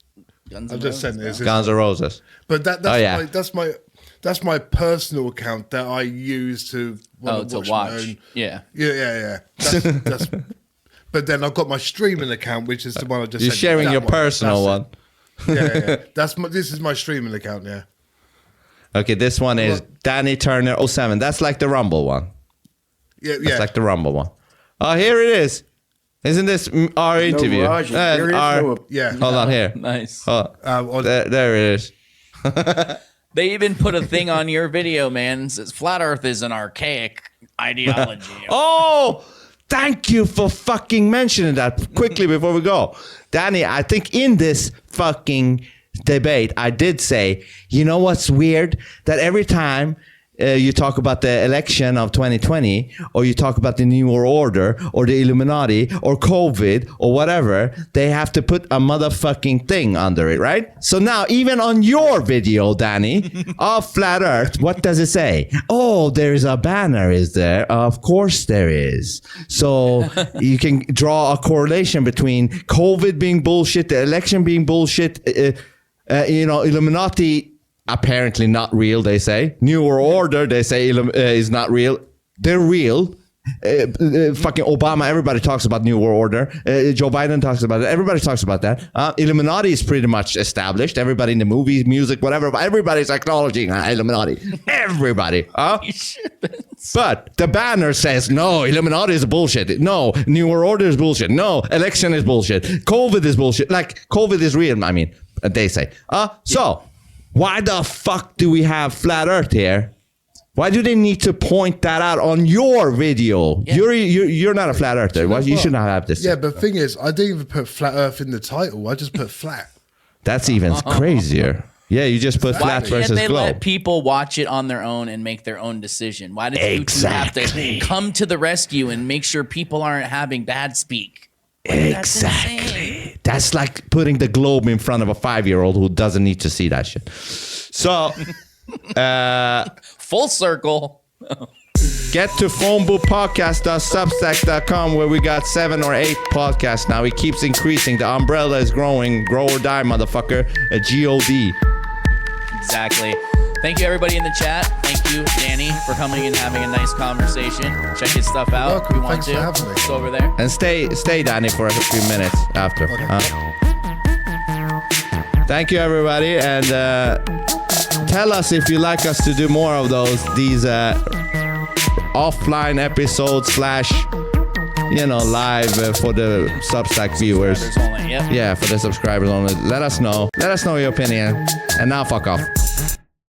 S7: I'm just saying this.
S6: Guns N' Roses.
S7: But that's my personal account that I use to watch. My own.
S1: Yeah.
S7: That's, but then I've got my streaming account, which is the one I just.
S6: You're sharing your personal one.
S7: Yeah. This is my streaming account. Yeah.
S6: Okay, this one is Danny Turner 07. That's like the Rumble one.
S7: Yeah.
S6: That's like the Rumble one. Oh, here it is. Isn't this our interview?
S7: Yeah.
S6: Hold on here.
S1: Nice.
S6: There it is.
S1: They even put a thing on your video, man. It says flat Earth is an archaic ideology.
S6: Oh, thank you for fucking mentioning that quickly before we go. Danny, I think in this fucking debate, I did say, you know what's weird? That every time you talk about the election of 2020, or you talk about the New World Order, or the Illuminati, or COVID, or whatever, they have to put a motherfucking thing under it, right? So now, even on your video, Danny, of Flat Earth, what does it say? Oh, there's a banner, is there? Of course there is. So you can draw a correlation between COVID being bullshit, the election being bullshit, Illuminati, apparently not real, they say. New World Order, they say, is not real. They're real. Fucking Obama, everybody talks about New World Order. Joe Biden talks about it. Everybody talks about that. Illuminati is pretty much established. Everybody in the movies, music, whatever. Everybody's acknowledging Illuminati. Everybody. But the banner says, no, Illuminati is bullshit. No, New World Order is bullshit. No, election is bullshit. COVID is bullshit. Like, COVID is real, I mean, they say. So, why the fuck do we have Flat Earth here? Why do they need to point that out on your video? Yeah. You're not a Flat Earther. You should not have this.
S7: Yeah, but the thing is, I didn't even put Flat Earth in the title. I just put flat.
S6: That's even crazier. Yeah, you just put flat versus globe. Why can't they let
S1: people watch it on their own and make their own decision? Why does YouTube have to come to the rescue and make sure people aren't having bad speak?
S6: Exactly. That's like putting the globe in front of a 5-year-old who doesn't need to see that shit. So,
S1: full circle.
S6: Get to phoneboothpodcast.substack.com where we got 7 or 8 podcasts now. It keeps increasing. The umbrella is growing. Grow or die, motherfucker. A GOD.
S1: Exactly. Thank you, everybody in the chat. Thank you, Danny, for coming and having a nice conversation. Check his stuff out if you want to. It's over there.
S6: And stay, Danny, for a few minutes after. Okay. Thank you, everybody. And tell us if you like us to do more of these offline episodes / live for the Substack viewers.
S1: Only, yep.
S6: Yeah, for the subscribers only. Let us know. Let us know your opinion. And now fuck off.